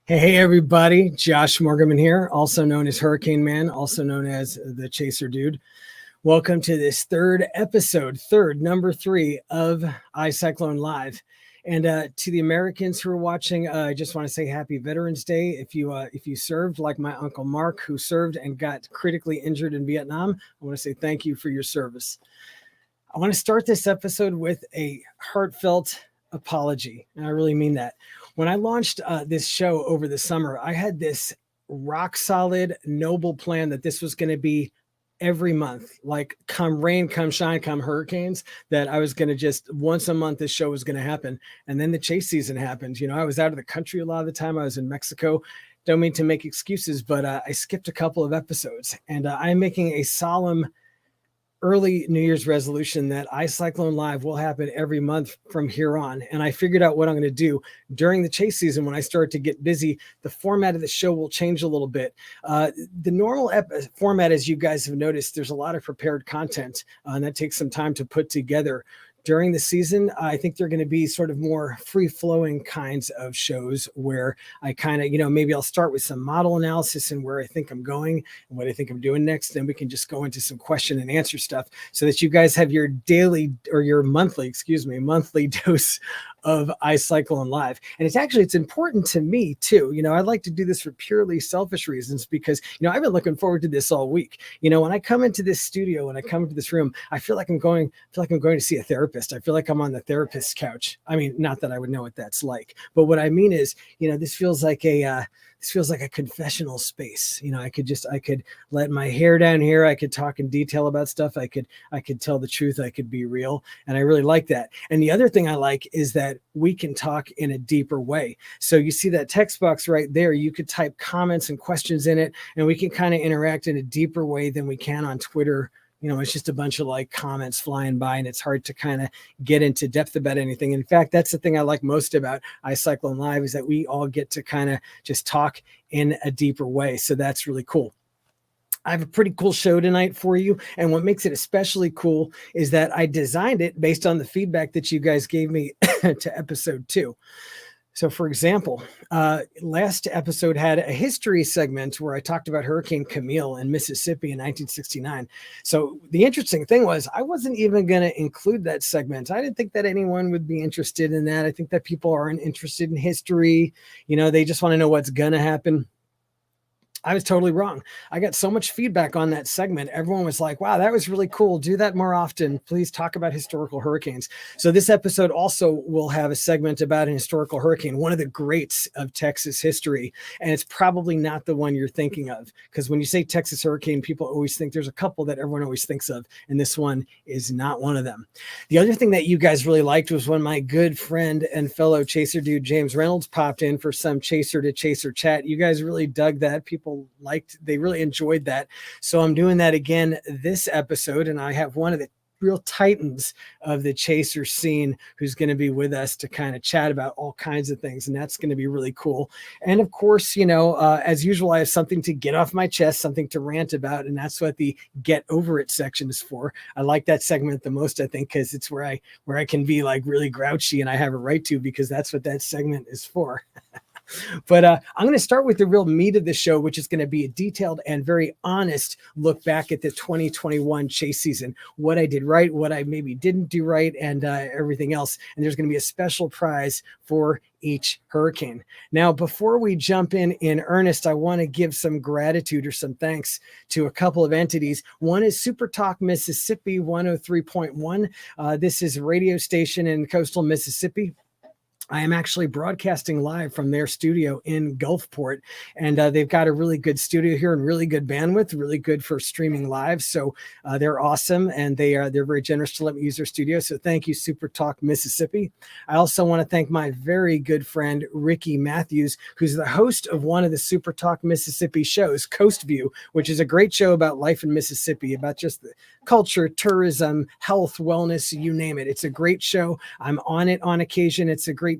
Hey, everybody. Josh Morgerman here, also known as Hurricane Man, also known as the Chaser Dude. Welcome to this number three of iCyclone Live. And to the Americans who are watching, I just want to say Happy Veterans Day. If you served, like my Uncle Mark, who served and got critically injured in Vietnam, I want to say thank you for your service. I want to start this episode with a heartfelt apology, and I really mean that. When I launched this show over the summer, I had this rock solid, noble plan that this was going to be every month, like come rain, come shine, come hurricanes, that I was going to just once a month, this show was going to happen. And then the chase season happened. You know, I was out of the country a lot of the time. I was in Mexico. Don't mean to make excuses, but I skipped a couple of episodes, and I'm making a solemn early New Year's resolution that iCyclone Live will happen every month from here on. And I figured out what I'm going to do during the chase season. When I start to get busy, the format of the show will change a little bit. The normal format, as you guys have noticed, there's a lot of prepared content, and that takes some time to put together. During the season, I think they're going to be sort of more free-flowing kinds of shows where I kind of, maybe I'll start with some model analysis and where I think I'm going and what I think I'm doing next. Then we can just go into some question and answer stuff so that you guys have your daily or your monthly dose of iCyclone Live. And it's important to me too. I'd like to do this for purely selfish reasons because, I've been looking forward to this all week. When I come into this studio, when I come into this room, I feel like I'm going to see a therapist. I feel like I'm on the therapist's couch. I mean, not that I would know what that's like, but what I mean is, this feels like a confessional space. I could let my hair down here. I could talk in detail about stuff. I could tell the truth. I could be real. And I really like that. And the other thing I like is that we can talk in a deeper way. So you see that text box right there. You could type comments and questions in it, and we can kind of interact in a deeper way than we can on Twitter. It's just a bunch of like comments flying by, and it's hard to kind of get into depth about anything. In fact, that's the thing I like most about iCyclone Live is that we all get to kind of just talk in a deeper way. So that's really cool. I have a pretty cool show tonight for you. And what makes it especially cool is that I designed it based on the feedback that you guys gave me to episode 2. So, for example, last episode had a history segment where I talked about Hurricane Camille in Mississippi in 1969. So the interesting thing was I wasn't even going to include that segment. I didn't think that anyone would be interested in that. I think that people aren't interested in history. They just want to know what's going to happen. I was totally wrong. I got so much feedback on that segment. Everyone was like, wow, that was really cool. Do that more often. Please talk about historical hurricanes. So this episode also will have a segment about an historical hurricane, one of the greats of Texas history. And it's probably not the one you're thinking of, because when you say Texas hurricane, people always think there's a couple that everyone always thinks of. And this one is not one of them. The other thing that you guys really liked was when my good friend and fellow chaser dude, James Reynolds, popped in for some chaser to chaser chat. You guys really dug that. They really enjoyed that. So I'm doing that again this episode, and I have one of the real titans of the chaser scene who's going to be with us to kind of chat about all kinds of things, and that's going to be really cool. And of course, as usual, I have something to get off my chest, something to rant about, and that's what the get over it section is for. I like that segment the most, I think, because it's where I can be like really grouchy, and I have a right to, because that's what that segment is for. But I'm going to start with the real meat of the show, which is going to be a detailed and very honest look back at the 2021 chase season, what I did right, what I maybe didn't do right, and everything else. And there's going to be a special prize for each hurricane. Now, before we jump in earnest, I want to give some gratitude or some thanks to a couple of entities. One is Super Talk Mississippi 103.1. This is a radio station in coastal Mississippi. I am actually broadcasting live from their studio in Gulfport, and they've got a really good studio here and really good bandwidth, really good for streaming live. So they're awesome, and they're very generous to let me use their studio. So thank you, Super Talk Mississippi. I also want to thank my very good friend Ricky Matthews, who's the host of one of the Super Talk Mississippi shows, Coast View, which is a great show about life in Mississippi, about just the culture, tourism, health, wellness, you name it. It's a great show. I'm on it on occasion. It's a great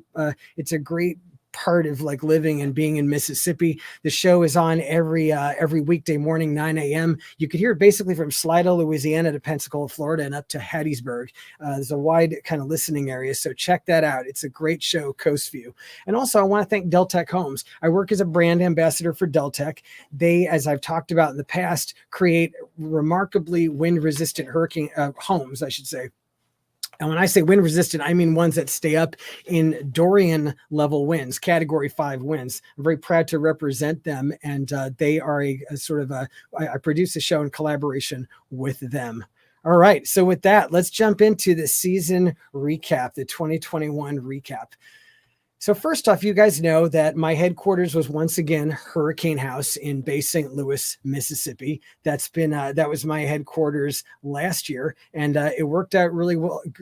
part of like living and being in Mississippi. The show is on every weekday morning, 9 a.m. You could hear it basically from Slidell, Louisiana to Pensacola, Florida, and up to Hattiesburg. There's a wide kind of listening area, so check that out. It's a great show, Coast View. And also, I want to thank Deltec Homes. I work as a brand ambassador for Deltec. They, as I've talked about in the past, create remarkably wind-resistant hurricane homes, I should say. And when I say wind resistant, I mean ones that stay up in Dorian level winds, category 5 winds. I'm very proud to represent them. And they are a sort of I produce a show in collaboration with them. All right. So with that, let's jump into the season recap, the 2021 recap. So first off, you guys know that my headquarters was once again Hurricane House in Bay St. Louis, Mississippi. That was my headquarters last year, and it worked out really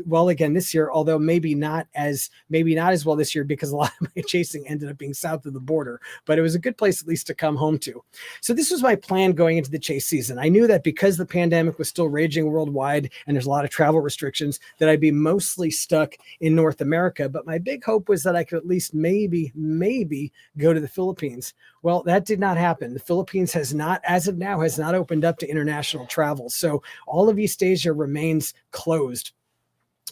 well again this year. Although maybe not as well this year because a lot of my chasing ended up being south of the border. But it was a good place at least to come home to. So this was my plan going into the chase season. I knew that because the pandemic was still raging worldwide and there's a lot of travel restrictions, that I'd be mostly stuck in North America. But my big hope was that I could at least maybe go to the Philippines. Well, that did not happen. The Philippines has not, as of now, has not opened up to international travel. So all of East Asia remains closed.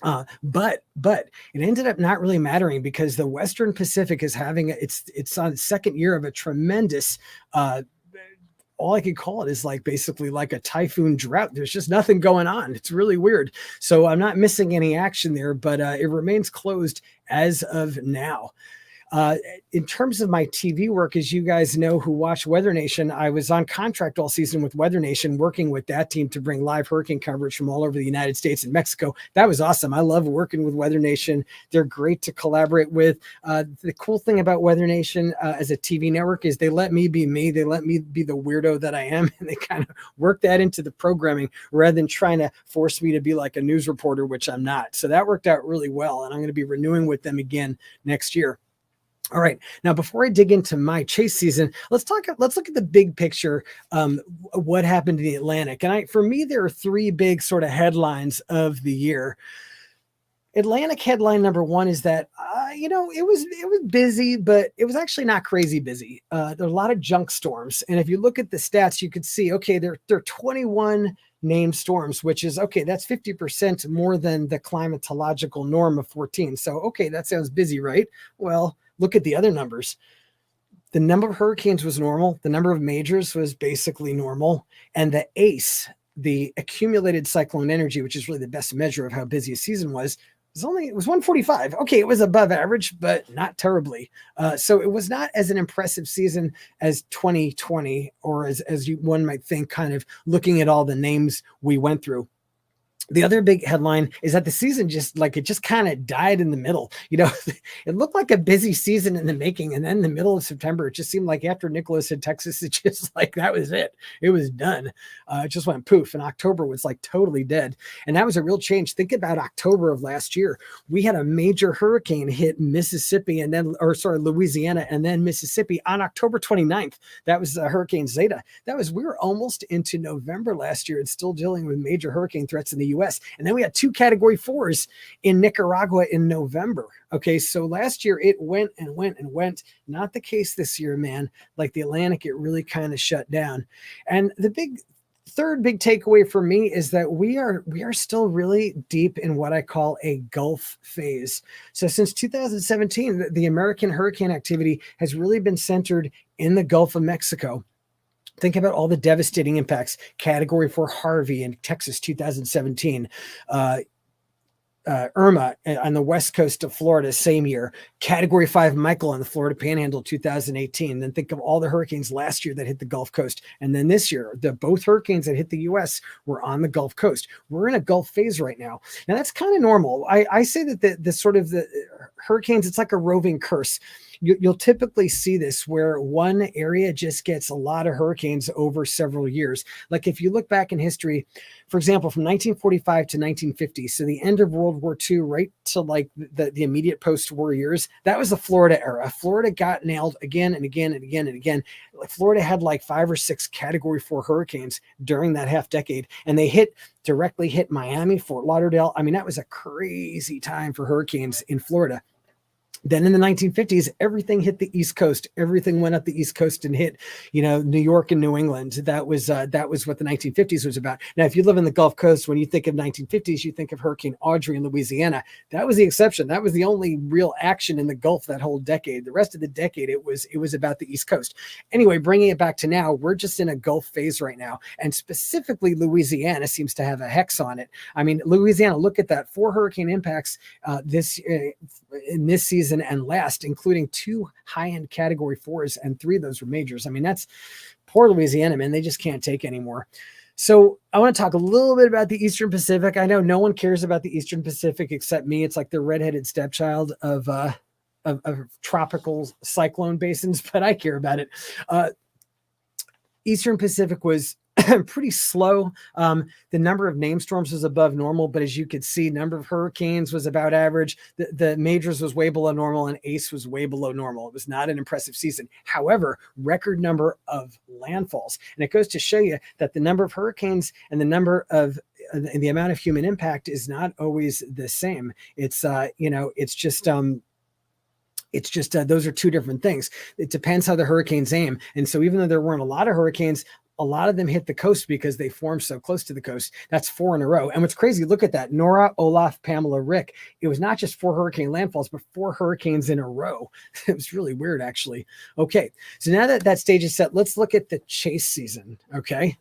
But it ended up not really mattering because the Western Pacific is having it's on its second year of a tremendous all I could call it is like basically like a typhoon drought. There's just nothing going on. It's really weird. So I'm not missing any action there, but it remains closed as of now. In terms of my TV work, as you guys know who watch Weather Nation, I was on contract all season with Weather Nation, working with that team to bring live hurricane coverage from all over the United States and Mexico. That was awesome. I love working with Weather Nation. They're great to collaborate with. The cool thing about Weather Nation as a TV network is they let me be me. They let me be the weirdo that I am, and they kind of work that into the programming rather than trying to force me to be like a news reporter, which I'm not. So that worked out really well, and I'm going to be renewing with them again next year. All right. Now, before I dig into my chase season, let's look at the big picture. What happened in the Atlantic? And for me, there are three big sort of headlines of the year. Atlantic headline number one is that, it was busy, but it was actually not crazy busy. There are a lot of junk storms. And if you look at the stats, you could see, okay, there are 21 named storms, which is, okay, that's 50% more than the climatological norm of 14. So, okay, that sounds busy, right? Well, look at the other numbers. The number of hurricanes was normal. The number of majors was basically normal. And the ACE, the accumulated cyclone energy, which is really the best measure of how busy a season was, it was 145. Okay, it was above average, but not terribly. So it was not as an impressive season as 2020, or as one might think, kind of looking at all the names we went through. The other big headline is that the season just kind of died in the middle. It looked like a busy season in the making. And then in the middle of September, it just seemed like after Nicholas in Texas, it just like, that was it. It was done. It just went poof. And October was like totally dead. And that was a real change. Think about October of last year. We had a major hurricane hit Mississippi Louisiana and then Mississippi on October 29th. That was Hurricane Zeta. We were almost into November last year and still dealing with major hurricane threats in the US. And then we had 2 category 4s in Nicaragua in November. Okay, so last year it went and went and went. Not the case this year, man. Like the Atlantic, it really kind of shut down. And the third big takeaway for me is that we are still really deep in what I call a Gulf phase. So since 2017, the American hurricane activity has really been centered in the Gulf of Mexico. Think about all the devastating impacts. Category 4 Harvey in Texas, 2017. Irma on the west coast of Florida, same year. Category 5 Michael on the Florida Panhandle, 2018. Then think of all the hurricanes last year that hit the Gulf Coast. And then this year, both hurricanes that hit the U.S. were on the Gulf Coast. We're in a Gulf phase right now. Now, that's kind of normal. I say that the hurricanes, it's like a roving curse. You'll typically see this where one area just gets a lot of hurricanes over several years. Like if you look back in history, for example, from 1945 to 1950, so the end of World War II, right to like the immediate post-war years, that was the Florida era. Florida got nailed again and again and again and again. Like Florida had like 5 or 6 category 4 hurricanes during that half decade, and they directly hit Miami, Fort Lauderdale. I mean, that was a crazy time for hurricanes in Florida. Then in the 1950s, everything hit the East Coast. Everything went up the East Coast and hit, New York and New England. That was what the 1950s was about. Now, if you live in the Gulf Coast, when you think of 1950s, you think of Hurricane Audrey in Louisiana. That was the exception. That was the only real action in the Gulf that whole decade. The rest of the decade, it was about the East Coast. Anyway, bringing it back to now, we're just in a Gulf phase right now, and specifically Louisiana seems to have a hex on it. I mean, Louisiana, look at that, 4 hurricane impacts in this season and last, including 2 high-end category 4s, and 3 of those were majors. I mean, that's poor Louisiana, man. They just can't take anymore. So I want to talk a little bit about the Eastern Pacific. I know no one cares about the Eastern Pacific except me. It's like the redheaded stepchild of tropical cyclone basins, but I care about it. Eastern Pacific was pretty slow. The number of named storms was above normal, but as you could see, number of hurricanes was about average. The majors was way below normal, and ACE was way below normal. It was not an impressive season. However, record number of landfalls. And it goes to show you that the number of hurricanes and the number of and the amount of human impact is not always the same. It's just those are 2 different things. It depends how the hurricanes aim. And so even though there weren't a lot of hurricanes, a lot of them hit the coast because they formed so close to the coast. That's 4 in a row. And what's crazy, look at that. Nora, Olaf, Pamela, Rick. It was not just 4 hurricane landfalls, but 4 hurricanes in a row. It was really weird, actually. Okay, so now that stage is set, let's look at the chase season, okay?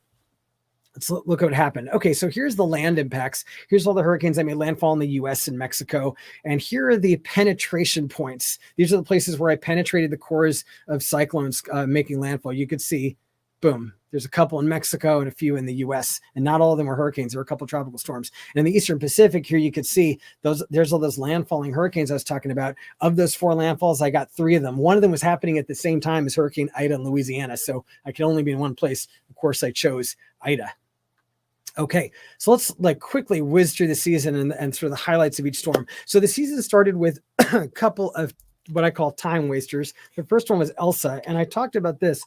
Let's look at what happened. Okay, so here's the land impacts. Here's all the hurricanes that made landfall in the U.S. and Mexico. And here are the penetration points. These are the places where I penetrated the cores of cyclones making landfall. You could see, boom, there's a couple in Mexico and a few in the U.S., and not all of them were hurricanes. There were a couple of tropical storms. And in the Eastern Pacific, here you could see there's all those landfalling hurricanes I was talking about. Of those 4 landfalls, I got 3 of them. One of them was happening at the same time as Hurricane Ida in Louisiana, so I could only be in one place. Of course, I chose Ida. Okay, so let's quickly whiz through the season and sort of the highlights of each storm. So the season started with a couple of what I call time wasters. The first one was Elsa, and I talked about this.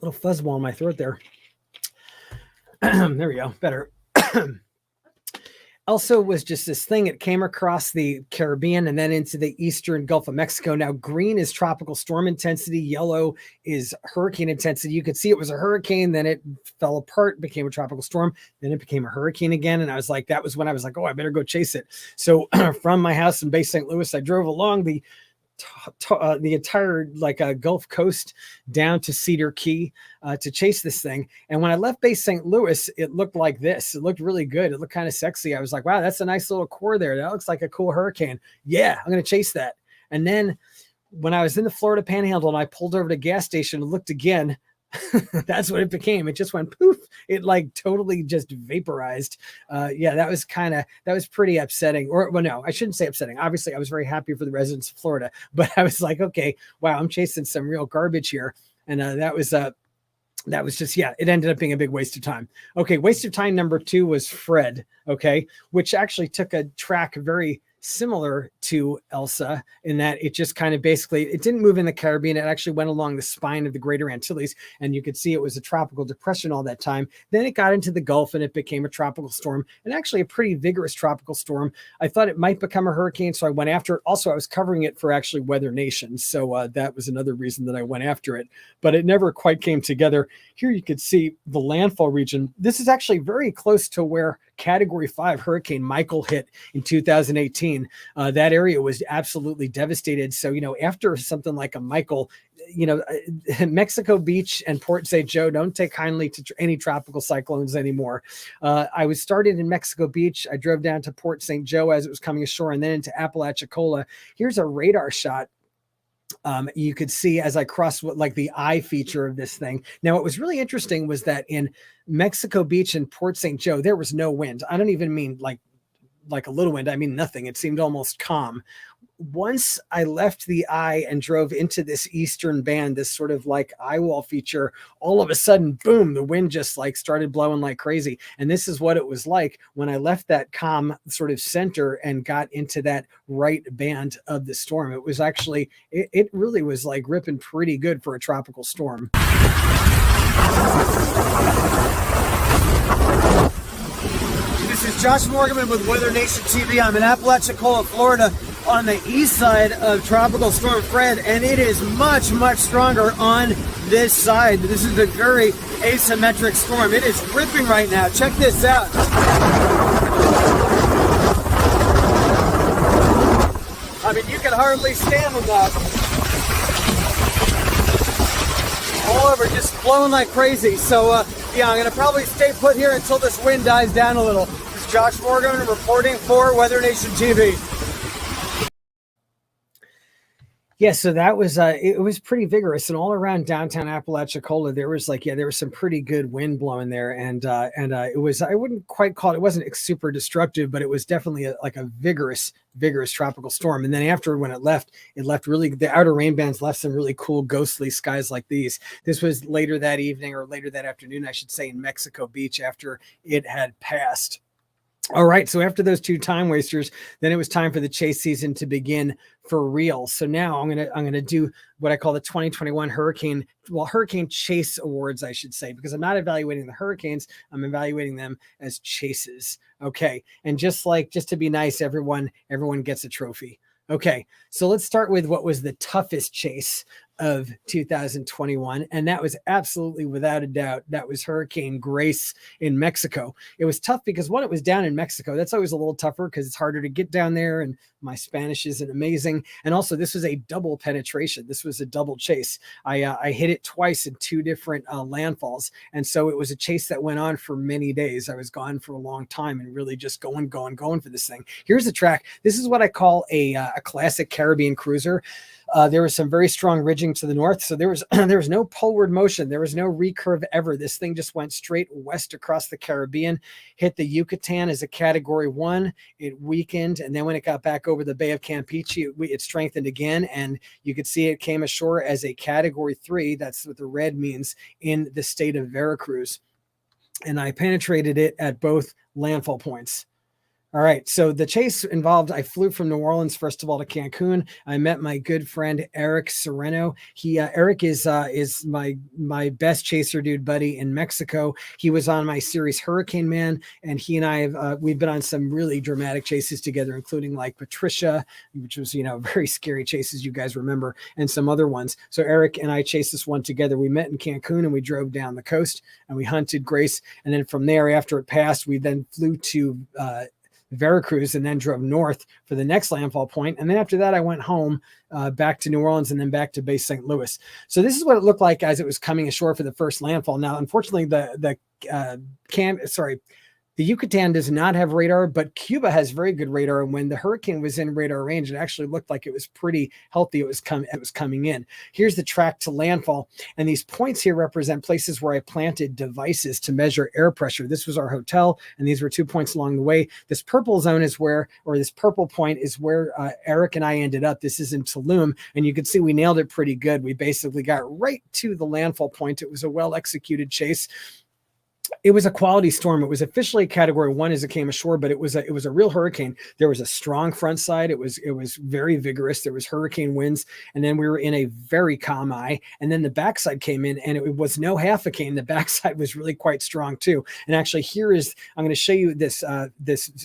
Little fuzzball in my throat there. There we go, better. Elsa was just this thing. It came across the Caribbean and then into the eastern Gulf of Mexico. Now, green is tropical storm intensity. Yellow is hurricane intensity. You could see it was a hurricane. Then it fell apart, became a tropical storm. Then it became a hurricane again. And I was like, that was when I was like, oh, I better go chase it. So from my house in Bay St. Louis, I drove along the entire Gulf Coast down to Cedar Key to chase this thing. And when I left Base St. Louis, it looked like this. It looked really good. It looked kind of sexy. I was like, wow, that's a nice little core there. That looks like a cool hurricane. Yeah, I'm going to chase that. And then when I was in the Florida Panhandle and I pulled over to a gas station and looked again, that's what it became. It just went poof. It totally just vaporized. Yeah, that was pretty upsetting. Or, well, no, I shouldn't say upsetting. Obviously, I was very happy for the residents of Florida, but I was like, okay, wow, I'm chasing some real garbage here. And that was just, yeah, it ended up being a big waste of time. Okay, waste of time number 2 was Fred, okay, which actually took a track very similar to Elsa in that it just kind of basically, it didn't move in the Caribbean. It actually went along the spine of the Greater Antilles, and you could see it was a tropical depression all that time. Then it got into the Gulf and it became a tropical storm, and actually a pretty vigorous tropical storm. I thought it might become a hurricane, so I went after it. Also, I was covering it for actually Weather Nation, so that was another reason that I went after it, but it never quite came together. Here you could see the landfall region. This is actually very close to where Category 5 Hurricane Michael hit in 2018. That area was absolutely devastated. So, after something like a Michael, Mexico Beach and Port St. Joe don't take kindly to any tropical cyclones anymore. I was started in Mexico Beach. I drove down to Port St. Joe as it was coming ashore, and then into Apalachicola. Here's a radar shot. You could see as I crossed the eye feature of this thing. Now, what was really interesting was that in Mexico Beach and Port St. Joe, there was no wind. I don't even mean like a little wind. I mean nothing. It seemed almost calm. Once I left the eye and drove into this eastern band, this sort of eye wall feature, all of a sudden, boom, the wind just started blowing like crazy. And this is what it was like when I left that calm sort of center and got into that right band of the storm. It was actually, it really was ripping pretty good for a tropical storm. This is is Josh Morgerman with Weather Nation TV. I'm in Apalachicola, Florida, on the east side of Tropical Storm Fred, and it is much, much stronger on this side. This is a very asymmetric storm. It is ripping right now. Check this out. I mean, you can hardly stand with that. All over, just blowing like crazy. So, yeah, I'm going to probably stay put here until this wind dies down a little. This is Josh Morgan reporting for Weather Nation TV. Yeah, so that was it was pretty vigorous, and all around downtown Apalachicola there was there was some pretty good wind blowing there, and it was, I wouldn't quite call it, wasn't super destructive, but it was definitely a vigorous tropical storm. And then after, when it left really, the outer rain bands left some really cool ghostly skies like these. This was later that evening, or later that afternoon, I should say, in Mexico Beach after it had passed. All right, so after those two time wasters, then it was time for the chase season to begin for real. So now I'm gonna do what I call the 2021 Hurricane Chase Awards, I should say, because I'm not evaluating the hurricanes, I'm evaluating them as chases. Okay, and just to be nice, everyone gets a trophy. Okay, so let's start with what was the toughest chase of 2021, and that was absolutely, without a doubt, that was Hurricane Grace in Mexico. It was tough because, one, it was down in Mexico. That's always a little tougher because it's harder to get down there, and my Spanish isn't amazing. And also, this was a double penetration. This was a double chase. I hit it twice in two different landfalls, and so it was a chase that went on for many days. I was gone for a long time and really just going for this thing. Here's the track. This is what I call a classic Caribbean cruiser. There was some very strong ridging to the north, so there was no poleward motion. There was no recurve ever. This thing just went straight west across the Caribbean, hit the Yucatan as a Category 1. It weakened, and then when it got back over the Bay of Campeche, it strengthened again, and you could see it came ashore as a Category 3. That's what the red means, in the state of Veracruz. And I penetrated it at both landfall points. All right, so the chase involved, I flew from New Orleans, first of all, to Cancun. I met my good friend, Eric Sereno. Eric is my best chaser dude buddy in Mexico. He was on my series Hurricane Man, and he and I we've been on some really dramatic chases together, including like Patricia, which was, very scary chases, you guys remember, and some other ones. So Eric and I chased this one together. We met in Cancun, and we drove down the coast, and we hunted Grace. And then from there, after it passed, we then flew to Veracruz, and then drove north for the next landfall point. And then after that, I went home back to New Orleans, and then back to Bay St. Louis. So this is what it looked like as it was coming ashore for the first landfall. Now, unfortunately, the Yucatan does not have radar, but Cuba has very good radar. And when the hurricane was in radar range, it actually looked like it was pretty healthy. It was coming in. Here's the track to landfall. And these points here represent places where I planted devices to measure air pressure. This was our hotel, and these were 2 points along the way. This purple zone is where, or this purple point is where Eric and I ended up. This is in Tulum, and you can see we nailed it pretty good. We basically got right to the landfall point. It was a well-executed chase. It was a quality storm. It was officially Category 1 as it came ashore, but it was a real hurricane. There was a strong front side. It was very vigorous. There was hurricane winds, and then we were in a very calm eye. And then the backside came in, and it was no half a cane. The backside was really quite strong too. And actually, I'm going to show you this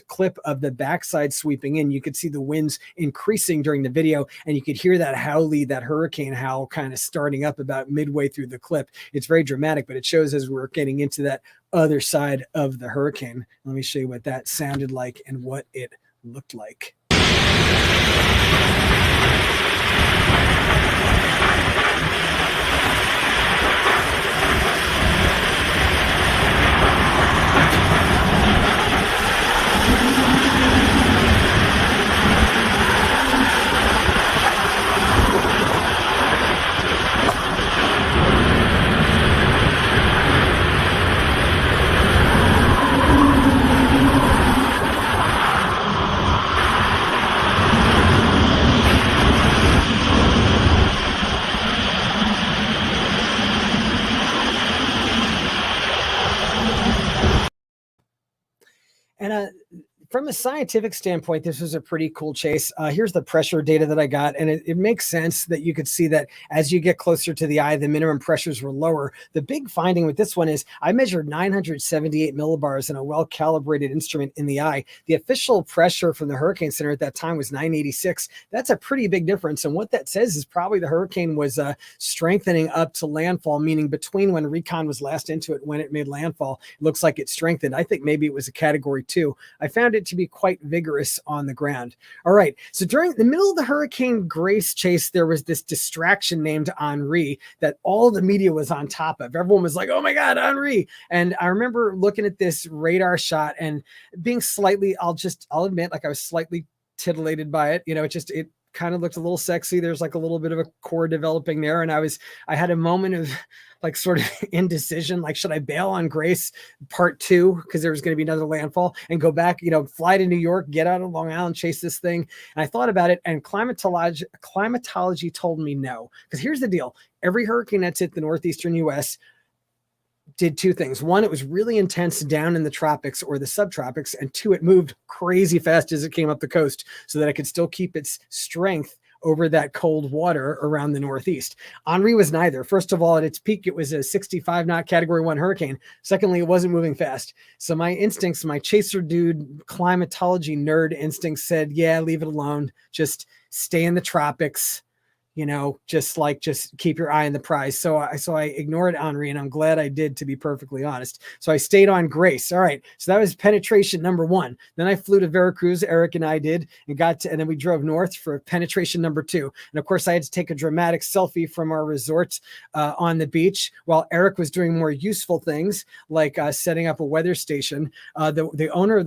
clip of the backside sweeping in. You could see the winds increasing during the video, and you could hear that hurricane howl kind of starting up about midway through the clip. It's very dramatic, but it shows as we're getting into that other side of the hurricane. Let me show you what that sounded like and what it looked like. from a scientific standpoint, this was a pretty cool chase. Here's the pressure data that I got, and it makes sense that you could see that as you get closer to the eye, the minimum pressures were lower. The big finding with this one is I measured 978 millibars in a well-calibrated instrument in the eye. The official pressure from the Hurricane Center at that time was 986. That's a pretty big difference, and what that says is probably the hurricane was strengthening up to landfall, meaning between when recon was last into it, when it made landfall, it looks like it strengthened. I think maybe it was a category 2. I found it to be quite vigorous on the ground. All right, so during the middle of the Hurricane Grace chase, there was this distraction named Henri that all the media was on top of. Everyone was like, oh my God, Henri. And I remember looking at this radar shot and being slightly, I'll admit, like I was slightly titillated by it. It kind of looked a little sexy. There's like a little bit of a core developing there. And I had a moment of like sort of indecision, like, should I bail on Grace part 2 because there was going to be another landfall and go back, fly to New York, get out of Long Island, chase this thing. And I thought about it, and climatology told me no. Because here's the deal. Every hurricane that's hit the northeastern US did 2 things. 1, it was really intense down in the tropics or the subtropics, and 2, it moved crazy fast as it came up the coast so that it could still keep its strength over that cold water around the Northeast. Henri was neither. First of all, at its peak, it was a 65 knot category 1 hurricane. Secondly, it wasn't moving fast. So my instincts, my chaser dude climatology nerd instincts said, yeah, leave it alone. Just stay in the tropics. Just keep your eye on the prize. So I ignored Henri, and I'm glad I did, to be perfectly honest. So I stayed on Grace. All right. So that was penetration number 1. Then I flew to Veracruz, Eric and I did, and then we drove north for penetration number 2. And of course I had to take a dramatic selfie from our resort on the beach while Eric was doing more useful things like setting up a weather station. The owner of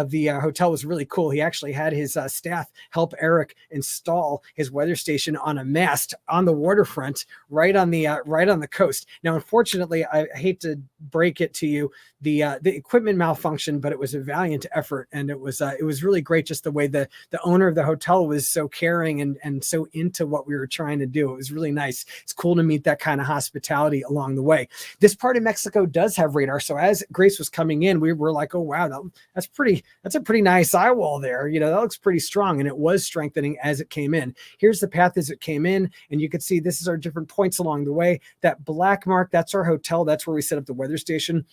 the hotel was really cool. He actually had his staff help Eric install his weather station on a mast on the waterfront, right on the coast. Now, unfortunately, I hate to break it to you, the equipment malfunctioned, but it was a valiant effort, and it was really great. Just the way the owner of the hotel was so caring and so into what we were trying to do. It was really nice. It's cool to meet that kind of hospitality along the way. This part of Mexico does have radar, so as Grace was coming in, we were like, oh wow, that's a pretty nice eye wall there. That looks pretty strong, and it was strengthening as it came in. Here's the path as it came in, and you can see this is our different points along the way. That black mark, that's our hotel. That's where we set up the weather station.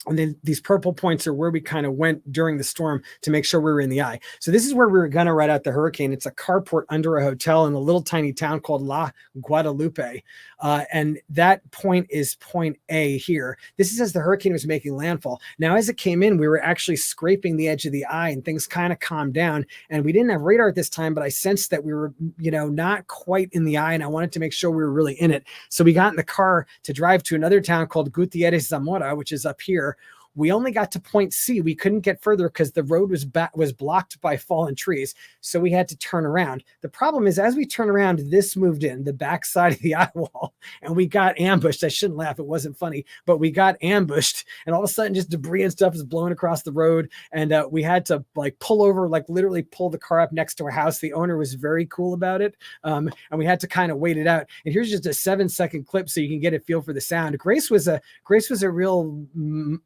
And then these purple points are where we kind of went during the storm to make sure we were in the eye. So this is where we were going to ride out the hurricane. It's a carport under a hotel in a little tiny town called La Guadalupe. And that point is point A here. This is as the hurricane was making landfall. Now, as it came in, we were actually scraping the edge of the eye, and things kind of calmed down. And we didn't have radar at this time, but I sensed that we were, not quite in the eye, and I wanted to make sure we were really in it. So we got in the car to drive to another town called Gutierrez Zamora, which is up here. We only got to point C. We couldn't get further because the road was blocked by fallen trees. So we had to turn around. The problem is, as we turn around, this moved in the back side of the eye wall, and we got ambushed. I shouldn't laugh. It wasn't funny, but we got ambushed, and all of a sudden just debris and stuff is blowing across the road. And we had to pull over, literally pull the car up next to a house. The owner was very cool about it. And we had to kind of wait it out. And here's just a 7-second clip so you can get a feel for the sound. Grace was a real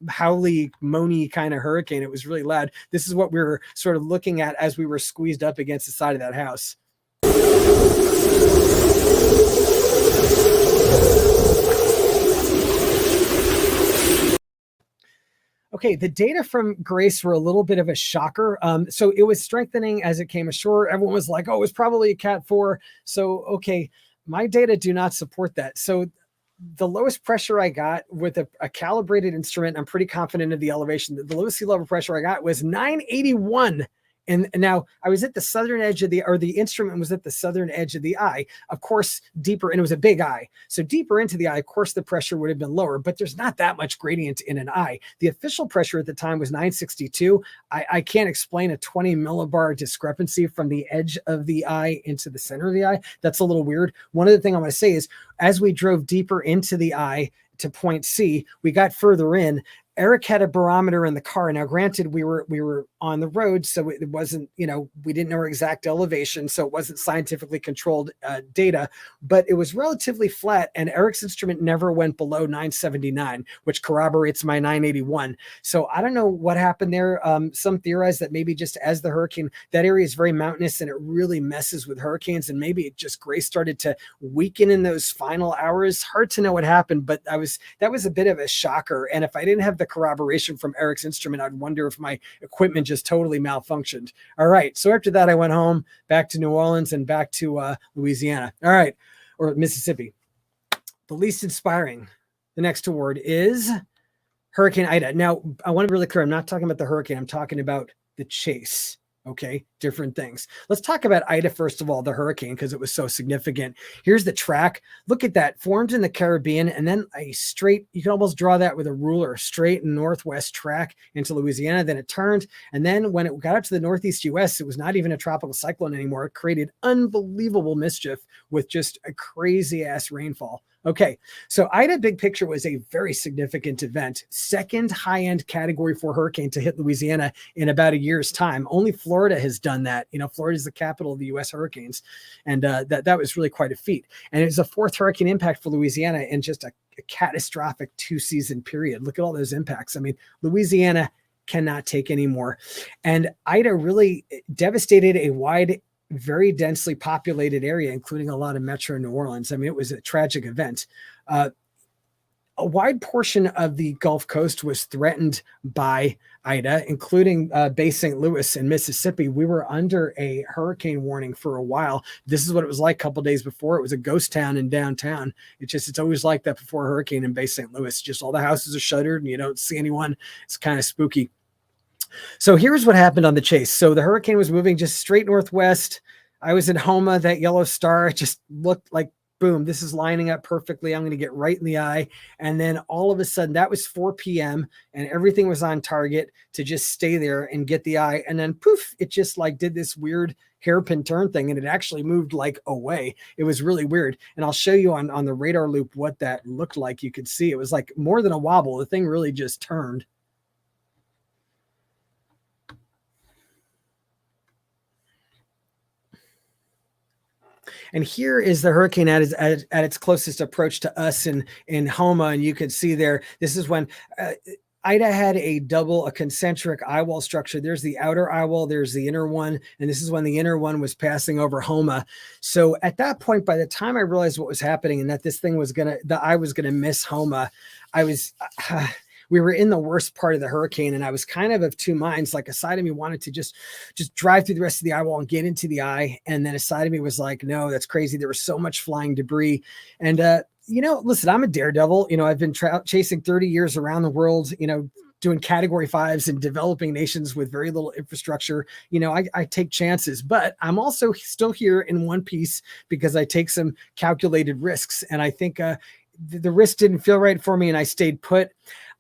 howly, moany kind of hurricane. It was really loud. This is what we were sort of looking at as we were squeezed up against the side of that house. Okay, the data from Grace were a little bit of a shocker. So it was strengthening as it came ashore. Everyone was like, oh, it was probably a Cat 4. So, okay, my data do not support that. So the lowest pressure I got with a calibrated instrument, I'm pretty confident of the elevation. The lowest sea level pressure I got was 981. And now I was at the southern edge of the instrument was at the southern edge of the eye, of course, deeper, and it was a big eye. So deeper into the eye, of course, the pressure would have been lower, but there's not that much gradient in an eye. The official pressure at the time was 962. I can't explain a 20 millibar discrepancy from the edge of the eye into the center of the eye. That's a little weird. One other thing I want to say is, as we drove deeper into the eye to point C, we got further in. Eric had a barometer in the car. Now, granted, we were on the road, so it wasn't, we didn't know our exact elevation, so it wasn't scientifically controlled data, but it was relatively flat, and Eric's instrument never went below 979, which corroborates my 981. So I don't know what happened there. Some theorize that maybe just as the hurricane, that area is very mountainous and it really messes with hurricanes, and maybe it just grace started to weaken in those final hours. Hard to know what happened, but that was a bit of a shocker. And if I didn't have the corroboration from Eric's instrument, I'd wonder if my equipment just totally malfunctioned. All right. So after that, I went home, back to New Orleans and back to Louisiana. All right. Or Mississippi. The least inspiring. The next award is Hurricane Ida. Now, I want to be really clear. I'm not talking about the hurricane. I'm talking about the chase. Okay, different things. Let's talk about Ida first of all, the hurricane, because it was so significant. Here's the track. Look at that, formed in the Caribbean, and then a straight, you can almost draw that with a ruler, straight northwest track into Louisiana. Then it turned, and then when it got up to the northeast US, it was not even a tropical cyclone anymore. It created unbelievable mischief with just a crazy ass rainfall. Okay, so Ida, big picture, was a very significant event. Second high-end Category 4 hurricane to hit Louisiana in about a year's time. Only Florida has done that. Florida is the capital of the U.S. hurricanes, and that was really quite a feat. And it was a fourth hurricane impact for Louisiana in just a catastrophic two-season period. Look at all those impacts. I mean, Louisiana cannot take any more. And Ida really devastated a wide, very densely populated area, including a lot of metro New Orleans. I mean, it was a tragic event. A wide portion of the Gulf Coast was threatened by Ida, including Bay St. Louis in Mississippi. We were under a hurricane warning for a while. This is what it was like a couple days before. It was a ghost town in downtown. It's always like that before a hurricane in Bay St. Louis. Just all the houses are shuttered and you don't see anyone. It's kind of spooky. So here's what happened on the chase. So the hurricane was moving just straight northwest. I was in Homa, that yellow star. It just looked like, boom, this is lining up perfectly. I'm going to get right in the eye. And then all of a sudden, that was 4 p.m. and everything was on target to just stay there and get the eye. And then poof, it just like did this weird hairpin turn thing, and it actually moved like away. It was really weird. And I'll show you on the radar loop what that looked like. You could see it was like more than a wobble. The thing really just turned. And here is the hurricane at its closest approach to us in Homa. And you can see there, this is when Ida had a concentric eye wall structure. There's the outer eye wall, there's the inner one, and this is when the inner one was passing over Homa. So at that point, by the time I realized what was happening and that this thing was the eye was gonna miss Homa, we were in the worst part of the hurricane, and I was kind of two minds. Like, a side of me wanted to just drive through the rest of the eye wall and get into the eye. And then a side of me was like, no, that's crazy. There was so much flying debris. And, listen, I'm a daredevil. I've been chasing 30 years around the world, doing Category 5s and developing nations with very little infrastructure. I take chances, but I'm also still here in one piece because I take some calculated risks. And I think the risk didn't feel right for me, and I stayed put.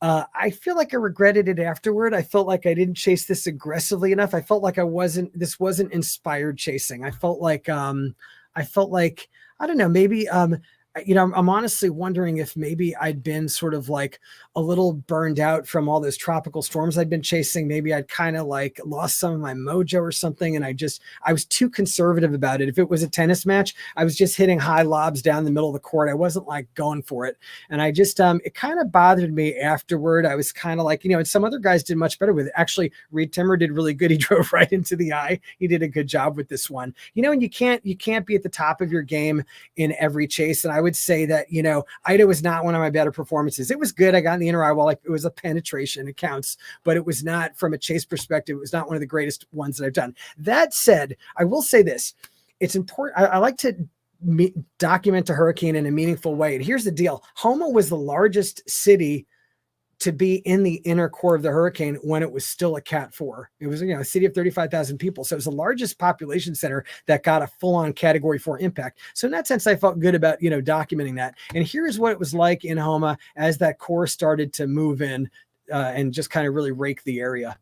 I feel like I regretted it afterward. I felt like I didn't chase this aggressively enough. I felt like this wasn't inspired chasing. I felt like, I don't know, maybe, I'm honestly wondering if maybe I'd been sort of like a little burned out from all those tropical storms I'd been chasing. Maybe I'd kind of like lost some of my mojo or something. And I was too conservative about it. If it was a tennis match, I was just hitting high lobs down the middle of the court. I wasn't like going for it. And I just, it kind of bothered me afterward. I was kind of like, and some other guys did much better with it. Actually, Reed Timmer did really good. He drove right into the eye. He did a good job with this one, and you can't be at the top of your game in every chase. And I would say that, Ida was not one of my better performances. It was good. I got in the inner eye wall. Like, it was a penetration. It counts, but it was not, from a chase perspective, it was not one of the greatest ones that I've done. That said, I will say this. It's important. I like to document a hurricane in a meaningful way. And here's the deal. Homa was the largest city to be in the inner core of the hurricane when it was still a Cat 4. It was, a city of 35,000 people. So it was the largest population center that got a full-on Category 4 impact. So in that sense, I felt good about, documenting that. And here's what it was like in Homa as that core started to move in and just kind of really rake the area.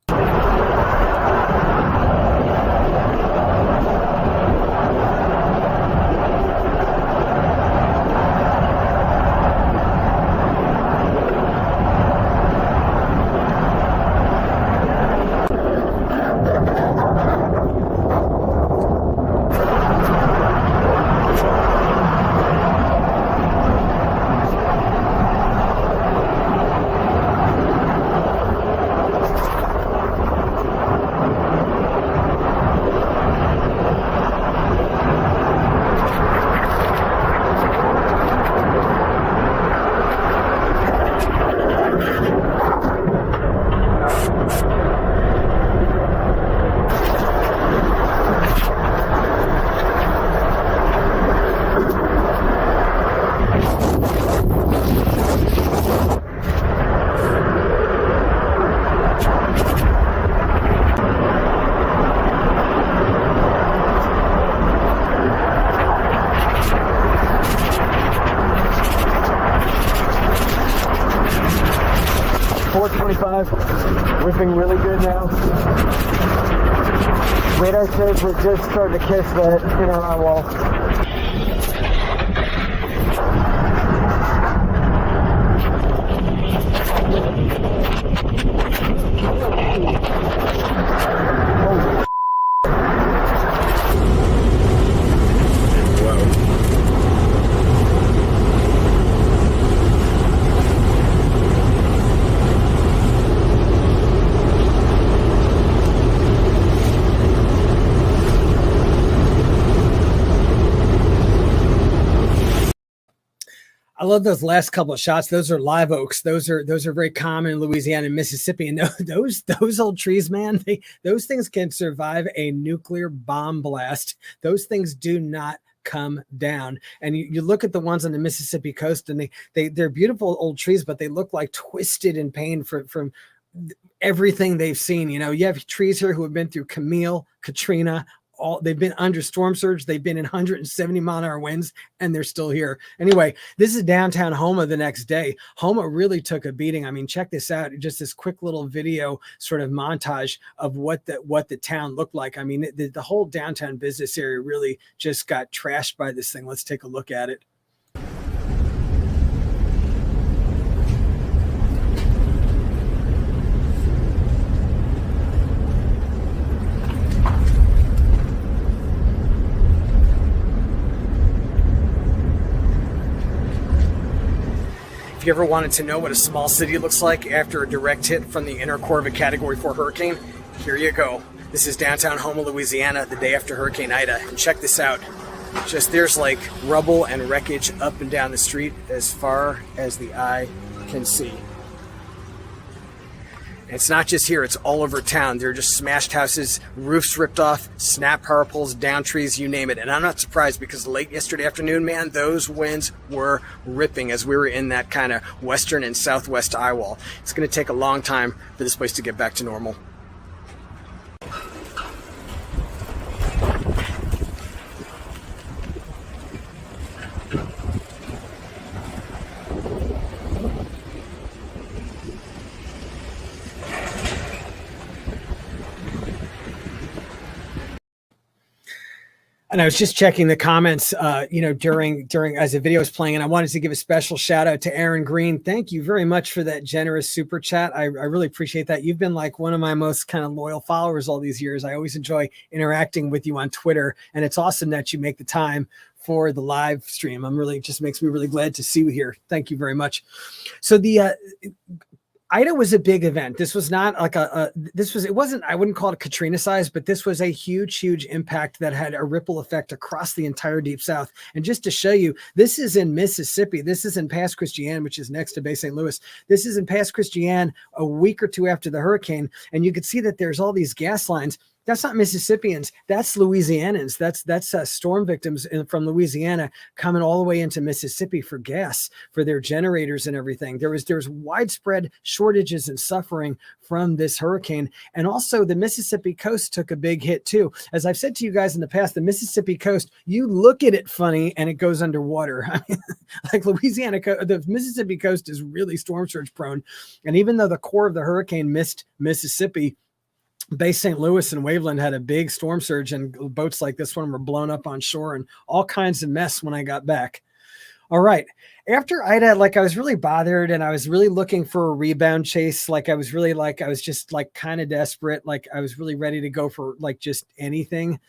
425, whipping really good now. Radar says we're just starting to kiss that inner eye wall. I love those last couple of shots. Those are live oaks. Those are very common in Louisiana and Mississippi. And those old trees, man, those things can survive a nuclear bomb blast. Those things do not come down. And you look at the ones on the Mississippi coast, and they're beautiful old trees, but they look like twisted in pain from everything they've seen. You know, you have trees here who have been through Camille, Katrina. They've been under storm surge. They've been in 170-mile-an-hour winds, and they're still here. Anyway, this is downtown Houma the next day. Houma really took a beating. I mean, check this out. Just this quick little video sort of montage of what the town looked like. I mean, the whole downtown business area really just got trashed by this thing. Let's take a look at it. If you ever wanted to know what a small city looks like after a direct hit from the inner core of a Category 4 hurricane, here you go. This is downtown Houma, Louisiana, the day after Hurricane Ida. And check this out. Just there's like rubble and wreckage up and down the street as far as the eye can see. It's not just here, it's all over town. There are just smashed houses, roofs ripped off, snap power poles, down trees, you name it. And I'm not surprised because late yesterday afternoon, man, those winds were ripping as we were in that kind of western and southwest eye wall. It's going to take a long time for this place to get back to normal. And I was just checking the comments, during as the video was playing, and I wanted to give a special shout out to Aaron Green. Thank you very much for that generous super chat. I really appreciate that. You've been like one of my most kind of loyal followers all these years. I always enjoy interacting with you on Twitter, and it's awesome that you make the time for the live stream. Just makes me really glad to see you here. Thank you very much. So the Ida was a big event. This was not like I wouldn't call it a Katrina size, but this was a huge impact that had a ripple effect across the entire Deep South. And just to show you, this is in Mississippi. This is in Pass Christian, which is next to Bay St. Louis. This is in Pass Christian a week or two after the hurricane. And you could see that there's all these gas lines. That's not Mississippians. That's Louisianans. That's storm victims from Louisiana coming all the way into Mississippi for gas, for their generators and everything. There was widespread shortages and suffering from this hurricane. And also the Mississippi coast took a big hit too. As I've said to you guys in the past, the Mississippi coast, you look at it funny and it goes underwater. I mean, like the Mississippi coast is really storm surge prone. And even though the core of the hurricane missed Mississippi, Bay St. Louis and Waveland had a big storm surge, and boats like this one were blown up on shore and all kinds of mess when I got back. All right. After Ida, I was really bothered and I was really looking for a rebound chase. I was just kind of desperate. I was really ready to go for just anything.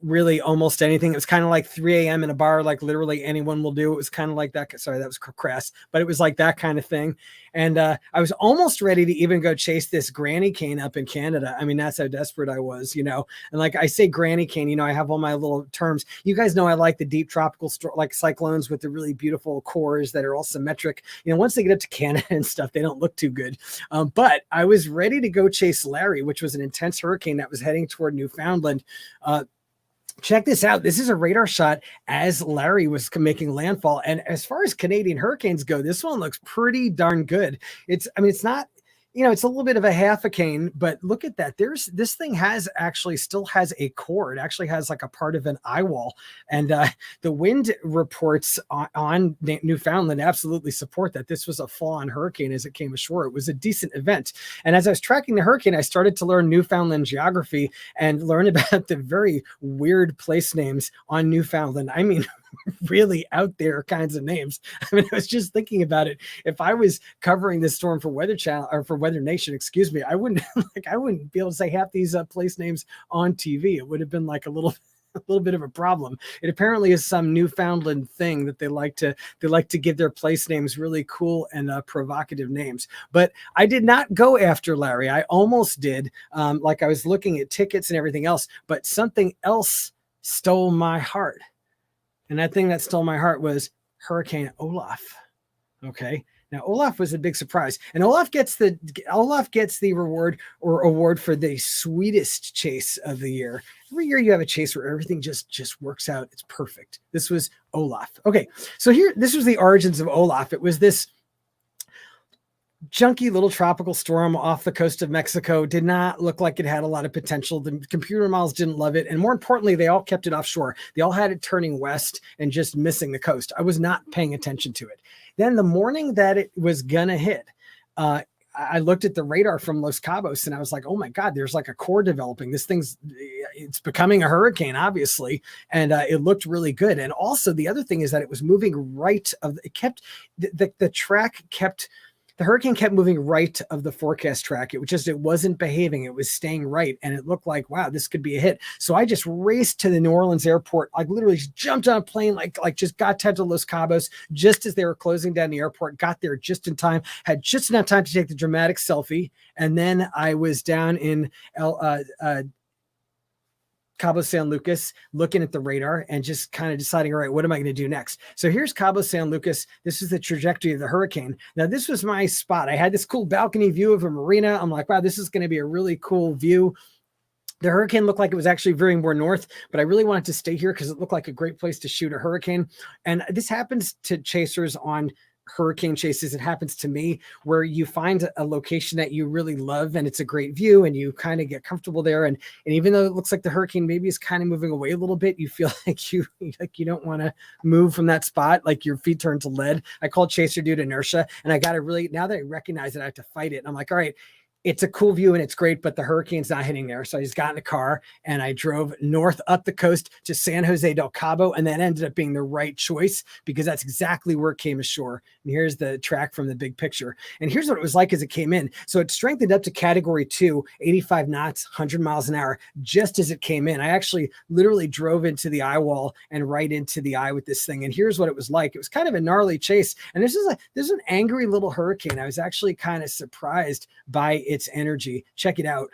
Really almost anything. It was kind of like 3 a.m. in a bar, literally anyone will do. It was kind of like that. Sorry, that was crass, but it was like that kind of thing. And I was almost ready to even go chase this granny cane up in Canada. I mean, that's how desperate I was, And I say granny cane, I have all my little terms. You guys know I like the deep tropical cyclones with the really beautiful cores that are all symmetric. Once they get up to Canada and stuff, they don't look too good. But I was ready to go chase Larry, which was an intense hurricane that was heading toward Newfoundland. Check this out. This is a radar shot as Larry was making landfall. And as far as Canadian hurricanes go, this one looks pretty darn good. It's not, it's a little bit of a half a cane, but look at that. This thing still has a core. It actually has like a part of an eye wall, and the wind reports on Newfoundland absolutely support that this was a full-on hurricane as it came ashore. It was a decent event. And as I was tracking the hurricane, I started to learn Newfoundland geography and learn about the very weird place names on Newfoundland. I mean, really out there kinds of names. I mean, I was just thinking about it. If I was covering this storm for Weather Channel or for Weather Nation, excuse me, I wouldn't be able to say half these place names on TV. It would have been like a little bit of a problem. It apparently is some Newfoundland thing that they like to give their place names really cool and provocative names. But I did not go after Larry. I almost did. Like I was looking at tickets and everything else, but something else stole my heart. And that thing that stole my heart was Hurricane Olaf. Okay. Now Olaf was a big surprise, and Olaf gets the reward or award for the sweetest chase of the year. Every year you have a chase where everything just works out. It's perfect. This was Olaf. Okay. So this was the origins of Olaf. It was this junky little tropical storm off the coast of Mexico. Did not look like it had a lot of potential. The computer models didn't love it. And more importantly, they all kept it offshore. They all had it turning west and just missing the coast. I was not paying attention to it. Then the morning that it was gonna hit, I looked at the radar from Los Cabos and I was like, oh my God, there's like a core developing. It's becoming a hurricane, obviously. And it looked really good. And also the other thing is that it was moving right of, it kept, the hurricane kept moving right of the forecast track. It wasn't behaving. It was staying right. And it looked like, wow, this could be a hit. So I just raced to the New Orleans airport. I literally just jumped on a plane, like just got to Los Cabos just as they were closing down the airport, got there just in time, had just enough time to take the dramatic selfie. And then I was down in Cabo San Lucas, looking at the radar and just kind of deciding, all right, what am I going to do next? So here's Cabo San Lucas. This is the trajectory of the hurricane. Now, this was my spot. I had this cool balcony view of a marina. I'm like, wow, this is going to be a really cool view. The hurricane looked like it was actually veering more north, but I really wanted to stay here because it looked like a great place to shoot a hurricane. And this happens to chasers on hurricane chases. It happens to me where you find a location that you really love and it's a great view and you kind of get comfortable there. And even though it looks like the hurricane maybe is kind of moving away a little bit, you feel like you don't want to move from that spot. Like your feet turn to lead. I call chaser dude inertia. And I got to really, now that I recognize it, I have to fight it. And I'm like, all right, it's a cool view and it's great, but the hurricane's not hitting there. So I just got in a car and I drove north up the coast to San Jose del Cabo. And that ended up being the right choice because that's exactly where it came ashore. And here's the track from the big picture. And here's what it was like as it came in. So it strengthened up to category 2, 85 knots, 100 miles an hour, just as it came in. I actually literally drove into the eye wall and right into the eye with this thing. And here's what it was like. It was kind of a gnarly chase. And this is an angry little hurricane. I was actually kind of surprised by its energy. Check it out.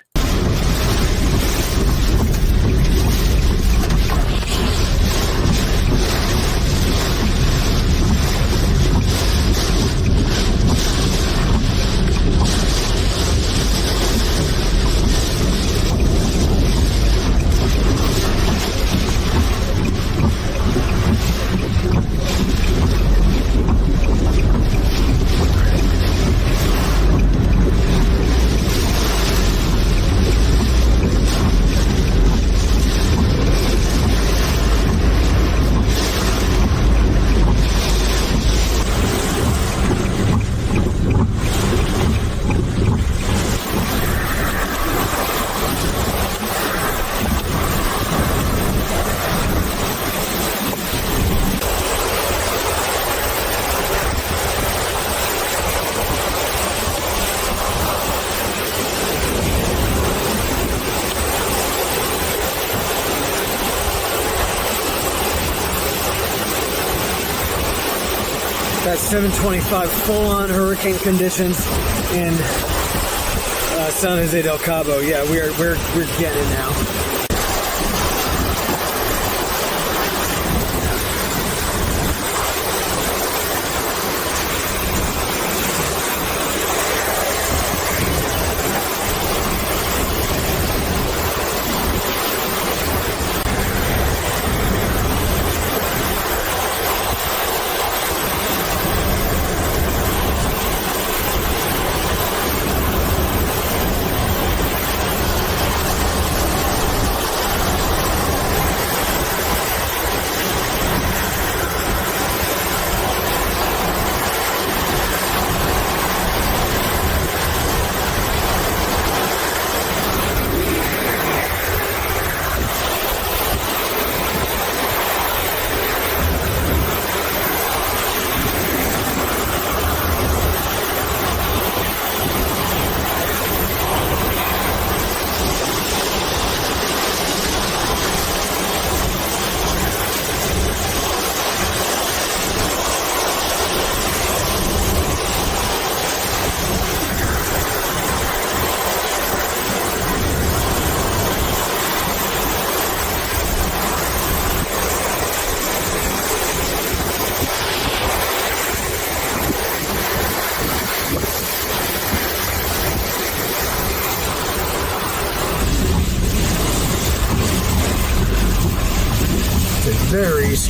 That's 7:25 full-on hurricane conditions in San Jose del Cabo. Yeah, we're getting it now.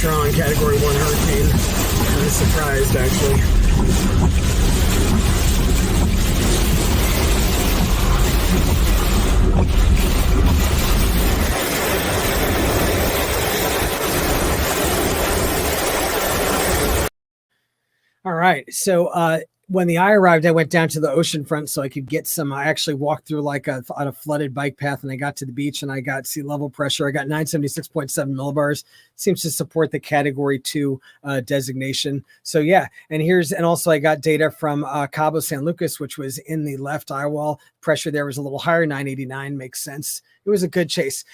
strong Category 1 hurricane. Kind of surprised, actually. All right, so when the eye arrived, I went down to the ocean front so I could get some. I actually walked through like on a flooded bike path, and I got to the beach, and I got sea level pressure. I got 976.7 millibars. Seems to support the Category 2 designation. So yeah, and also I got data from Cabo San Lucas, which was in the left eye wall. Pressure there was a little higher, 989. Makes sense. It was a good chase.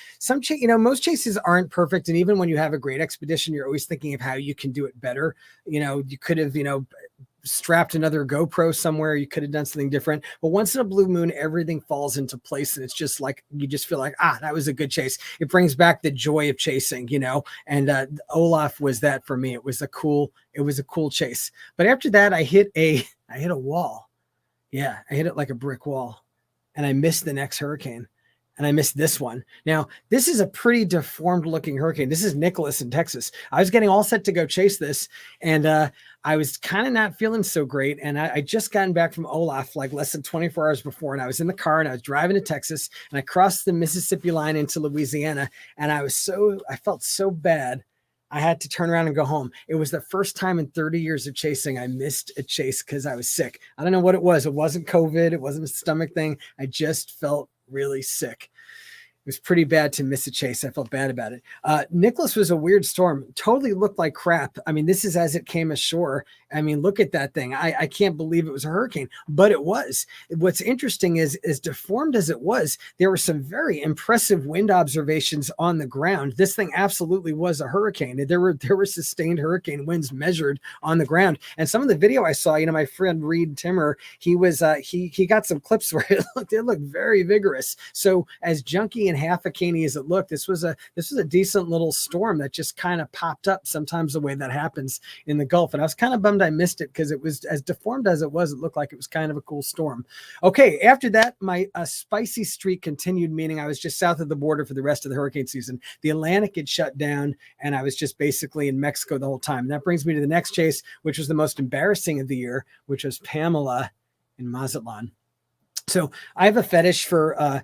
Most chases aren't perfect, and even when you have a great expedition, you're always thinking of how you can do it better. You could have, strapped another GoPro somewhere. You could have done something different. But once in a blue moon, everything falls into place, and it's just like you just feel like, that was a good chase. It brings back the joy of chasing, And Olaf was that for me. It was a cool chase. But after that, I hit a wall. Yeah, I hit it like a brick wall, and I missed the next hurricane. And I missed this one. Now, this is a pretty deformed looking hurricane. This is Nicholas in Texas. I was getting all set to go chase this, and I was kind of not feeling so great. And I just gotten back from Olaf like less than 24 hours before, and I was in the car, and I was driving to Texas, and I crossed the Mississippi line into Louisiana, and I felt so bad. I had to turn around and go home. It was the first time in 30 years of chasing I missed a chase because I was sick. I don't know what it was. It wasn't COVID. It wasn't a stomach thing. I just felt really sick. It was pretty bad to miss a chase. I felt bad about it. Nicholas was a weird storm. Totally looked like crap. I mean, this is as it came ashore. I mean, look at that thing. I can't believe it was a hurricane, but it was. What's interesting is, as deformed as it was, there were some very impressive wind observations on the ground. This thing absolutely was a hurricane. There were sustained hurricane winds measured on the ground. And some of the video I saw, my friend Reed Timmer, he got some clips where it looked very vigorous. So as junky and half a caney as it looked, this was a decent little storm that just kind of popped up sometimes the way that happens in the Gulf. And I was kind of bummed I missed it because it was as deformed as it was. It looked like it was kind of a cool storm. Okay, after that, my spicy streak continued, meaning I was just south of the border for the rest of the hurricane season. The Atlantic had shut down, and I was just basically in Mexico the whole time. And that brings me to the next chase, which was the most embarrassing of the year, which was Pamela in Mazatlan. So I have a fetish for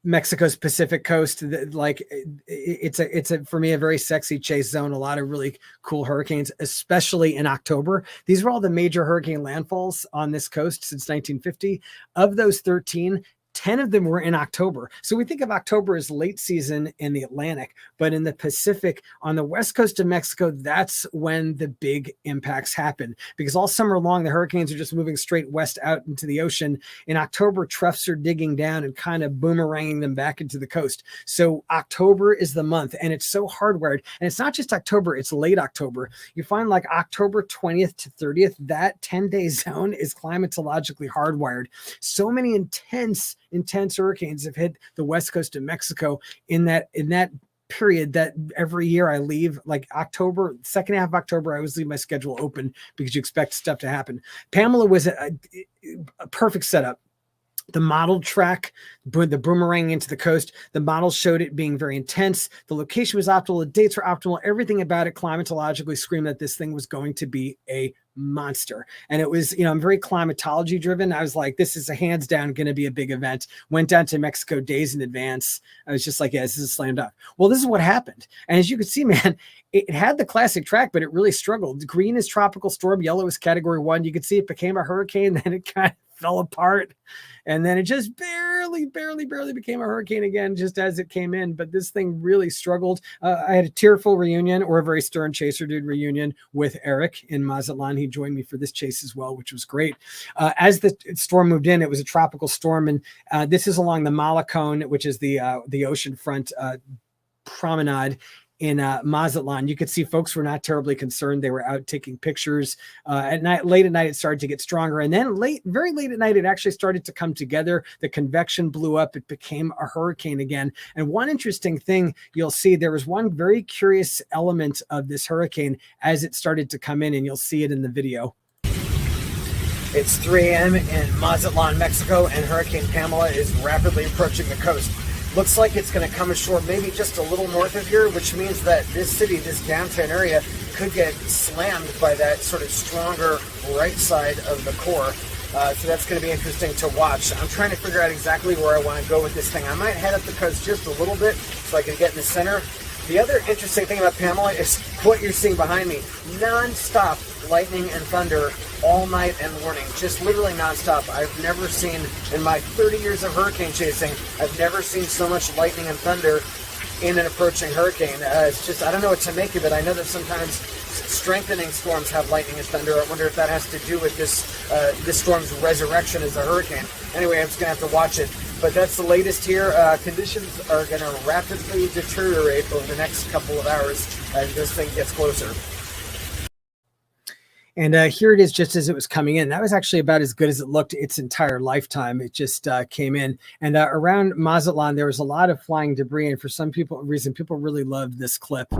Mexico's Pacific coast. Like it's for me a very sexy chase zone. A lot of really cool hurricanes, especially in October. These were all the major hurricane landfalls on this coast since 1950. Of those 13, 10 of them were in October. So we think of October as late season in the Atlantic, but in the Pacific, on the west coast of Mexico, that's when the big impacts happen, because all summer long, the hurricanes are just moving straight west out into the ocean. In October, troughs are digging down and kind of boomeranging them back into the coast. So October is the month, and it's so hardwired. And it's not just October, it's late October. You find like October 20th to 30th, that 10-day zone is climatologically hardwired. So many intense hurricanes have hit the west coast of Mexico in that period that every year I leave, like October, second half of October, I always leave my schedule open because you expect stuff to happen. Pamela was a perfect setup. The model track, the boomerang into the coast, the model showed it being very intense. The location was optimal. The dates were optimal. Everything about it climatologically screamed that this thing was going to be a monster. And it was, I'm very climatology driven. I was like, this is a hands down going to be a big event. Went down to Mexico days in advance. I was just like, yeah, this is a slam dunk. Well, this is what happened. And as you can see, man, it had the classic track, but it really struggled. Green is tropical storm. Yellow is Category 1. You could see it became a hurricane. Then it kind of fell apart, and then it just barely became a hurricane again, just as it came in. But this thing really struggled. I had a tearful reunion, or a very stern chaser dude reunion, with Eric in Mazatlan. He joined me for this chase as well, which was great. As the storm moved in, it was a tropical storm, and this is along the Malecón, which is the oceanfront promenade in Mazatlan. You could see folks were not terribly concerned. They were out taking pictures. At night, late at night, it started to get stronger. And then very late at night, it actually started to come together. The convection blew up. It became a hurricane again. And one interesting thing you'll see, there was one very curious element of this hurricane as it started to come in, and you'll see it in the video. It's 3 a.m. in Mazatlan, Mexico, and Hurricane Pamela is rapidly approaching the coast. Looks like it's going to come ashore maybe just a little north of here, which means that this city, this downtown area, could get slammed by that sort of stronger right side of the core. So that's going to be interesting to watch. I'm trying to figure out exactly where I want to go with this thing. I might head up the coast just a little bit so I can get in the center. The other interesting thing about Pamela is what you're seeing behind me. Non-stop lightning and thunder all night and morning. Just literally non-stop. I've never seen, in my 30 years of hurricane chasing, I've never seen so much lightning and thunder in an approaching hurricane. It's just, I don't know what to make of it. I know that sometimes strengthening storms have lightning and thunder. I wonder if that has to do with this storm's resurrection as a hurricane. Anyway, I'm just going to have to watch it. But that's the latest here. Conditions are going to rapidly deteriorate over the next couple of hours as this thing gets closer. And here it is just as it was coming in. That was actually about as good as it looked its entire lifetime. It just came in. And around Mazatlan, there was a lot of flying debris. And for some reason, people really loved this clip.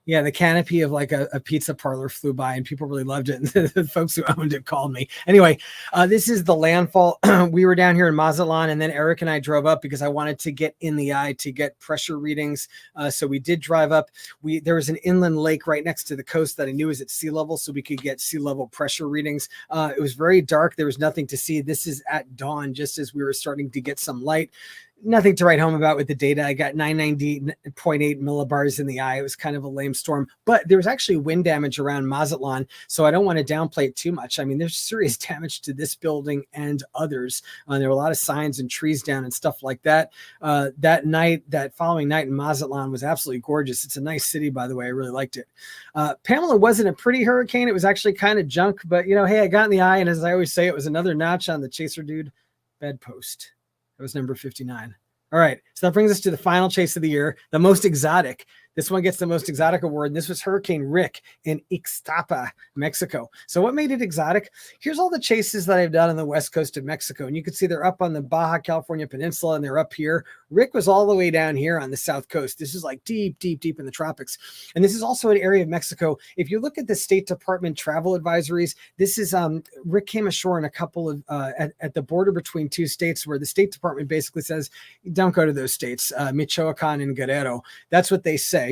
Yeah, the canopy of like a pizza parlor flew by and people really loved it. And the folks who owned it called me. Anyway, this is the landfall. We were down here in Mazatlan, and then Eric and I drove up because I wanted to get in the eye to get pressure readings. So we did drive up. There was an inland lake right next to the coast that I knew was at sea level, so we could get sea level pressure readings. It was very dark. There was nothing to see. This is at dawn, just as we were starting to get some light. Nothing to write home about with the data. I got 990.8 millibars in the eye. It was kind of a lame storm, but there was actually wind damage around Mazatlan, so I don't want to downplay it too much. I mean, there's serious damage to this building and others. There were a lot of signs and trees down and stuff like that. That following night in Mazatlan was absolutely gorgeous. It's a nice city, by the way. I really liked it. Pamela wasn't a pretty hurricane. It was actually kind of junk, but hey, I got in the eye, and as I always say, it was another notch on the Chaser Dude bedpost. That was number 59. All right. So that brings us to the final chase of the year, the most exotic. This one gets the most exotic award. And this was Hurricane Rick in Ixtapa, Mexico. So what made it exotic? Here's all the chases that I've done on the west coast of Mexico. And you can see they're up on the Baja California Peninsula, and they're up here. Rick was all the way down here on the south coast. This is like deep, deep, deep in the tropics. And this is also an area of Mexico. If you look at the State Department travel advisories, this is Rick came ashore in a couple of at the border between two states where the State Department basically says, don't go to those states, Michoacan and Guerrero. That's what they say.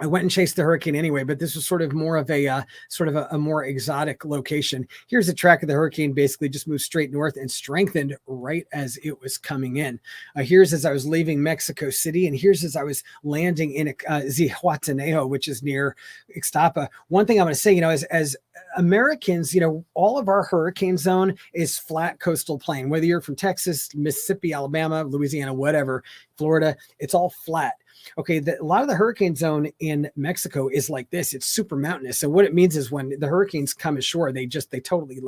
I went and chased the hurricane anyway, but this was sort of more of a more exotic location. Here's the track of the hurricane, basically just moved straight north and strengthened right as it was coming in. Here's as I was leaving Mexico City, and here's as I was landing in Zihuatanejo, which is near Ixtapa. One thing I'm going to say, as Americans, all of our hurricane zone is flat coastal plain, whether you're from Texas, Mississippi, Alabama, Louisiana, whatever, Florida, it's all flat. Okay, a lot of the hurricane zone in Mexico is like this. It's super mountainous. So what it means is when the hurricanes come ashore, they totally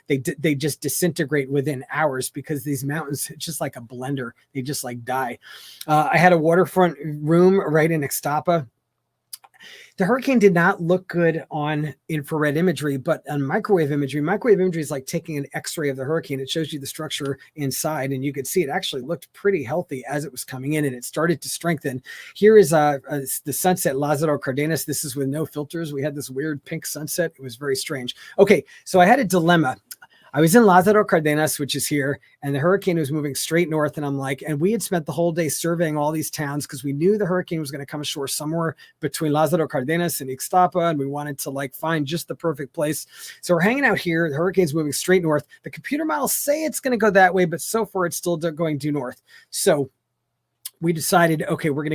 they just disintegrate within hours because these mountains, it's just like a blender. They just die. I had a waterfront room right in Ixtapa. The hurricane did not look good on infrared imagery, but on microwave imagery is like taking an x-ray of the hurricane. It shows you the structure inside, and you could see it actually looked pretty healthy as it was coming in, and it started to strengthen. Here is the sunset, Lázaro Cárdenas. This is with no filters. We had this weird pink sunset. It was very strange. Okay, so I had a dilemma. I was in Lázaro Cárdenas, which is here, and the hurricane was moving straight north. And and we had spent the whole day surveying all these towns because we knew the hurricane was going to come ashore somewhere between Lázaro Cárdenas and Ixtapa, and we wanted to find just the perfect place. So we're hanging out here. The hurricane's moving straight north. The computer models say it's going to go that way, but so far it's still going due north. So we decided, okay, I'm going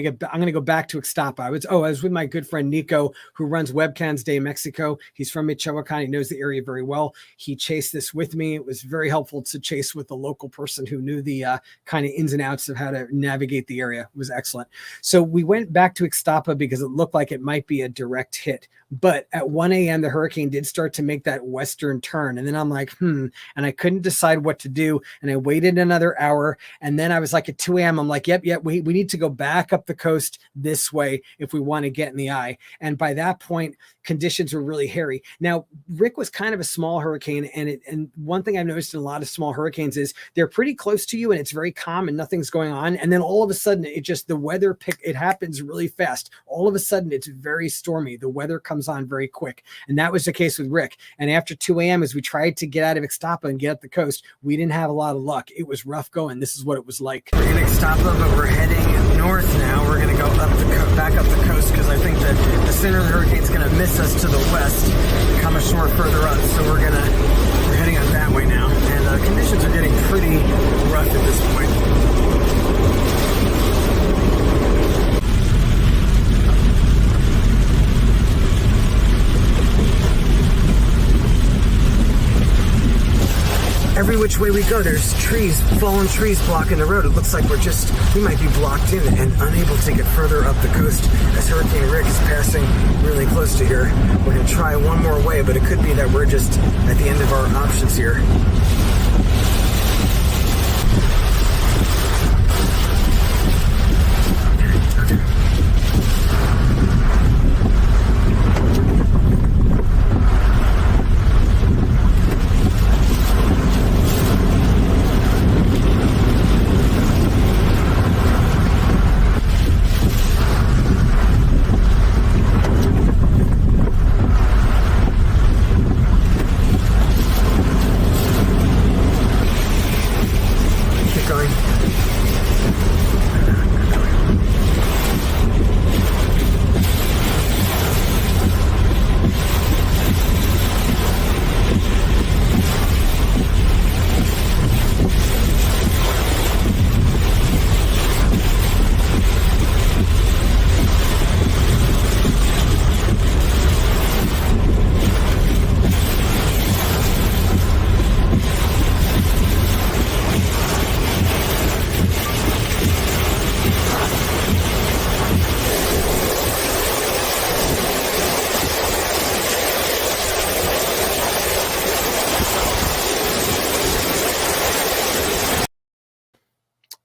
to go back to Ixtapa. I was with my good friend Nico, who runs Webcams Day Mexico. He's from Michoacan. He knows the area very well. He chased this with me. It was very helpful to chase with a local person who knew the kind of ins and outs of how to navigate the area. It was excellent. So we went back to Ixtapa because it looked like it might be a direct hit. But at 1 a.m., the hurricane did start to make that western turn. And then I'm like, and I couldn't decide what to do. And I waited another hour. And then I was like, at 2 a.m., I'm like, yep, we need to go back up the coast this way if we want to get in the eye. And by that point, conditions were really hairy. Now, Rick was kind of a small hurricane, and one thing I've noticed in a lot of small hurricanes is they're pretty close to you and it's very calm and nothing's going on. And then all of a sudden, it happens really fast. All of a sudden, it's very stormy. The weather comes on very quick. And that was the case with Rick. And after 2 a.m., as we tried to get out of Ixtapa and get up the coast, we didn't have a lot of luck. It was rough going. This is what it was like. We're in Ixtapa, but we're heading north now. We're going to go back up the coast because I think that the center of the hurricane is going to miss us to the west, come ashore further up. So we're heading up that way now. And conditions are getting pretty rough at this point. Every which way we go, there's fallen trees blocking the road. It looks like we might be blocked in and unable to get further up the coast as Hurricane Rick is passing really close to here. We're going to try one more way, but it could be that we're just at the end of our options here.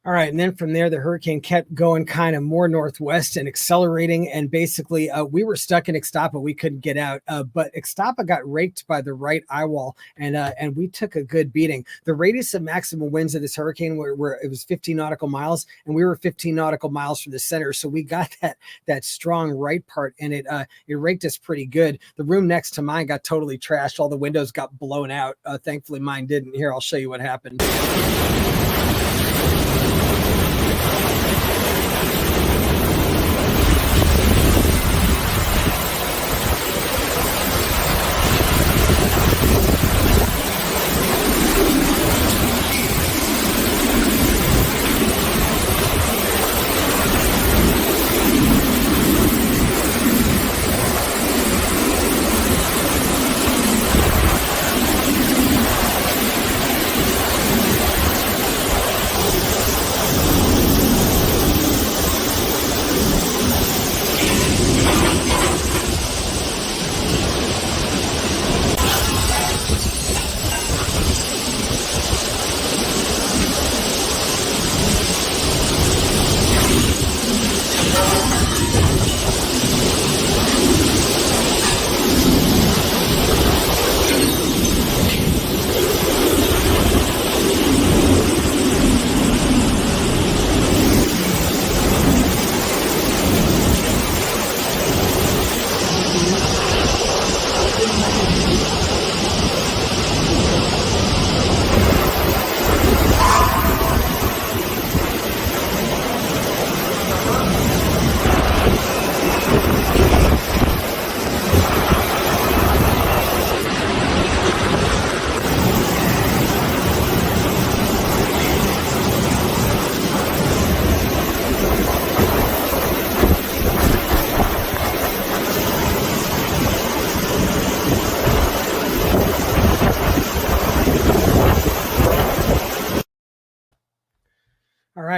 All right. And then from there, the hurricane kept going kind of more northwest and accelerating. And basically, we were stuck in Ixtapa. We couldn't get out. But Ixtapa got raked by the right eye wall, and we took a good beating. The radius of maximum winds of this hurricane were it was 15 nautical miles, and we were 15 nautical miles from the center. So we got that strong right part, and it raked us pretty good. The room next to mine got totally trashed. All the windows got blown out. Thankfully, mine didn't. Here, I'll show you what happened.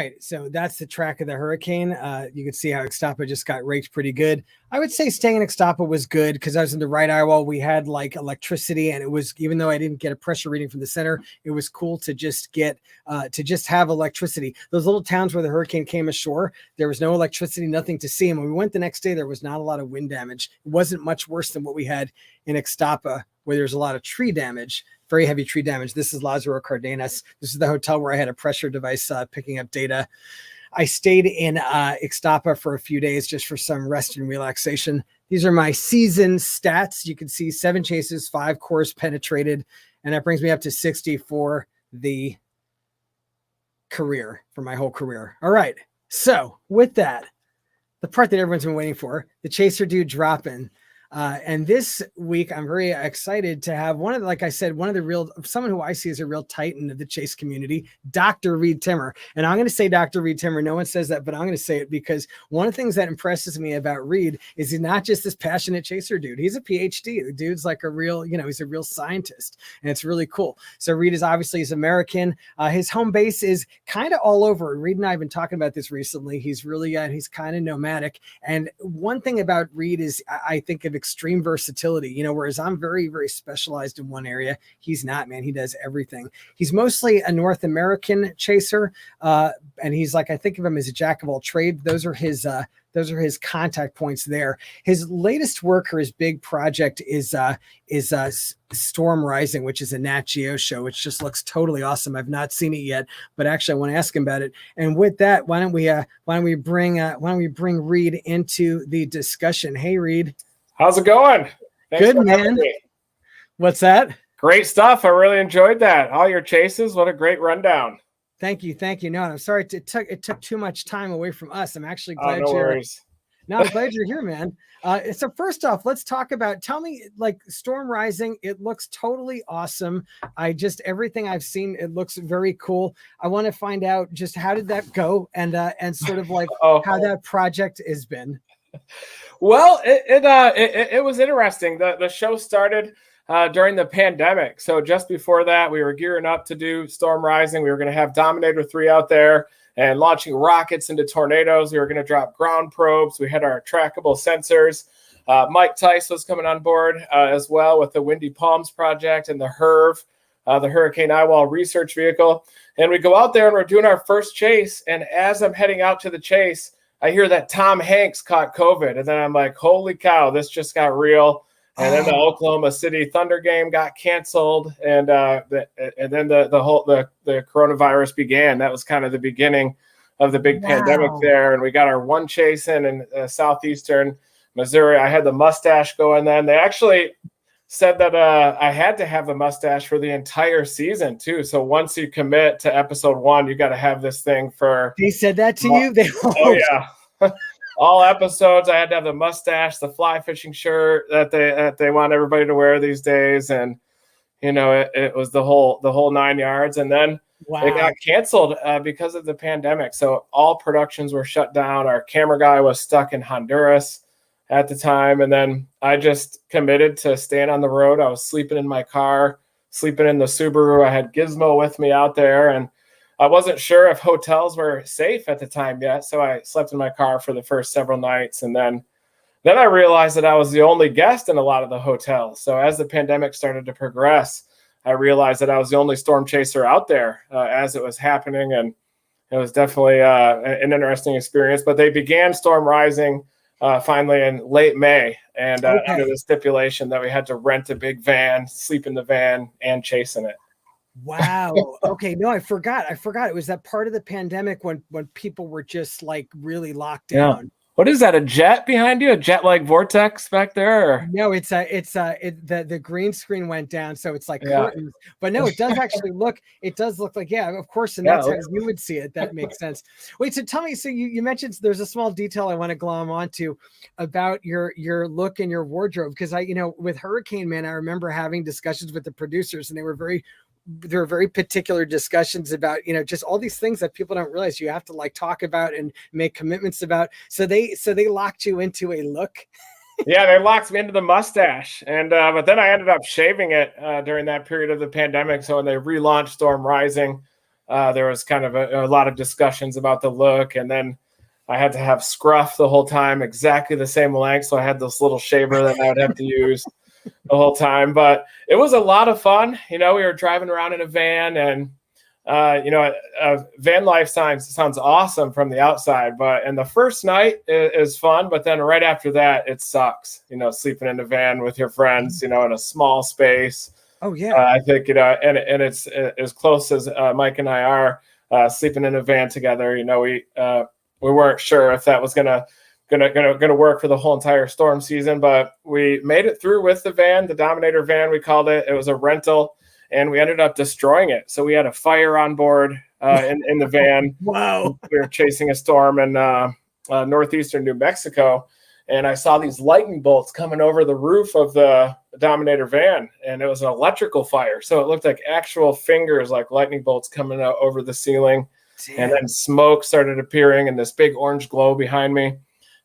right. So that's the track of the hurricane. You can see how Ixtapa just got raked pretty good. I would say staying in Ixtapa was good because I was in the right eye wall. We had like electricity, and it was, even though I didn't get a pressure reading from the center, it was cool to just have electricity. Those little towns where the hurricane came ashore, there was no electricity, nothing to see. And when we went the next day, there was not a lot of wind damage. It wasn't much worse than what we had in Ixtapa, where there's a lot of tree damage. Very heavy tree damage. This is Lázaro Cárdenas. This is the hotel where I had a pressure device picking up data. I stayed in Ixtapa for a few days just for some rest and relaxation. These are my season stats. You can see 7 chases, 5 cores penetrated, and that brings me up to 60 for the career, for my whole career. All right. So with that, the part that everyone's been waiting for, the chaser dude dropping. And this week, I'm very excited to have someone who I see as a real titan of the chase community, Dr. Reed Timmer. And I'm going to say Dr. Reed Timmer. No one says that, but I'm going to say it because one of the things that impresses me about Reed is he's not just this passionate chaser dude. He's a PhD. The dude's like he's a real scientist, and it's really cool. So Reed he's American. His home base is kind of all over. Reed and I have been talking about this recently. He's really, he's kind of nomadic. And one thing about Reed is I think of extreme versatility, whereas I'm very, very specialized in one area. He's not, man. He does everything. He's mostly a North American chaser. And he's like, I think of him as a jack of all trades. Those are his contact points there. His latest work, or his big project, is Storm Rising, which is a Nat Geo show, which just looks totally awesome. I've not seen it yet, but actually I want to ask him about it. And with that, why don't we bring Reed into the discussion? Hey, Reed. How's it going? Thanks. Good, man. What's that? Great stuff. I really enjoyed that. All your chases. What a great rundown. Thank you. No, I'm sorry. It took too much time away from us. I'm actually glad no worries. I'm glad you're here, man. So first off, let's talk about, tell me, like, Storm Rising, it looks totally awesome. Everything I've seen, it looks very cool. I want to find out just how did that go, and sort of like how that project has been. Well, it was interesting. The show started during the pandemic. So just before that, we were gearing up to do Storm Rising. We were going to have Dominator 3 out there and launching rockets into tornadoes. We were going to drop ground probes. We had our trackable sensors. Mike Tice was coming on board as well with the Windy Palms project and the HERV, the Hurricane Eyewall Research Vehicle. And we go out there and we're doing our first chase. And as I'm heading out to the chase, I hear that Tom Hanks caught COVID. And then I'm like, holy cow, this just got real. And then the Oklahoma City Thunder game got canceled. And then the coronavirus began. That was kind of the begining of the big pandemic there. And we got our one chase in southeastern Missouri. I had the mustache going then. They actually said that I had to have the mustache for the entire season too. So once you commit to episode 1, you got to have this thing for. They said that to you? Oh yeah. All episodes, I had to have the mustache, the fly fishing shirt that they want everybody to wear these days, and it was the whole 9 yards. And then it got canceled because of the pandemic. So all productions were shut down. Our camera guy was stuck in Honduras at the time, and then I just committed to staying on the road. I was sleeping in my car, sleeping in the Subaru. I had Gizmo with me out there, and I wasn't sure if hotels were safe at the time yet, so I slept in my car for the first several nights. And then I realized that I was the only guest in a lot of the hotels. So as the pandemic started to progress, I realized that I was the only storm chaser out there as it was happening. And it was definitely an interesting experience. But they began Storm Rising finally in late May, and under the stipulation that we had to rent a big van, sleep in the van, and chase in it. Wow. Okay. No, I forgot. It was that part of the pandemic when people were just like really locked down. Yeah. What is that? A jet behind you? A jet-like vortex back there? Or? No, the green screen went down, so it's like curtains. But no, it does actually look. It does look like of course, and that's how you would see it. That makes sense. Wait, so tell me. So you mentioned there's a small detail I want to glom onto about your look and your wardrobe, because with Hurricane Man, I remember having discussions with the producers, and there were very particular discussions about, just all these things that people don't realize you have to like talk about and make commitments about. So they locked you into a look. Yeah, they locked me into the mustache. And, but then I ended up shaving it during that period of the pandemic. So when they relaunched Storm Rising, there was kind of a lot of discussions about the look. And then I had to have scruff the whole time, exactly the same length. So I had this little shaver that I would have to use the whole time. But it was a lot of fun. We were driving around in a van, and van life sounds awesome from the outside, and the first night is fun, but then right after that, it sucks, sleeping in a van with your friends, in a small space. Oh yeah. I think, and it's as close as Mike and I are sleeping in a van together. We weren't sure if that was gonna work for the whole entire storm season, but we made it through with the van, the Dominator van, we called it. It was a rental, and we ended up destroying it. So we had a fire on board in the van. Wow. We were chasing a storm in northeastern New Mexico, and I saw these lightning bolts coming over the roof of the Dominator van, and it was an electrical fire. So it looked like actual fingers, like lightning bolts coming out over the ceiling. Damn. And then smoke started appearing and this big orange glow behind me.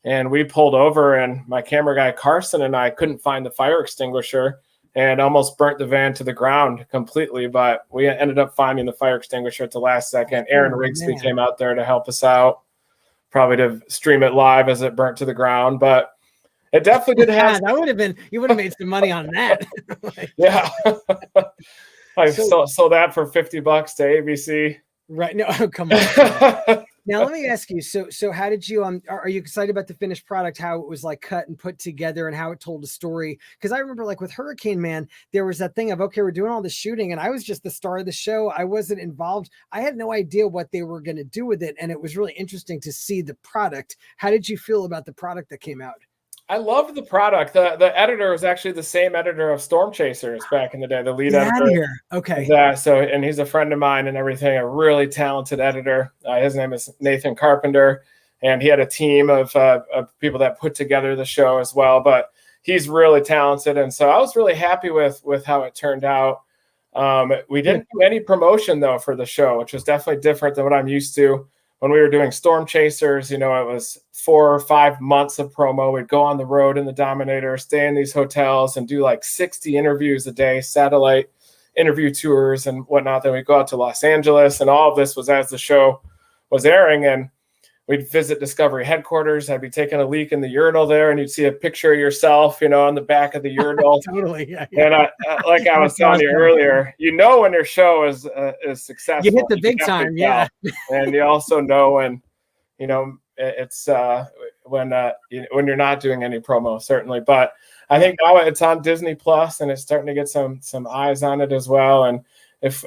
And we pulled over, and my camera guy, Carson, and I couldn't find the fire extinguisher, and almost burnt the van to the ground completely. But we ended up finding the fire extinguisher at the last second. Aaron Rigsby came out there to help us out, probably to stream it live as it burnt to the ground. But it definitely did have. That would have been, you would have made some money on that. Yeah. I sold that for $50 to ABC. Right. No, come on. Now let me ask you. So how did you are you excited about the finished product, how it was like cut and put together and how it told a story? Because I remember like with Hurricane Man, there was that thing of, okay, we're doing all the shooting and I was just the star of the show. I wasn't involved. I had no idea what they were going to do with it. And it was really interesting to see the product. How did you feel about the product that came out? I loved the product. The editor was actually the same editor of Storm Chasers back in the day, the lead editor. Here. Okay. And he's a friend of mine and everything, a really talented editor. His name is Nathan Carpenter, and he had a team of people that put together the show as well. But he's really talented, and so I was really happy with how it turned out. We didn't do any promotion, though, for the show, which was definitely different than what I'm used to. When we were doing Storm Chasers, it was 4 or 5 months of promo. We'd go on the road in the Dominator, stay in these hotels, and do like 60 interviews a day, satellite interview tours and whatnot. Then we'd go out to Los Angeles, and all of this was as the show was airing. And we'd visit Discovery headquarters. I'd be taking a leak in the urinal there, and you'd see a picture of yourself, on the back of the urinal. Totally, yeah. And like I was telling you earlier, when your show is successful, you hit the big time, yeah. And you also know when, it's when you're not doing any promo, certainly. But I think now it's on Disney Plus, and it's starting to get some eyes on it as well. And if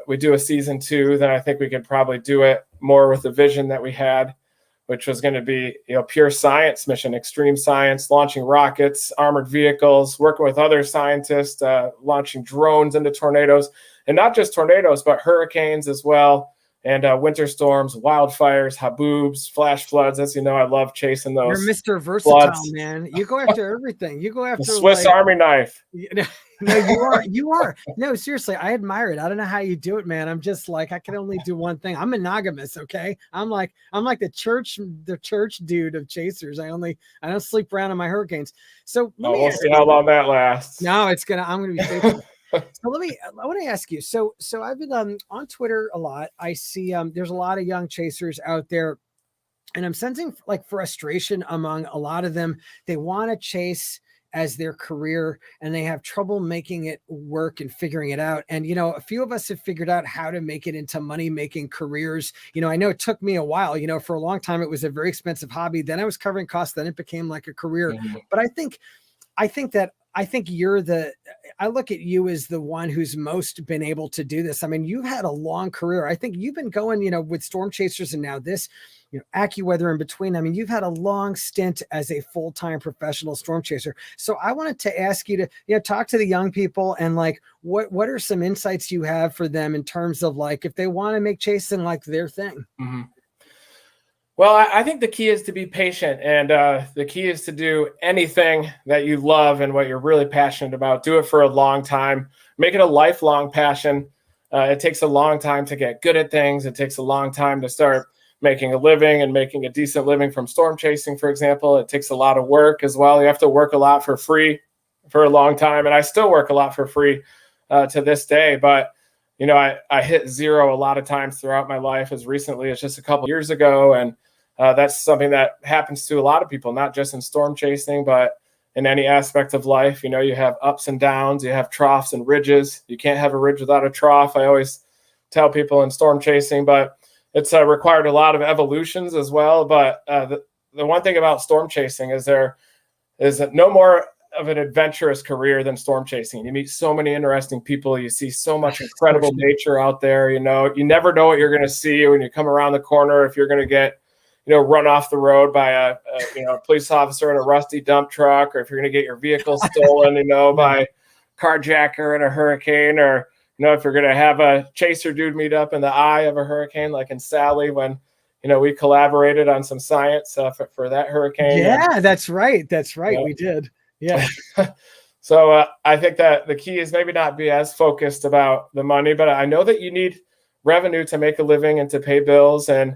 we do a season 2, then I think we could probably do it more with the vision that we had, which was going to be, pure science mission, extreme science, launching rockets, armored vehicles, working with other scientists, launching drones into tornadoes, and not just tornadoes, but hurricanes as well, and winter storms, wildfires, haboobs, flash floods. As you know, I love chasing those. You're Mr. Versatile, floods. Man. You go after everything. You go after the Swiss Army knife. No, you are. No, seriously, I admire it. I don't know how you do it, man. I'm just like, I can only do one thing. I'm monogamous, okay? I'm like the church dude of chasers. I don't sleep around in my hurricanes. So we'll see how long that lasts. No, I'm gonna be faithful. So I want to ask you. So I've been on Twitter a lot. I see there's a lot of young chasers out there, and I'm sensing like frustration among a lot of them. They want to chase as their career, and they have trouble making it work and figuring it out. And, a few of us have figured out how to make it into money-making careers. I know it took me a while, for a long time, it was a very expensive hobby. Then I was covering costs. Then it became like a career. Mm-hmm. But I think I look at you as the one who's most been able to do this. I mean, you've had a long career. I think you've been going, with Storm Chasers and now this, AccuWeather in between. I mean, you've had a long stint as a full-time professional storm chaser. So I wanted to ask you to, talk to the young people and like, what are some insights you have for them in terms of like, if they want to make chasing like their thing? Mm-hmm. Well, I think the key is to be patient, and the key is to do anything that you love and what you're really passionate about. Do it for a long time. Make it a lifelong passion. It takes a long time to get good at things. It takes a long time to start making a living and making a decent living from storm chasing, for example. It takes a lot of work as well. You have to work a lot for free for a long time, and I still work a lot for free to this day. But I hit zero a lot of times throughout my life, as recently as just a couple years ago. And that's something that happens to a lot of people, not just in storm chasing, but in any aspect of life. You have ups and downs, you have troughs and ridges. You can't have a ridge without a trough. I always tell people in storm chasing, but it's required a lot of evolutions as well. But the one thing about storm chasing is there is no more of an adventurous career than storm chasing. You meet so many interesting people. You see so much incredible nature out there. You never know what you're going to see when you come around the corner. If you're going to get, run off the road by a police officer in a rusty dump truck, or if you're going to get your vehicle stolen, by a carjacker in a hurricane, or, if you're going to have a chaser dude meet up in the eye of a hurricane, like in Sally, when, we collaborated on some science for that hurricane. Yeah, that's right. That's right. We did. Yeah. So I think that the key is maybe not be as focused about the money, but I know that you need revenue to make a living and to pay bills. And,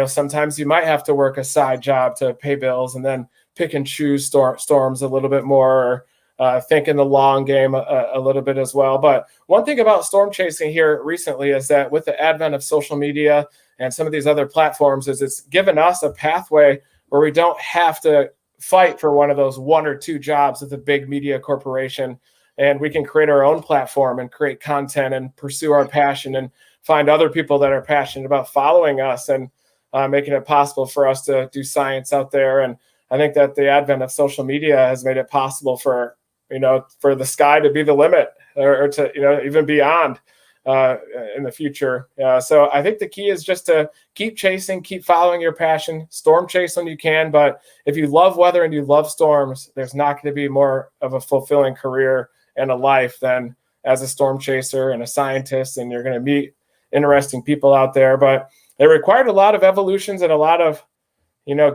sometimes you might have to work a side job to pay bills, and then pick and choose storms a little bit more, or think in the long game a little bit as well. But one thing about storm chasing here recently is that with the advent of social media and some of these other platforms, is it's given us a pathway where we don't have to fight for one of those 1 or 2 jobs with a big media corporation, and we can create our own platform and create content and pursue our passion and find other people that are passionate about following us, and making it possible for us to do science out there. And I think that the advent of social media has made it possible for the sky to be the limit, or to even beyond in the future. So I think the key is just to keep chasing, keep following your passion, storm chase when you can. But if you love weather and you love storms, there's not going to be more of a fulfilling career and a life than as a storm chaser and a scientist. And you're going to meet interesting people out there. But it required a lot of evolutions and a lot of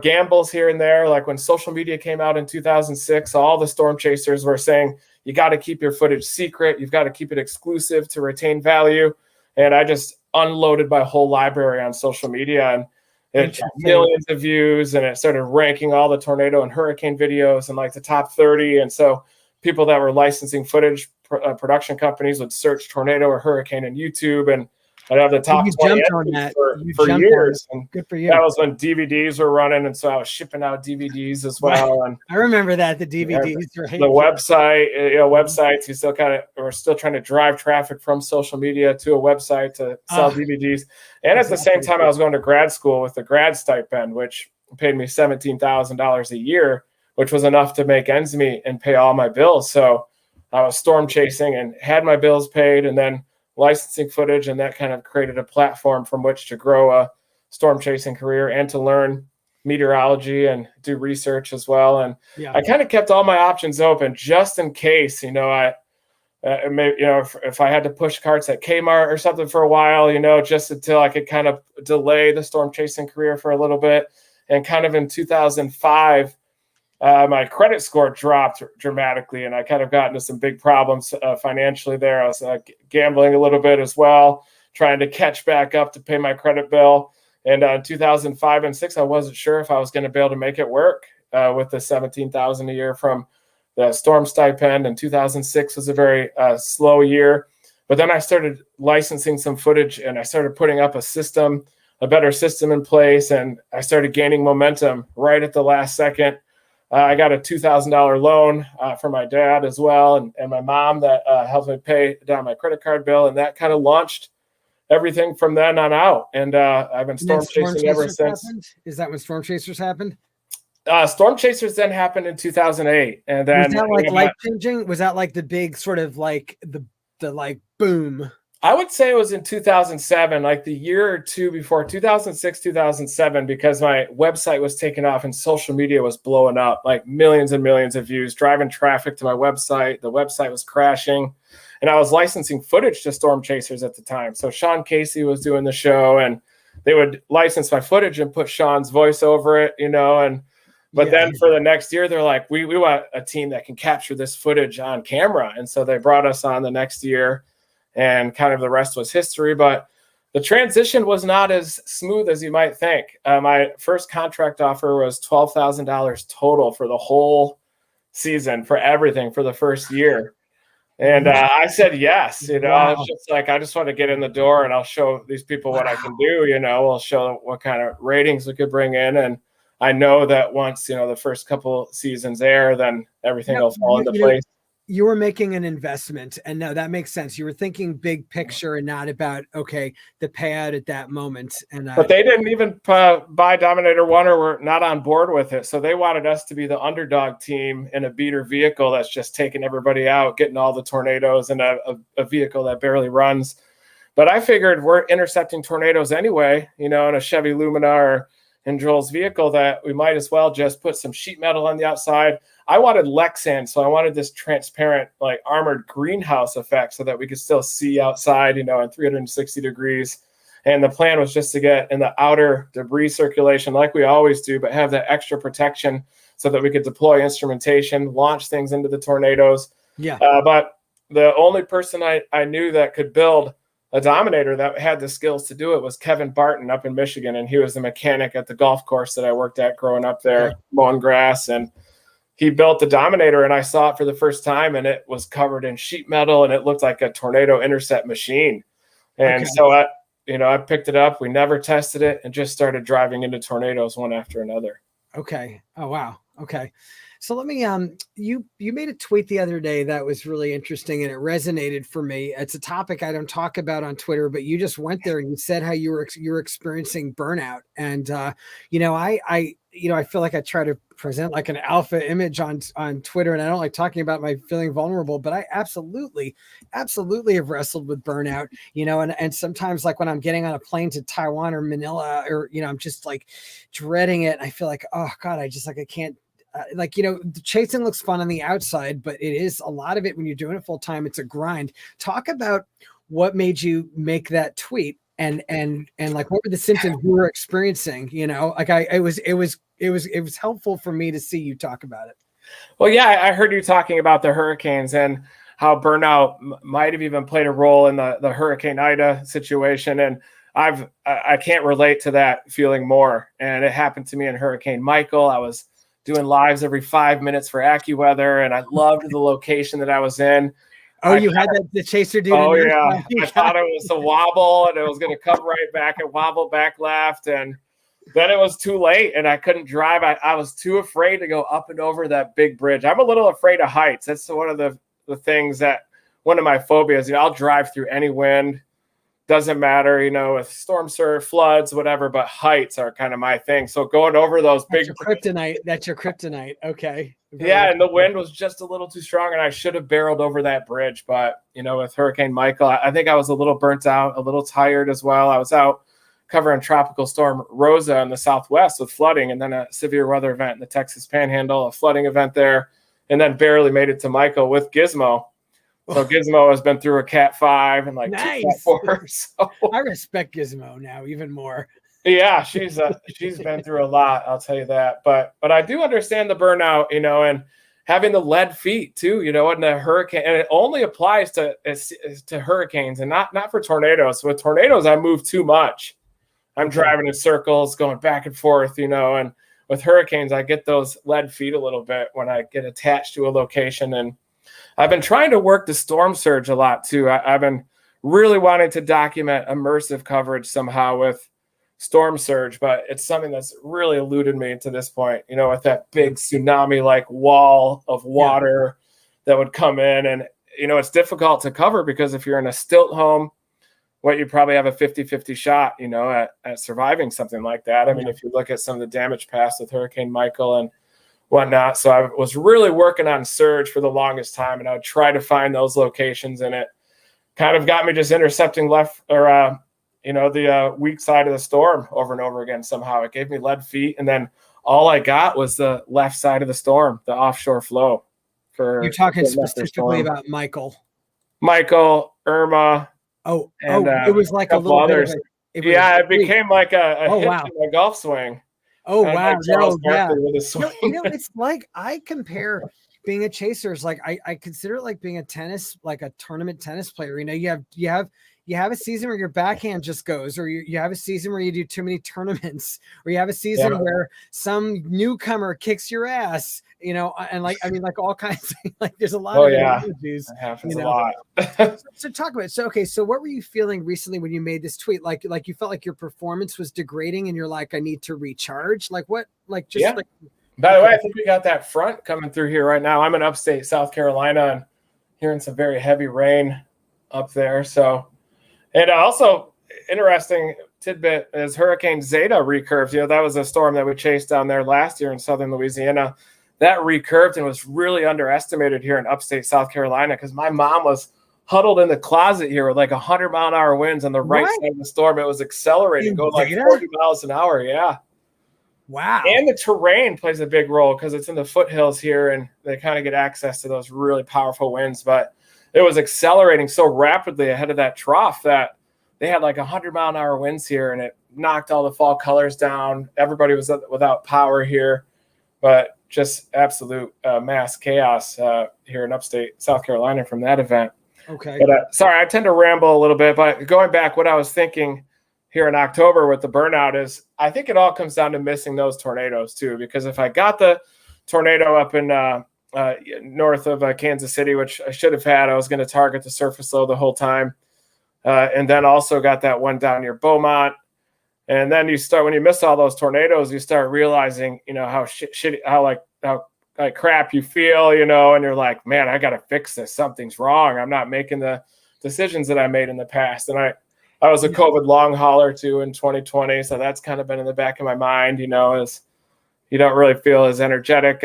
gambles here and there. Like when social media came out in 2006, all the storm chasers were saying, you got to keep your footage secret. You've got to keep it exclusive to retain value. And I just unloaded my whole library on social media, and it got millions of views, and it started ranking all the tornado and hurricane videos in like the top 30. And so people that were licensing footage, production companies, would search tornado or hurricane in YouTube, and I'd have the top 20 for years. And good for you. That was when DVDs were running, and so I was shipping out DVDs as well. And I remember that, the DVDs. The website, websites, you still we're still trying to drive traffic from social media to a website to sell DVDs. And at the same time, I was going to grad school with the grad stipend, which paid me $17,000 a year, which was enough to make ends meet and pay all my bills. So I was storm chasing and had my bills paid, and then licensing footage, and that kind of created a platform from which to grow a storm chasing career and to learn meteorology and do research as well. And I kind of kept all my options open just in case, if I had to push carts at Kmart or something for a while, just until I could kind of delay the storm chasing career for a little bit. And kind of in 2005, my credit score dropped dramatically, and I kind of got into some big problems financially there. I was gambling a little bit as well, trying to catch back up to pay my credit bill. And in 2005 and 6, I wasn't sure if I was going to be able to make it work with the $17,000 a year from the storm stipend. And 2006 was a very slow year. But then I started licensing some footage, and I started putting up a better system in place, and I started gaining momentum right at the last second. I got a $2,000 loan from my dad as well, and my mom that helped me pay down my credit card bill, and that kind of launched everything from then on out. And I've been storm chasing ever since. Is that when Storm Chasers happened? Storm Chasers then happened in 2008, and then was that like life changing? Was that like the big sort of like the like boom? I would say it was in 2007, like the year or two before, 2006, 2007, because my website was taking off and social media was blowing up, like millions and millions of views, driving traffic to my website. The website was crashing, and I was licensing footage to storm chasers at the time. So Sean Casey was doing the show, and they would license my footage and put Sean's voice over it, but then for the next year, they're like, we want a team that can capture this footage on camera. And so they brought us on the next year, and kind of the rest was history. But the transition was not as smooth as you might think. My first contract offer was $12,000 total for the whole season, for everything, for the first year. And I said yes. I Wow. was just like, I just want to get in the door and I'll show these people what I can do. I'll show what kind of ratings we could bring in. And I know that once, the first couple seasons air, then everything will fall into place. You were making an investment, and no, that makes sense. You were thinking big picture and not about, okay, the payout at that moment. But they didn't even buy Dominator 1 or were not on board with it. So they wanted us to be the underdog team in a beater vehicle that's just taking everybody out, getting all the tornadoes in a vehicle that barely runs. But I figured we're intercepting tornadoes anyway, in a Chevy Lumina or in Joel's vehicle, that we might as well just put some sheet metal on the outside. I wanted Lexan, so I wanted this transparent, like armored greenhouse effect so that we could still see outside, in 360 degrees. And the plan was just to get in the outer debris circulation like we always do, but have that extra protection so that we could deploy instrumentation, launch things into the tornadoes. Yeah. But the only person I knew that could build a Dominator that had the skills to do it was Kevin Barton up in Michigan. And he was the mechanic at the golf course that I worked at growing up there, mowing grass. And he built the Dominator, and I saw it for the first time, and it was covered in sheet metal, and it looked like a tornado intercept machine. And so I picked it up. We never tested it and just started driving into tornadoes one after another. Okay. Oh, wow. Okay. So let me, you made a tweet the other day that was really interesting and it resonated for me. It's a topic I don't talk about on Twitter, but you just went there and you said how you were experiencing burnout. And, I feel like I try to present like an alpha image on Twitter, and I don't like talking about my feeling vulnerable, but I absolutely have wrestled with burnout, and sometimes like when I'm getting on a plane to Taiwan or Manila, or, I'm just like dreading it. I feel like, oh God, I can't, the chasing looks fun on the outside, but it is a lot of it when you're doing it full time. It's a grind. Talk about what made you make that tweet and like, what were the symptoms you were experiencing? It was helpful for me to see you talk about it. Well, yeah, I heard you talking about the hurricanes and how burnout might have even played a role in the Hurricane Ida situation. And I can't relate to that feeling more. And it happened to me in Hurricane Michael. I was doing lives every 5 minutes for AccuWeather, and I loved the location that I was in. Oh, you had the chaser dude. Oh, yeah. I thought it was a wobble, and it was going to come right back and wobble back left. And then it was too late, and I couldn't drive. I was too afraid to go up and over that big bridge. I'm a little afraid of heights. That's one of the things that one of my phobias. I'll drive through any wind. Doesn't matter, with storm surge, floods, whatever, but heights are kind of my thing. So going over those That's your kryptonite. Okay. Yeah, and the wind was just a little too strong, and I should have barreled over that bridge. But, with Hurricane Michael, I think I was a little burnt out, a little tired as well. I was out covering Tropical Storm Rosa in the Southwest with flooding, and then a severe weather event in the Texas Panhandle, a flooding event there, and then barely made it to Michael with Gizmo. So Gizmo has been through a Cat 5 and like nice. 2 Cat 4. So I respect Gizmo now even more. Yeah, she's been through a lot, I'll tell you that. But I do understand the burnout, and having the lead feet too, and the hurricane, and it only applies to hurricanes and not for tornadoes. So with tornadoes, I move too much. I'm driving in circles, going back and forth, and with hurricanes, I get those lead feet a little bit when I get attached to a location. And I've been trying to work the storm surge a lot too. I've been really wanting to document immersive coverage somehow with storm surge, but it's something that's really eluded me to this point, with that big tsunami-like wall of water that would come in. And, it's difficult to cover because if you're in a stilt home, you probably have a 50-50 shot, at surviving something like that. I mean, if you look at some of the damage past with Hurricane Michael and whatnot. So I was really working on surge for the longest time, and I would try to find those locations, and it kind of got me just intercepting left or, the weak side of the storm over and over again. Somehow it gave me lead feet. And then all I got was the left side of the storm, the offshore flow. You're talking specifically about Michael, Irma. It was like a little others. It became like a hit to my golf swing. Oh, wow. It's like I compare being a chaser is like I consider it like being a tournament tennis player. You have you have a season where your backhand just goes, or you have a season where you do too many tournaments, or you have a season where some newcomer kicks your ass, and like, I mean, like all kinds of, like, there's a lot of analogies. That happens a lot. So talk about it. So, okay. So what were you feeling recently when you made this tweet? Like you felt like your performance was degrading and you're like, I need to recharge. Like what, like just like, by the way, I think we got that front coming through here right now. I'm in upstate South Carolina and hearing some very heavy rain up there. So, and also interesting tidbit is Hurricane Zeta recurved. That was a storm that we chased down there last year in southern Louisiana. That recurved and was really underestimated here in upstate South Carolina because my mom was huddled in the closet here with like 100-mile-an-hour winds on the right side of the storm. It was accelerating, going like 40 miles an hour. Yeah. Wow. And the terrain plays a big role because it's in the foothills here and they kind of get access to those really powerful winds. But it was accelerating so rapidly ahead of that trough that they had like 100-mile-an-hour winds here and it knocked all the fall colors down. Everybody was without power here, but just absolute mass chaos here in upstate South Carolina from that event. Okay. But, sorry, I tend to ramble a little bit, but going back, what I was thinking here in October with the burnout is I think it all comes down to missing those tornadoes too, because if I got the tornado up in north of Kansas City, which I should have had, I was going to target the surface low the whole time. And then also got that one down near Beaumont. And then when you miss all those tornadoes, you start realizing, how shitty, how crap you feel, and you're like, man, I got to fix this. Something's wrong. I'm not making the decisions that I made in the past. And I was a COVID long hauler too in 2020. So that's kind of been in the back of my mind, as you don't really feel as energetic.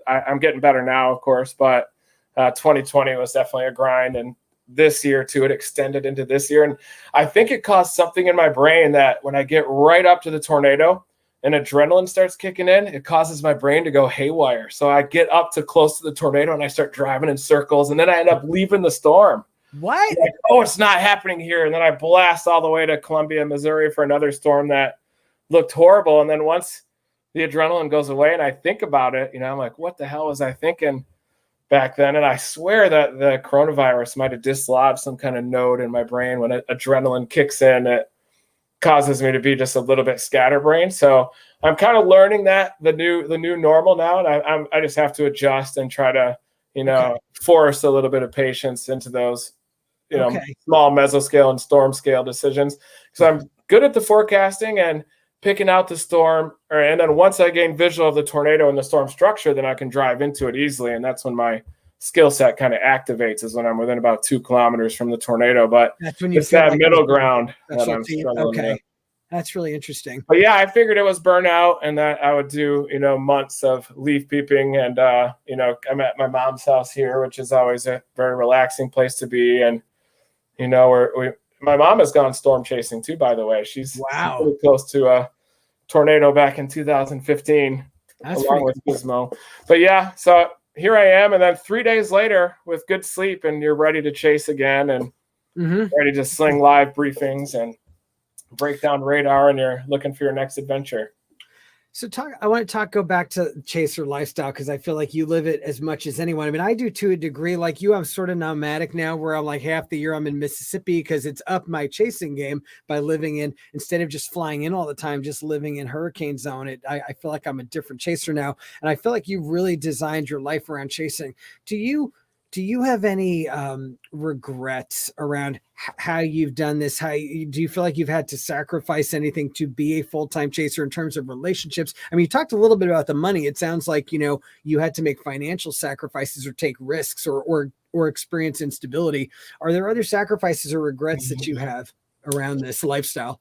I'm getting better now, of course, but 2020 was definitely a grind. And this year too, it extended into this year. And I think it caused something in my brain that when I get right up to the tornado and adrenaline starts kicking in, it causes my brain to go haywire. So I get up to close to the tornado and I start driving in circles and then I end up leaving the storm. What? Like, oh, it's not happening here. And then I blast all the way to Columbia, Missouri for another storm that looked horrible. And then once the adrenaline goes away and I think about it, I'm like, what the hell was I thinking back then? And I swear that the coronavirus might have dislodged some kind of node in my brain. When adrenaline kicks in, it causes me to be just a little bit scatterbrained. So I'm kind of learning that the new normal now, and I just have to adjust and try to force a little bit of patience into those small mesoscale and storm scale decisions. So I'm good at the forecasting and picking out the storm, and then once I gain visual of the tornado and the storm structure, then I can drive into it easily. And that's when my skill set kind of activates, is when I'm within about 2 kilometers from the tornado. But that's when you it's that middle ground that I'm struggling with. That's really interesting. But yeah, I figured it was burnout and that I would do, months of leaf peeping. And, I'm at my mom's house here, which is always a very relaxing place to be. And, my mom has gone storm chasing too, by the way. She's pretty close to a tornado back in 2015, along with Gizmo. But yeah, so here I am. And then 3 days later with good sleep and you're ready to chase again and ready to sling live briefings and break down radar, and you're looking for your next adventure. So go back to chaser lifestyle, because I feel like you live it as much as anyone. I mean, I do to a degree. Like you, I'm sort of nomadic now, where I'm like half the year I'm in Mississippi because it's up my chasing game by living in, instead of just flying in all the time, just living in hurricane zone. I feel like I'm a different chaser now. And I feel like you've really designed your life around chasing. Do you have any regrets around how you've done this? Do you feel like you've had to sacrifice anything to be a full-time chaser in terms of relationships? I mean, you talked a little bit about the money. It sounds like, you had to make financial sacrifices or take risks or experience instability. Are there other sacrifices or regrets that you have around this lifestyle?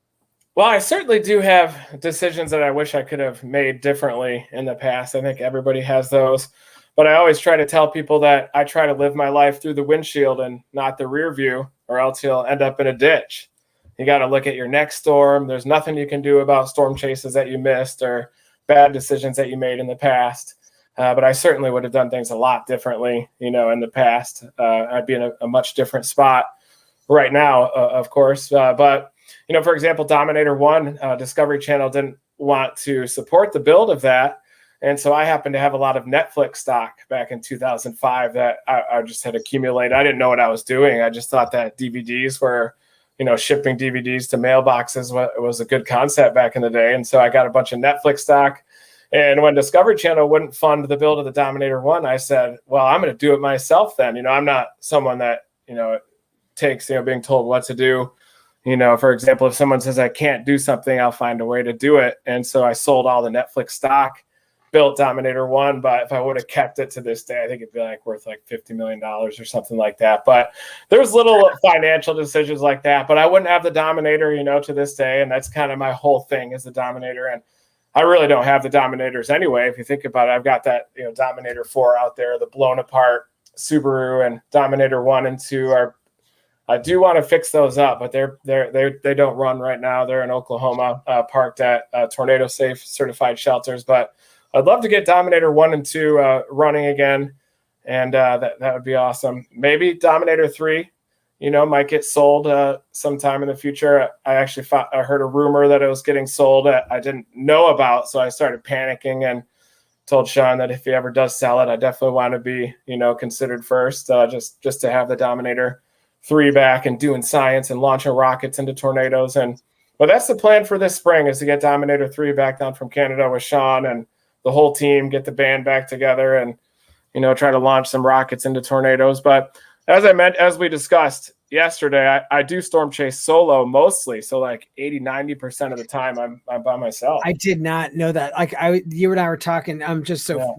Well, I certainly do have decisions that I wish I could have made differently in the past. I think everybody has those. But I always try to tell people that I try to live my life through the windshield and not the rear view, or else you'll end up in a ditch. You got to look at your next storm. There's nothing you can do about storm chases that you missed or bad decisions that you made in the past. But I certainly would have done things a lot differently, in the past. I'd be in a much different spot right now, of course. But, for example, Dominator 1, Discovery Channel didn't want to support the build of that. And so I happened to have a lot of Netflix stock back in 2005 that I just had accumulated. I didn't know what I was doing. I just thought that DVDs were shipping DVDs to mailboxes was a good concept back in the day. And so I got a bunch of Netflix stock. And when Discovery Channel wouldn't fund the build of the Dominator 1, I said, well, I'm going to do it myself then. I'm not someone that, takes, being told what to do. For example, if someone says I can't do something, I'll find a way to do it. And so I sold all the Netflix stock, built Dominator 1. But if I would have kept it to this day, I think it'd be worth $50 million or something like that. But there's little financial decisions like that. But I wouldn't have the Dominator, to this day. And that's kind of my whole thing is the Dominator. And I really don't have the Dominators anyway. If you think about it, I've got that, Dominator 4 out there, the blown apart Subaru, and Dominator 1 and 2 are, I do want to fix those up, but they don't run right now. They're in Oklahoma, parked at tornado safe certified shelters. But I'd love to get Dominator 1 and 2 running again. And that would be awesome. Maybe Dominator 3, might get sold sometime in the future. I actually I heard a rumor that it was getting sold that I didn't know about. So I started panicking and told Sean that if he ever does sell it, I definitely want to be, considered first, just to have the Dominator 3 back and doing science and launching rockets into tornadoes. But that's the plan for this spring, is to get Dominator 3 back down from Canada with Sean and the whole team, get the band back together and, try to launch some rockets into tornadoes. But as we discussed yesterday, I do storm chase solo mostly. So 80-90% of the time I'm by myself. I did not know that. You and I were talking. Just so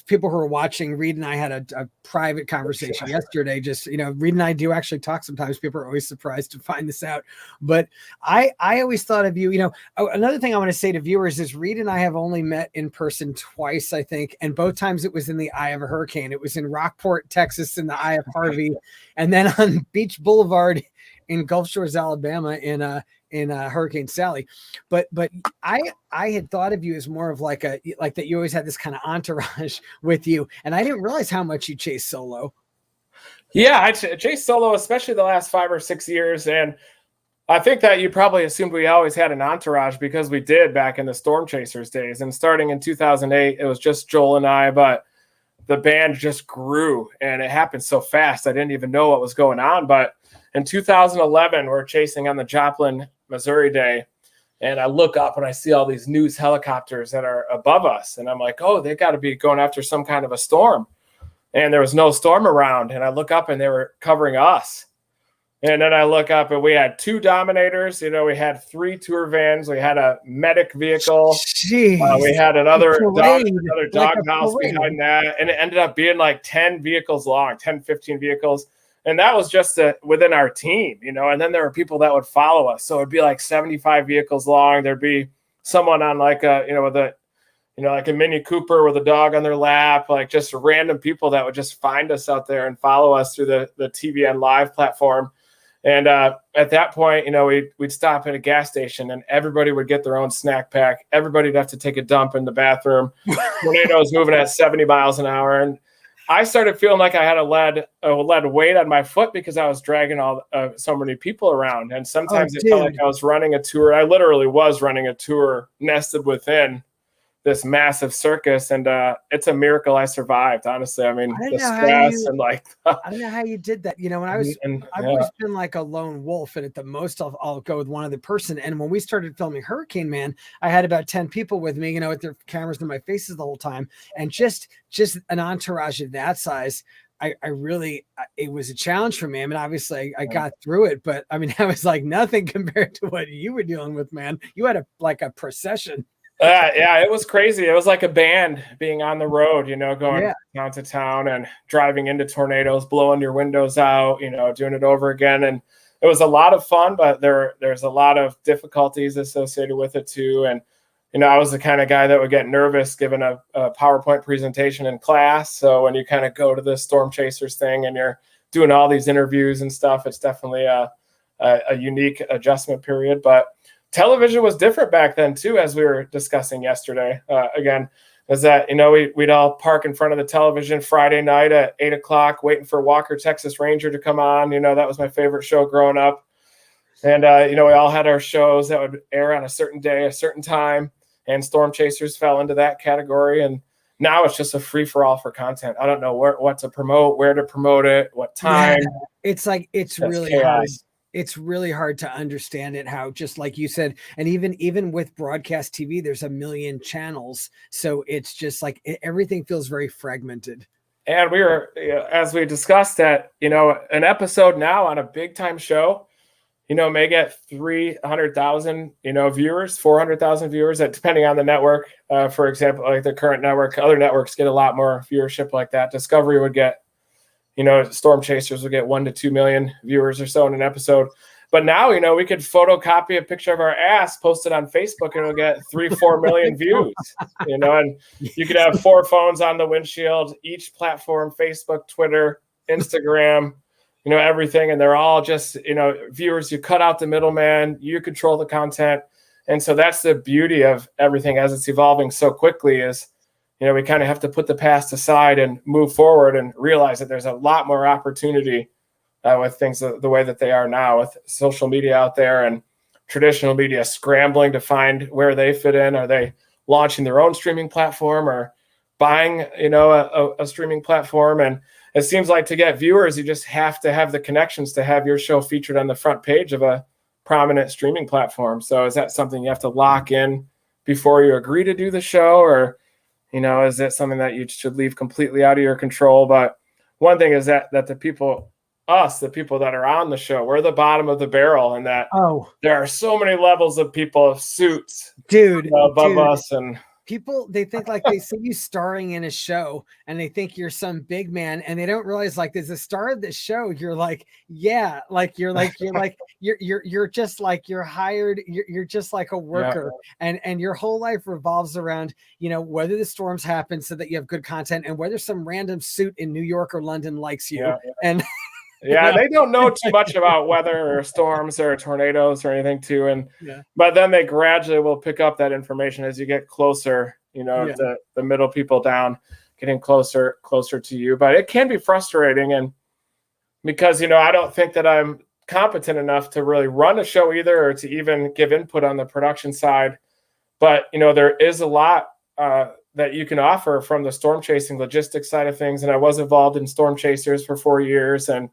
people who are watching, Reed and I had a private conversation yesterday. Just, Reed and I do actually talk sometimes. People are always surprised to find this out. But I always thought of you, another thing I want to say to viewers is Reed and I have only met in person twice, I think. And both times it was in the eye of a hurricane. It was in Rockport, Texas, in the eye of Harvey. And then on Beach Boulevard in Gulf Shores, Alabama, in Hurricane Sally. But I had thought of you as more of like that you always had this kind of entourage with you, and I didn't realize how much you chase solo. Yeah, I chase solo, especially the last 5 or 6 years, and I think that you probably assumed we always had an entourage because we did back in the Storm Chasers days. And starting in 2008, it was just Joel and I, but the band just grew and it happened so fast. I didn't even know what was going on. But in 2011, we're chasing on the Joplin, Missouri day. And I look up and I see all these news helicopters that are above us. And I'm like, oh, they got to be going after some kind of a storm. And there was no storm around. And I look up and they were covering us. And then I look up and we had 2 Dominators. We had 3 tour vans. We had a medic vehicle. We had another doghouse behind that. And it ended up being 10 vehicles long, 10, 15 vehicles. And that was just within our team, and then there were people that would follow us. So it'd be 75 vehicles long. There'd be someone on with a Mini Cooper with a dog on their lap, just random people that would just find us out there and follow us through the TVN Live platform. And at that point, we'd stop at a gas station and everybody would get their own snack pack. Everybody'd have to take a dump in the bathroom. Tornadoes moving at 70 miles an hour. And I started feeling like I had a lead weight on my foot because I was dragging so many people around. And sometimes it felt like I was running a tour. I literally was running a tour nested within this massive circus, and it's a miracle I survived, honestly. I mean, the stress I don't know how you did that. I've always been like a lone wolf, and at the most I'll go with one other person. And when we started filming Hurricane Man, I had about 10 people with me, with their cameras in my faces the whole time, and just an entourage of that size. It was a challenge for me. I mean, obviously I got through it, but I mean, I was nothing compared to what you were dealing with, man. You had a procession. Yeah, it was crazy. It was like a band being on the road, going town to town and driving into tornadoes, blowing your windows out, doing it over again. And it was a lot of fun, but there's a lot of difficulties associated with it too. And, I was the kind of guy that would get nervous giving a PowerPoint presentation in class. So when you kind of go to the Storm Chasers thing and you're doing all these interviews and stuff, it's definitely a unique adjustment period. But television was different back then too, as we were discussing yesterday. Again, is that we'd all park in front of the television Friday night at 8:00, waiting for Walker Texas Ranger to come on. That was my favorite show growing up. And we all had our shows that would air on a certain day, a certain time, and Storm Chasers fell into that category. And now it's just a free for all for content. I don't know what to promote, where to promote it, what time. Yeah. It's really hard. it's really hard to understand it, how, just like you said, and even with broadcast TV, there's a million channels. So it's just like everything feels very fragmented. And we were, as we discussed, that, an episode now on a big time show, may get 300,000, viewers, 400,000 viewers, depending on the network. For example, like the current network, other networks get a lot more viewership like that. Discovery would get, Storm Chasers would get 1 to 2 million viewers or so in an episode. But now, we could photocopy a picture of our ass, post it on Facebook, and it'll get 3-4 million views, and you could have 4 phones on the windshield, each platform, Facebook, Twitter, Instagram, everything. And they're all just, viewers. You cut out the middleman, you control the content. And so that's the beauty of everything as it's evolving so quickly is, we kind of have to put the past aside and move forward and realize that there's a lot more opportunity with things the way that they are now, with social media out there and traditional media scrambling to find where they fit in. Are they launching their own streaming platform or buying, a streaming platform? And it seems like to get viewers, you just have to have the connections to have your show featured on the front page of a prominent streaming platform. So is that something you have to lock in before you agree to do the show? Or, is it something that you should leave completely out of your control? But one thing is that the people that are on the show, we're the bottom of the barrel, and that there are so many levels of people of suits above us. And people, they think like they see you starring in a show and they think you're some big man, and they don't realize like as a star of this show, you're like, you're just like, you're hired, you're just like a worker. And your whole life revolves around, whether the storms happen so that you have good content, and whether some random suit in New York or London likes you. And they don't know too much about weather or storms or tornadoes or anything too. But then they gradually will pick up that information as you get closer, the middle people down, getting closer to you. But it can be frustrating. And because, I don't think that I'm competent enough to really run a show either, or to even give input on the production side. But, there is a lot that you can offer from the storm chasing logistics side of things. And I was involved in Storm Chasers for 4 years, and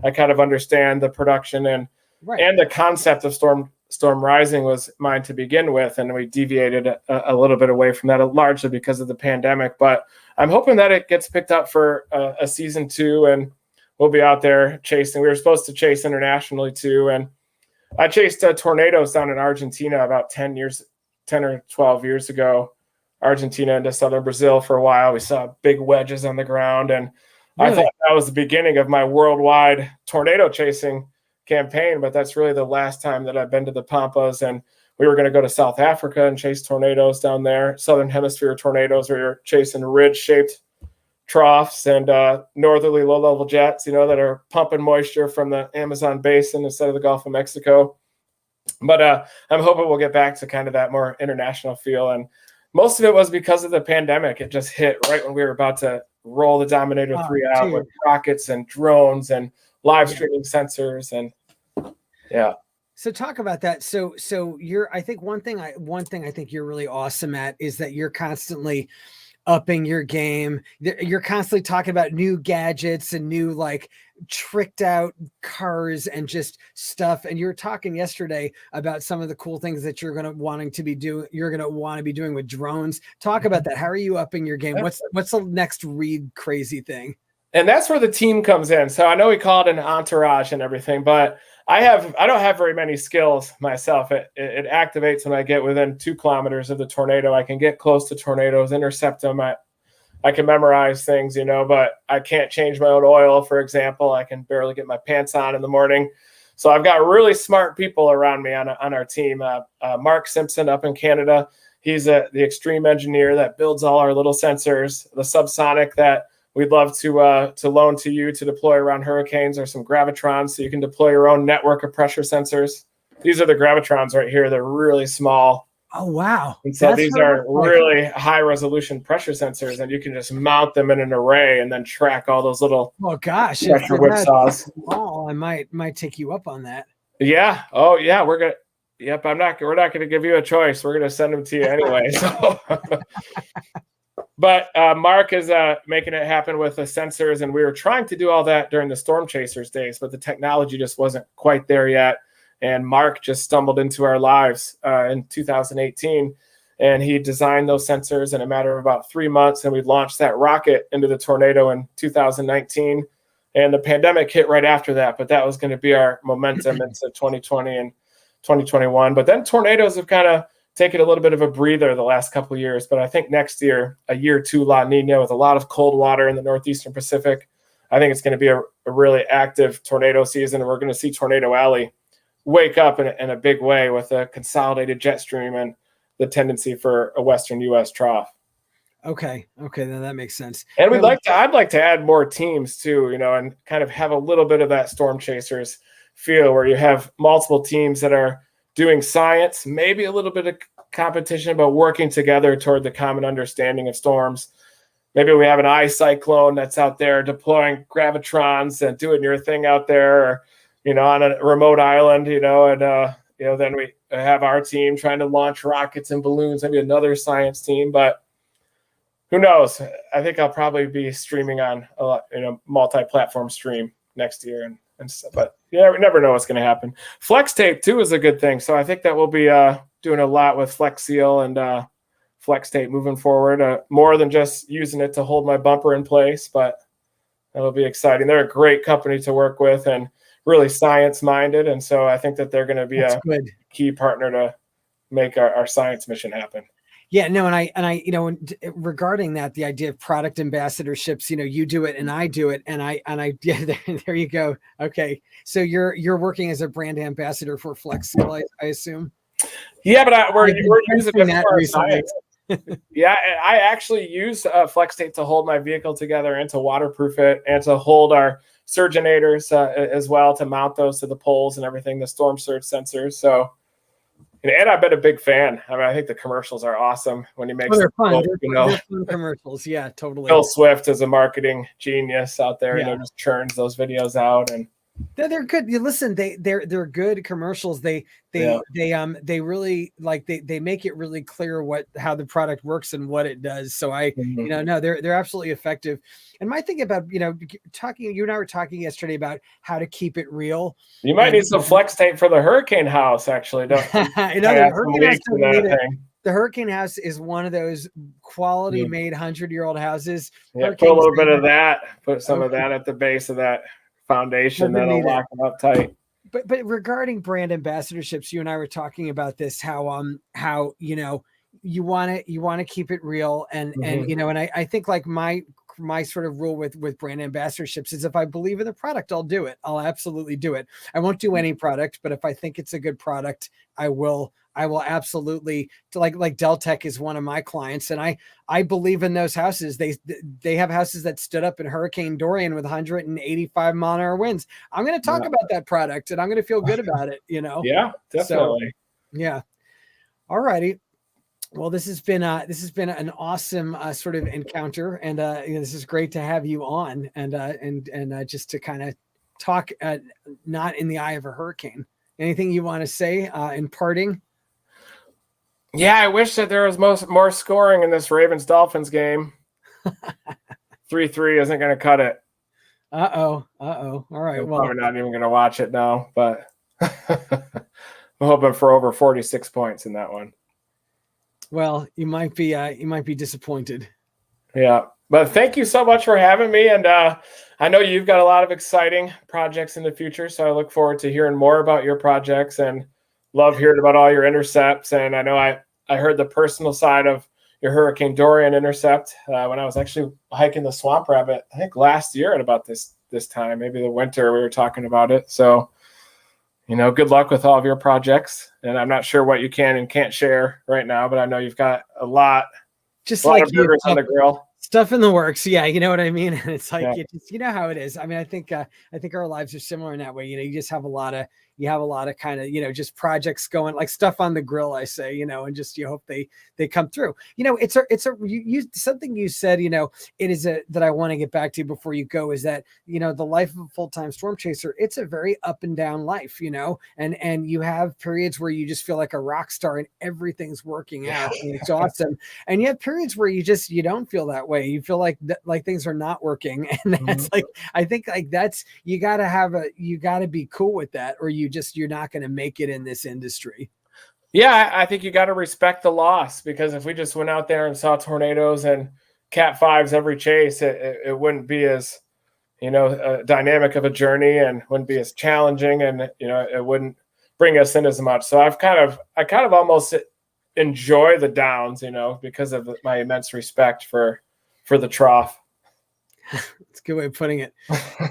I kind of understand the production and the concept of Storm Rising was mine to begin with. And we deviated a little bit away from that, largely because of the pandemic. But I'm hoping that it gets picked up for a season 2, and we'll be out there chasing. We were supposed to chase internationally too. And I chased tornadoes down in Argentina about 10 or 12 years ago. Argentina into southern Brazil for a while. We saw big wedges on the ground, and I thought that was the beginning of my worldwide tornado chasing campaign. But that's really the last time that I've been to the Pampas, and we were going to go to South Africa and chase tornadoes down there, southern hemisphere tornadoes, where you're chasing ridge-shaped troughs and northerly low-level jets, that are pumping moisture from the Amazon basin instead of the Gulf of Mexico. But I'm hoping we'll get back to kind of that more international feel. And most of it was because of the pandemic. It just hit right when we were about to roll the Dominator 3 out with rockets and drones and live streaming sensors. And So talk about that. So I think one thing I think you're really awesome at is that you're constantly upping your game. You're constantly talking about new gadgets and new like tricked out cars and just stuff. And you were talking yesterday about some of the cool things that you're going to want to be doing with drones. Talk about that. How are you upping your game? What's the next Reed crazy thing? And that's where the team comes in. So I know we call it an entourage and everything, but I don't have very many skills myself. It activates when I get within 2 kilometers of the tornado. I can get close to tornadoes, intercept them. I can memorize things, but I can't change my own oil, for example. I can barely get my pants on in the morning. So I've got really smart people around me on our team. Mark Simpson up in Canada. He's the extreme engineer that builds all our little sensors, the subsonic that we'd love to loan to you to deploy around hurricanes, or some gravitrons so you can deploy your own network of pressure sensors. These are the gravitrons right here. They're really small. Oh, wow. And so these are really high resolution pressure sensors, and you can just mount them in an array and then track all those little pressure whipsaws. Oh, I might take you up on that. Yeah. Oh, yeah. We're not going to give you a choice. We're going to send them to you anyway. So But Mark is making it happen with the sensors, and we were trying to do all that during the Storm Chasers days, but the technology just wasn't quite there yet. And Mark just stumbled into our lives in 2018, and he designed those sensors in a matter of about 3 months, and we launched that rocket into the tornado in 2019. And the pandemic hit right after that, but that was going to be our momentum into 2020 and 2021. But then tornadoes have kind of taken a little bit of a breather the last couple of years. But I think next year, a year two La Nina with a lot of cold water in the northeastern Pacific, I think it's going to be a really active tornado season. And we're going to see Tornado Alley wake up in a big way with a consolidated jet stream and the tendency for a Western U.S. trough. Okay, then that makes sense. And I'd like to add more teams too, and kind of have a little bit of that Storm Chasers feel where you have multiple teams that are doing science, maybe a little bit of competition, but working together toward the common understanding of storms. Maybe we have an iCyclone that's out there deploying gravitrons and doing your thing out there, or, on a remote island, and then we have our team trying to launch rockets and balloons, maybe another science team, but who knows? I think I'll probably be streaming on a lot, multi-platform stream next year and stuff. But we never know what's going to happen. Flex tape too is a good thing. So I think that we'll be doing a lot with Flex Seal and Flex tape moving forward. More than just using it to hold my bumper in place, but that'll be exciting. They're a great company to work with and really science-minded, and so I think that they're going to be a key partner to make our science mission happen. Yeah, no, and I, regarding that, the idea of product ambassadorships, you do it and I do it, and I, yeah, there you go. Okay, so you're working as a brand ambassador for Flex Seal, I assume. Yeah, but we're using it for our science. Yeah, I actually use Flex tape to hold my vehicle together and to waterproof it and to hold our surgenators as well, to mount those to the poles and everything, the storm surge sensors. So. And I've been a big fan. I mean, I think the commercials are awesome when he makes they're fun. They're fun commercials. Yeah, totally. Bill Swift is a marketing genius out there. Just churns those videos out, and they're good. You listen, they're good commercials. They really they make it really clear how the product works and what it does. So they're absolutely effective. And my thing about you and I were talking yesterday about how to keep it real. You might need some Flex tape for the Hurricane House, actually. Don't the Hurricane House is one of those quality made 100-year-old houses. Yeah, put a little bit of that. Put some of that at the base of that foundation, that'll lock them up tight. But regarding brand ambassadorships, you and I were talking about this, how you want to keep it real, and I think like my sort of rule with brand ambassadorships is if I believe in the product, I'll do it. I'll absolutely do it. I won't do any product, but if I think it's a good product, I will absolutely. Like Deltec is one of my clients, and I believe in those houses. They have houses that stood up in Hurricane Dorian with 185 mile-an-hour winds. I'm going to talk about that product, and I'm going to feel good about it. Yeah, definitely. So, yeah. All righty. Well, this has been an awesome sort of encounter, and this is great to have you on, and just to kind of talk not in the eye of a hurricane. Anything you want to say in parting? Yeah, I wish that there was more scoring in this Ravens-Dolphins game. 3-3 isn't going to cut it. Uh-oh. All right. I'm probably not even going to watch it now, but I'm hoping for over 46 points in that one. Well, you might be disappointed. Yeah, but thank you so much for having me, and I know you've got a lot of exciting projects in the future, so I look forward to hearing more about your projects and love hearing about all your intercepts. And I know I heard the personal side of your Hurricane Dorian intercept when I was actually hiking the Swamp Rabbit, I think last year at about this time, maybe the winter, we were talking about it. So, good luck with all of your projects. And I'm not sure what you can and can't share right now, but I know you've got a lot of burgers on the grill. Stuff in the works. Yeah. You know what I mean? And it's like, how it is. I mean, I think our lives are similar in that way. You just have a lot of you have a lot of kind of, just projects going, like stuff on the grill, I say, and just, you hope they come through. Something you said, it is that I want to get back to before you go, is that, the life of a full-time storm chaser, it's a very up and down life, and you have periods where you just feel like a rock star and everything's working out and it's awesome. And you have periods where you don't feel that way. You feel like things are not working. And that's I think that's, you got to be cool with that, or you're not going to make it in this industry. Yeah, I think you got to respect the loss, because if we just went out there and saw tornadoes and Cat 5s every chase, it wouldn't be as, dynamic of a journey, and wouldn't be as challenging, and, it wouldn't bring us in as much. So I kind of almost enjoy the downs, because of my immense respect for the trough. That's a good way of putting it.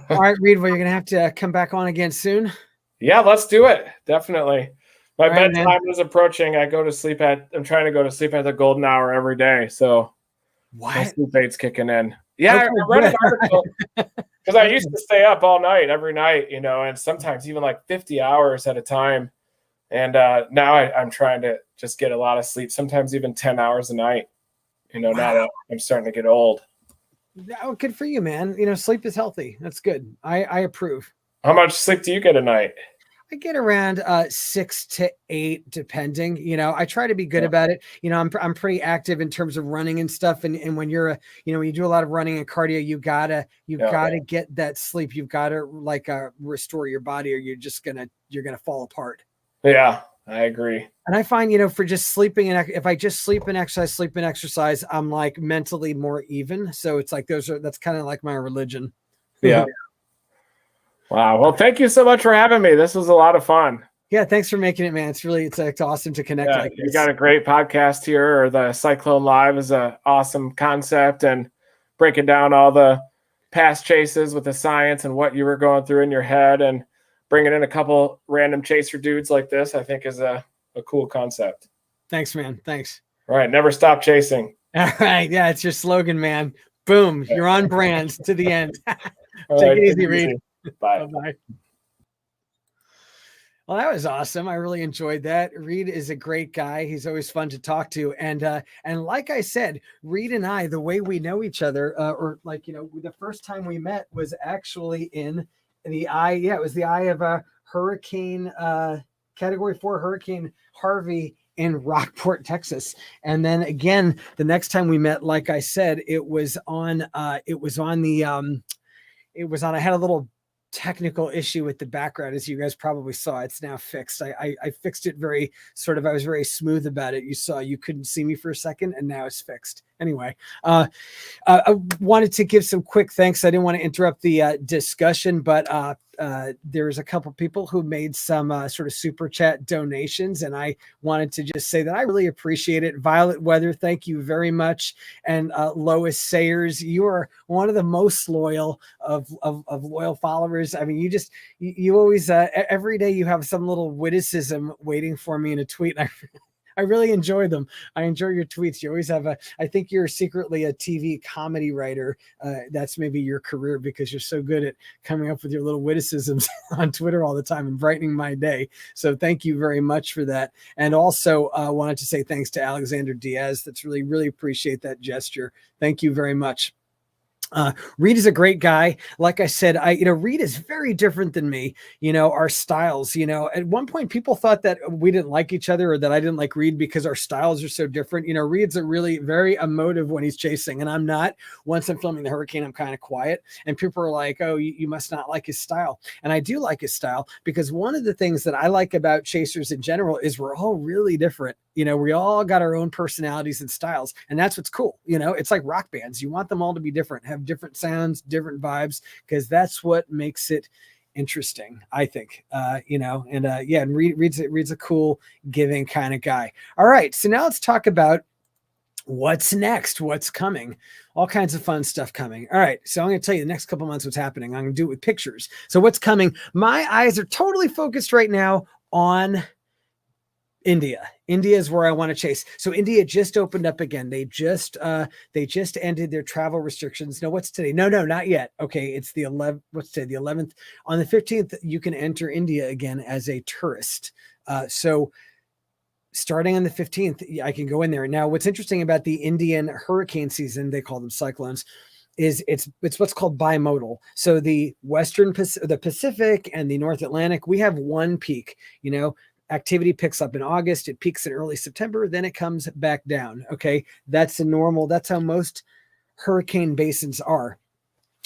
All right, Reed, well, you're going to have to come back on again soon. Yeah, let's do it. Definitely. My bedtime man. is approaching. I'm trying to go to sleep at the golden hour every day. So my sleep aid's kicking in. Yeah, Okay, I read an article, because I used to stay up all night, every night, and sometimes even like 50 hours at a time. And now I'm trying to just get a lot of sleep, sometimes even 10 hours a night, now that I'm starting to get old. Oh, good for you, man. Sleep is healthy. That's good. I approve. How much sleep do you get a night? I get around 6 to 8, depending. I try to be good about it. I'm pretty active in terms of running and stuff. And when you're when you do a lot of running and cardio, you gotta get that sleep. You've got to restore your body, or you're gonna fall apart. Yeah, I agree. And I find, for just sleeping, and if I just sleep and exercise, I'm like mentally more even. So it's like that's kind of like my religion. Yeah. Wow. Well, thank you so much for having me. This was a lot of fun. Yeah, thanks for making it, man. It's awesome to connect like this. You got a great podcast here, or the Cyclone Live is an awesome concept, and breaking down all the past chases with the science and what you were going through in your head, and bringing in a couple random chaser dudes like this, I think is a cool concept. Thanks, man. Thanks. All right. Never stop chasing. All right. Yeah, it's your slogan, man. Boom. You're on brand to the end. Take it easy, Reed. Bye. Bye. Well, that was awesome. I really enjoyed that. Reed is a great guy. He's always fun to talk to. And like I said, Reed and I, the way we know each other, the first time we met was actually in the eye. Yeah, it was the eye of a hurricane, Category 4 Hurricane Harvey in Rockport, Texas. And then again, the next time we met, like I said, I had a little technical issue with the background, as you guys probably saw. It's now fixed. I fixed it very I was very smooth about it. You couldn't see me for a second, and now it's fixed. Anyway, I wanted to give some quick thanks. I didn't want to interrupt the discussion, but there's a couple people who made some sort of super chat donations, and I wanted to just say that I really appreciate it. Violet Weather, thank you very much. And Lois Sayers, you are one of the most loyal of loyal followers. I mean, you always every day you have some little witticism waiting for me in a tweet. I really enjoy them. I enjoy your tweets. You always have I think you're secretly a TV comedy writer. That's maybe your career, because you're so good at coming up with your little witticisms on Twitter all the time and brightening my day. So thank you very much for that. And also wanted to say thanks to Alexander Diaz. That's really appreciate that gesture. Thank you very much. Reed is a great guy. Like I said, Reed is very different than me. Our styles, at one point people thought that we didn't like each other, or that I didn't like Reed because our styles are so different. Reed's a really very emotive when he's chasing, and I'm not. Once I'm filming the hurricane, I'm kind of quiet, and people are like, oh, you must not like his style. And I do like his style, because one of the things that I like about chasers in general is we're all really different. We all got our own personalities and styles, and that's what's cool. It's like rock bands. You want them all to be different, have different sounds, different vibes, because that's what makes it interesting, I think. And Reed's a cool, giving kind of guy. All right, so now let's talk about what's next, what's coming. All kinds of fun stuff coming. All right, so I'm going to tell you the next couple months what's happening. I'm going to do it with pictures. So what's coming? My eyes are totally focused right now on India is where I want to chase. So India just opened up again. They just ended their travel restrictions. No, what's today? No, not yet. Okay, it's the 11th. What's today? The 11th. On the 15th, you can enter India again as a tourist. So starting on the 15th, I can go in there. Now, what's interesting about the Indian hurricane season, they call them cyclones, is it's what's called bimodal. So the the Pacific and the North Atlantic, we have one peak, activity picks up in August, it peaks in early September, then it comes back down. Okay. That's how most hurricane basins are.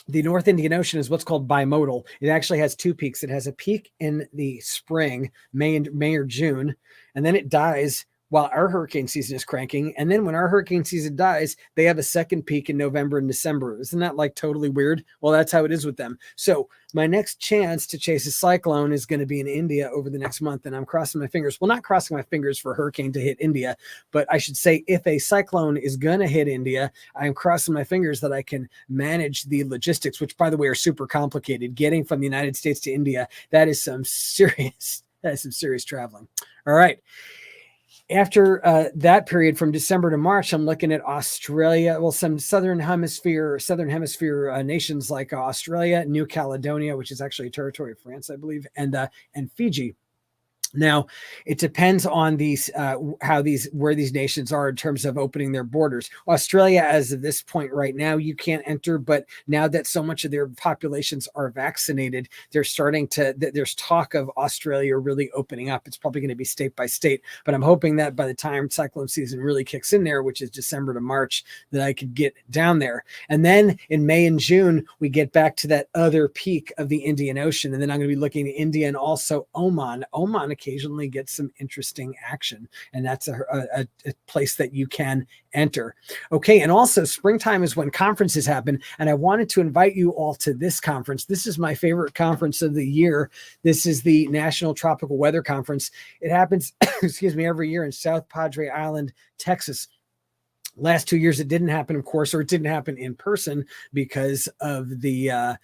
The North Indian Ocean is what's called bimodal. It actually has two peaks. It has a peak in the spring, May or June, and then it dies while our hurricane season is cranking. And then when our hurricane season dies, they have a second peak in November and December. Isn't that like totally weird? Well, that's how it is with them. So my next chance to chase a cyclone is going to be in India over the next month. And I'm crossing my fingers. Well, not crossing my fingers for a hurricane to hit India, but I should say if a cyclone is going to hit India, I'm crossing my fingers that I can manage the logistics, which by the way are super complicated. Getting from the United States to India, that is some serious traveling. All right. After that period from December to March, I'm looking at Australia. Well, some southern hemisphere nations like Australia, New Caledonia, which is actually a territory of France, I believe, and Fiji. Now, it depends on where these nations are in terms of opening their borders. Australia, as of this point right now, you can't enter, but now that so much of their populations are vaccinated, there's talk of Australia really opening up. It's probably going to be state by state, but I'm hoping that by the time cyclone season really kicks in there, which is December to March, that I could get down there. And then in May and June, we get back to that other peak of the Indian Ocean. And then I'm going to be looking at India and also Oman. Oman occasionally gets some interesting action, and that's a place that you can enter. Okay, and also springtime is when conferences happen, and I wanted to invite you all to this conference. This is my favorite conference of the year. This is the National Tropical Weather Conference. It happens, every year in South Padre Island, Texas. Last 2 years, it didn't happen, of course, or it didn't happen in person because of the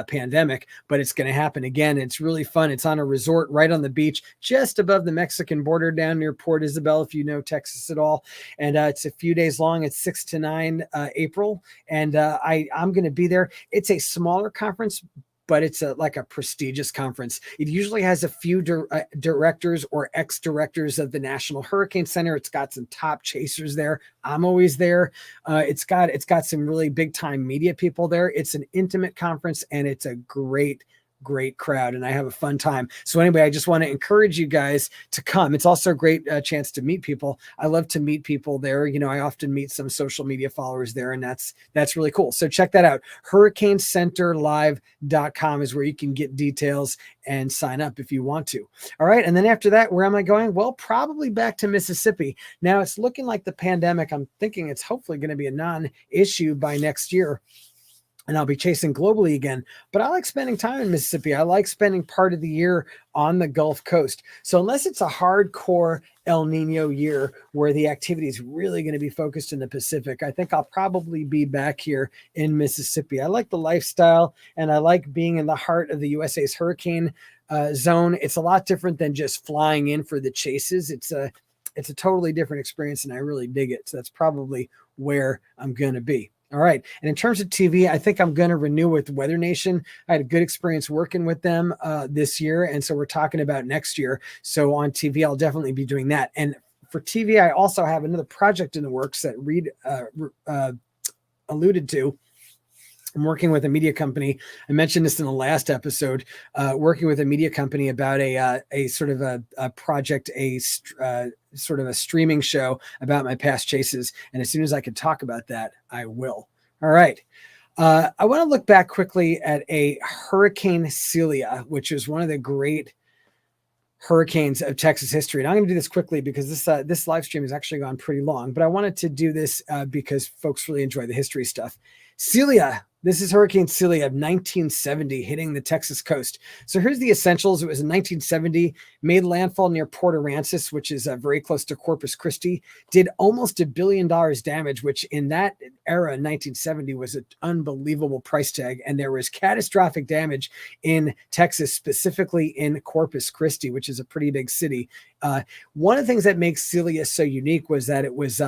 pandemic, but it's going to happen again. It's really fun. It's on a resort right on the beach, just above the Mexican border down near Port Isabel, if you know Texas at all. And it's a few days long. It's 6 to 9 April. And I'm going to be there. It's a smaller conference, but it's like a prestigious conference. It usually has a few directors or ex-directors of the National Hurricane Center. It's got some top chasers there. I'm always there. It's got some really big time media people there. It's an intimate conference, and it's a great crowd, and I have a fun time. So anyway, I just want to encourage you guys to come. It's also a great chance to meet people. I love to meet people there. I often meet some social media followers there, and that's really cool. So check that out. hurricanecenterlive.com is where you can get details and sign up if you want to. All right. And then after that, where am I going? Well, probably back to Mississippi. Now it's looking like the pandemic, I'm thinking it's hopefully going to be a non-issue by next year, and I'll be chasing globally again. But I like spending time in Mississippi. I like spending part of the year on the Gulf Coast. So unless it's a hardcore El Nino year where the activity is really going to be focused in the Pacific, I think I'll probably be back here in Mississippi. I like the lifestyle, and I like being in the heart of the USA's hurricane zone. It's a lot different than just flying in for the chases. It's a totally different experience, and I really dig it. So that's probably where I'm going to be. All right. And in terms of TV, I think I'm going to renew with Weather Nation. I had a good experience working with them this year. And so we're talking about next year. So on TV, I'll definitely be doing that. And for TV, I also have another project in the works that Reed alluded to. I'm working with a media company. I mentioned this in the last episode, working with a media company about a sort of a project, sort of a streaming show about my past chases. And as soon as I can talk about that, I will. All right. I want to look back quickly at a Hurricane Celia, which is one of the great hurricanes of Texas history. And I'm going to do this quickly because this live stream has actually gone pretty long, but I wanted to do this because folks really enjoy the history stuff. Celia. This is Hurricane Celia of 1970 hitting the Texas coast. So here's the essentials. It was in 1970, made landfall near Port Aransas, which is very close to Corpus Christi, did almost $1 billion damage, which in that era, 1970, was an unbelievable price tag. And there was catastrophic damage in Texas, specifically in Corpus Christi, which is a pretty big city. One of the things that makes Celia so unique was that it was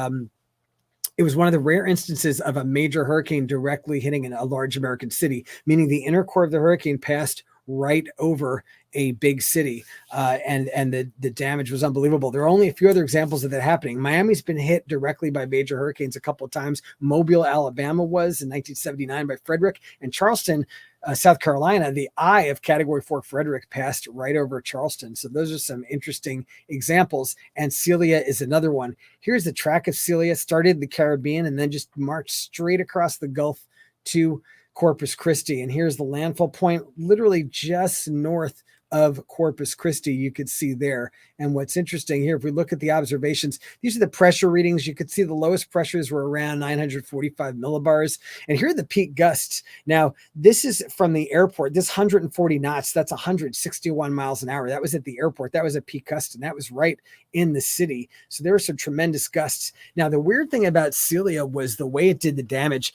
one of the rare instances of a major hurricane directly hitting a large American city, meaning the inner core of the hurricane passed right over a big city, and the damage was unbelievable. There are only a few other examples of that happening. Miami's been hit directly by major hurricanes a couple of times. Mobile, Alabama was in 1979 by Frederick, and Charleston, South Carolina, the eye of Category 4 Frederick passed right over Charleston. So those are some interesting examples. And Celia is another one. Here's the track of Celia. Started in the Caribbean and then just marched straight across the Gulf to Corpus Christi. And here's the landfall point, literally just north of Corpus Christi, you could see there. And what's interesting here, if we look at the observations, these are the pressure readings. You could see the lowest pressures were around 945 millibars. And here are the peak gusts. Now, this is from the airport. This 140 knots, that's 161 miles an hour. That was at the airport. That was a peak gust, and that was right in the city. So there were some tremendous gusts. Now, the weird thing about Celia was the way it did the damage.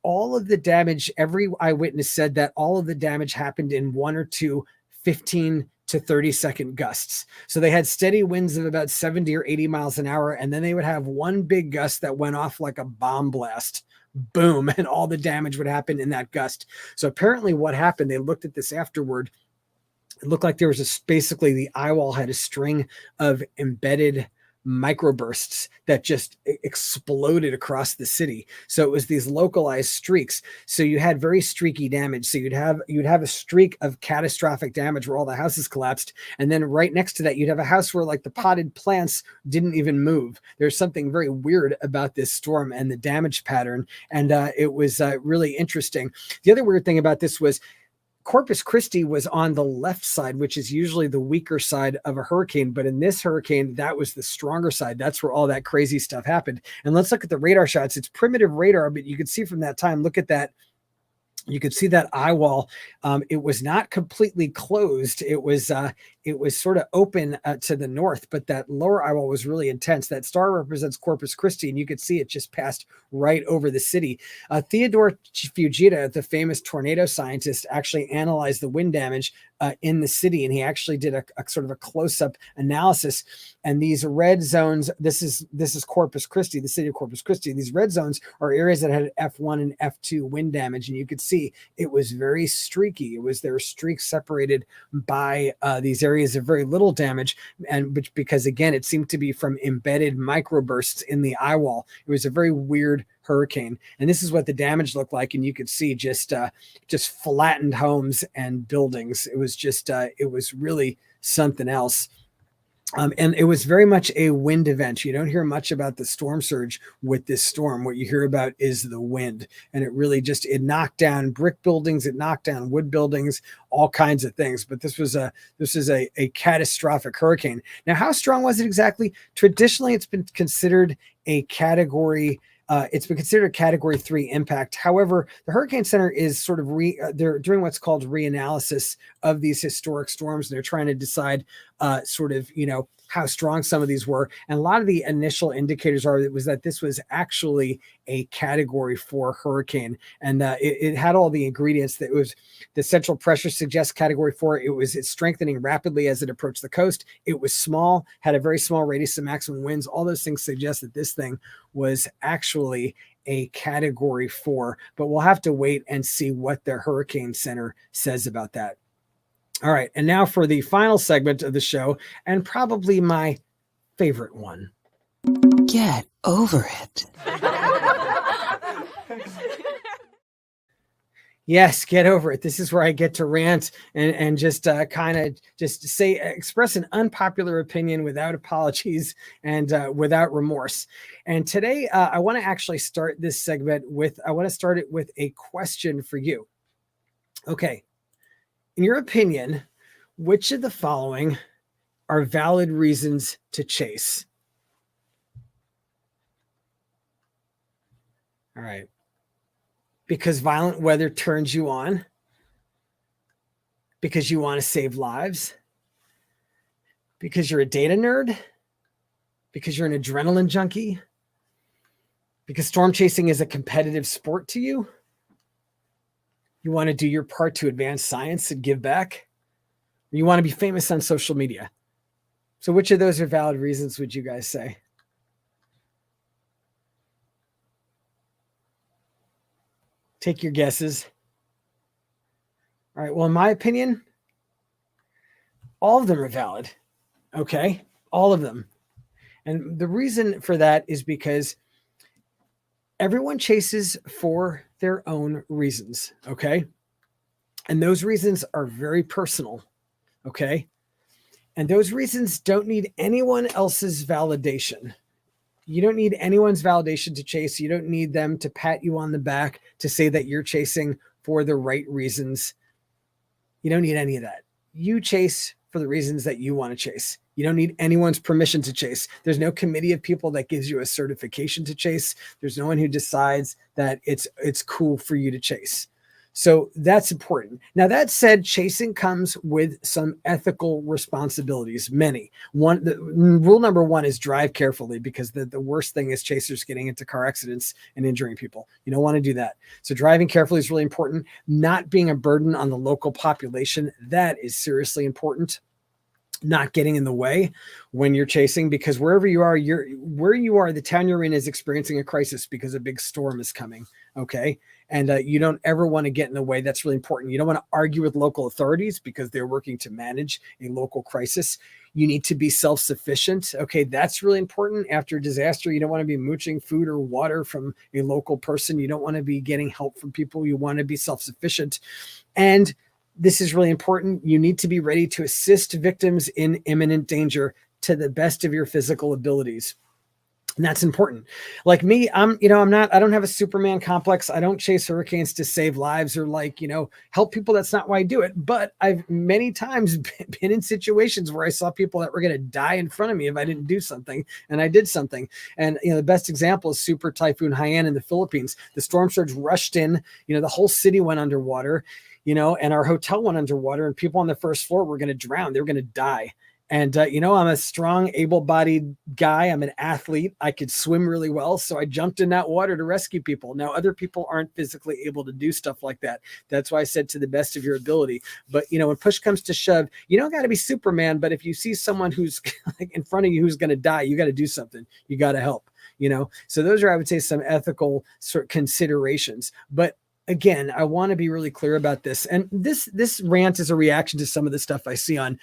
All of the damage, every eyewitness said that all of the damage happened in one or two 15 to 30-second gusts. So they had steady winds of about 70 or 80 miles an hour, and then they would have one big gust that went off like a bomb blast. Boom, and all the damage would happen in that gust. So apparently what happened, they looked at this afterward. It looked like there was basically the eye wall had a string of embedded microbursts that just exploded across the city. So it was these localized streaks. So you had very streaky damage. So you'd have a streak of catastrophic damage where all the houses collapsed. And then right next to that, you'd have a house where like the potted plants didn't even move. There's something very weird about this storm and the damage pattern. And it was really interesting. The other weird thing about this was Corpus Christi was on the left side, which is usually the weaker side of a hurricane. But in this hurricane, that was the stronger side. That's where all that crazy stuff happened. And let's look at the radar shots. It's primitive radar, but you can see from that time, look at that. You could see that eye wall. It was not completely closed. It was sort of open to the north, but that lower eye wall was really intense. That star represents Corpus Christi, and you could see it just passed right over the city. Theodore Fujita, the famous tornado scientist, actually analyzed the wind damage in the city, and he actually did a sort of a close-up analysis. And these red zones, this is Corpus Christi, the city of Corpus Christi. These red zones are areas that had F1 and F2 wind damage, and you could see it was very streaky. There were streaks separated by these areas of very little damage, and which because again it seemed to be from embedded microbursts in the eye wall. It was a very weird hurricane, and this is what the damage looked like. And you could see just flattened homes and buildings. It was it was really something else. And it was very much a wind event. You don't hear much about the storm surge with this storm. What you hear about is the wind. And it really it knocked down brick buildings, it knocked down wood buildings, all kinds of things. But this is a catastrophic hurricane. Now, how strong was it exactly? Traditionally, it's been considered a category. It's been considered a Category 3 impact. However, the Hurricane Center is sort of they're doing what's called reanalysis of these historic storms. They're trying to decide how strong some of these were. And a lot of the initial indicators that this was actually a Category 4 hurricane. And it had all the ingredients. That it was the central pressure suggests Category 4. It's strengthening rapidly as it approached the coast. It was small, had a very small radius of maximum winds. All those things suggest that this thing was actually a Category 4, but we'll have to wait and see what the Hurricane Center says about that. All right, and now for the final segment of the show, and probably my favorite one. Get over it. Yes, get over it. This is where I get to rant and just express an unpopular opinion without apologies and without remorse. And today I want to actually start this segment with a question for you. Okay. In your opinion, which of the following are valid reasons to chase? All right. because violent weather turns you on, because you want to save lives, because you're a data nerd, because you're an adrenaline junkie, because storm chasing is a competitive sport to you. You want to do your part to advance science and give back. Or you want to be famous on social media. So which of those are valid reasons would you guys say? Take your guesses. All right. Well, in my opinion, all of them are valid. Okay. All of them. And the reason for that is because everyone chases for their own reasons. Okay. And those reasons are very personal. Okay. And those reasons don't need anyone else's validation. You don't need anyone's validation to chase. You don't need them to pat you on the back to say that you're chasing for the right reasons. You don't need any of that. You chase for the reasons that you want to chase. You don't need anyone's permission to chase. There's no committee of people that gives you a certification to chase. There's no one who decides that it's cool for you to chase. So that's important. Now, that said, chasing comes with some ethical responsibilities, many. Rule number one is drive carefully, because the worst thing is chasers getting into car accidents and injuring people. You don't want to do that. So driving carefully is really important. Not being a burden on the local population, that is seriously important. Not getting in the way when you're chasing, because wherever you are, the town you're in is experiencing a crisis because a big storm is coming. Okay. And you don't ever want to get in the way. That's really important. You don't want to argue with local authorities because they're working to manage a local crisis. You need to be self-sufficient. Okay. That's really important. After a disaster, you don't want to be mooching food or water from a local person. You don't want to be getting help from people. You want to be self-sufficient. And this is really important. You need to be ready to assist victims in imminent danger to the best of your physical abilities. And that's important. Like me, I don't have a Superman complex. I don't chase hurricanes to save lives or help people. That's not why I do it. But I've many times been in situations where I saw people that were going to die in front of me if I didn't do something, and I did something. And, the best example is Super Typhoon Haiyan in the Philippines. The storm surge rushed in, the whole city went underwater, and our hotel went underwater, and people on the first floor were going to drown. They were going to die. And, I'm a strong, able-bodied guy. I'm an athlete. I could swim really well. So I jumped in that water to rescue people. Now, other people aren't physically able to do stuff like that. That's why I said to the best of your ability. But, when push comes to shove, you don't got to be Superman. But if you see someone who's in front of you who's going to die, you got to do something. You got to help, So those are, I would say, some ethical sort of considerations. But again, I want to be really clear about this. And this rant is a reaction to some of the stuff I see on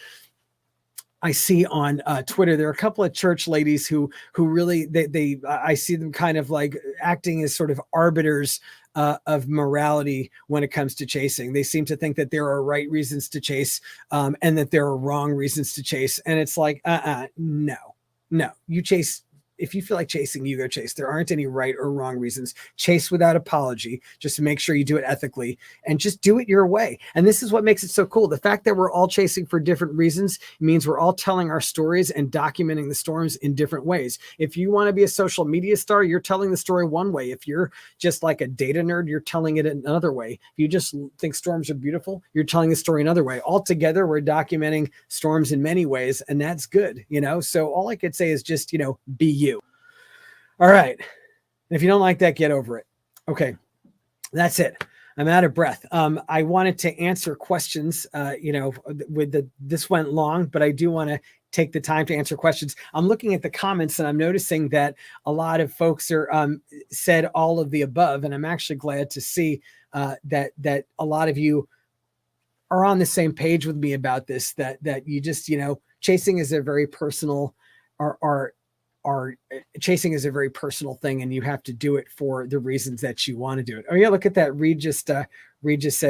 Twitter. There are a couple of church ladies who really, I see them kind of like acting as sort of arbiters of morality when it comes to chasing. They seem to think that there are right reasons to chase, and that there are wrong reasons to chase. And it's like, no, you chase. If you feel like chasing, you go chase. There aren't any right or wrong reasons. Chase without apology, just to make sure you do it ethically and just do it your way. And this is what makes it so cool. The fact that we're all chasing for different reasons means we're all telling our stories and documenting the storms in different ways. If you want to be a social media star, you're telling the story one way. If you're just like a data nerd, you're telling it another way. If you just think storms are beautiful, you're telling the story another way. Altogether, we're documenting storms in many ways, and that's good, So all I could say is just, be you. All right. If you don't like that, get over it. Okay. That's it. I'm out of breath. I wanted to answer questions, this went long, but I do want to take the time to answer questions. I'm looking at the comments and I'm noticing that a lot of folks are said all of the above. And I'm actually glad to see that a lot of you are on the same page with me about this, that you just, chasing is a very personal chasing is a very personal thing, and you have to do it for the reasons that you want to do it. Oh yeah, look at that. Reed just said,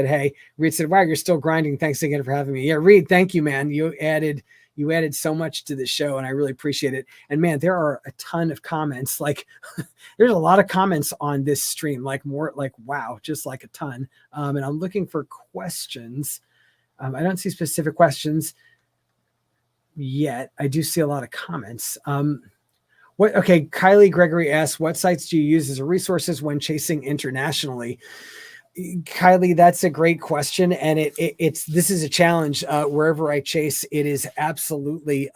hey, Reed said, wow, you're still grinding. Thanks again for having me. Yeah, Reed, thank you, man. You added so much to the show, and I really appreciate it. And man, there are a ton of comments. Like there's a lot of comments on this stream, wow, just like a ton. And I'm looking for questions. I don't see specific questions yet. I do see a lot of comments. Okay, Kylie Gregory asks, what sites do you use as resources when chasing internationally? Kylie, that's a great question, and this is a challenge wherever I chase. It is absolutely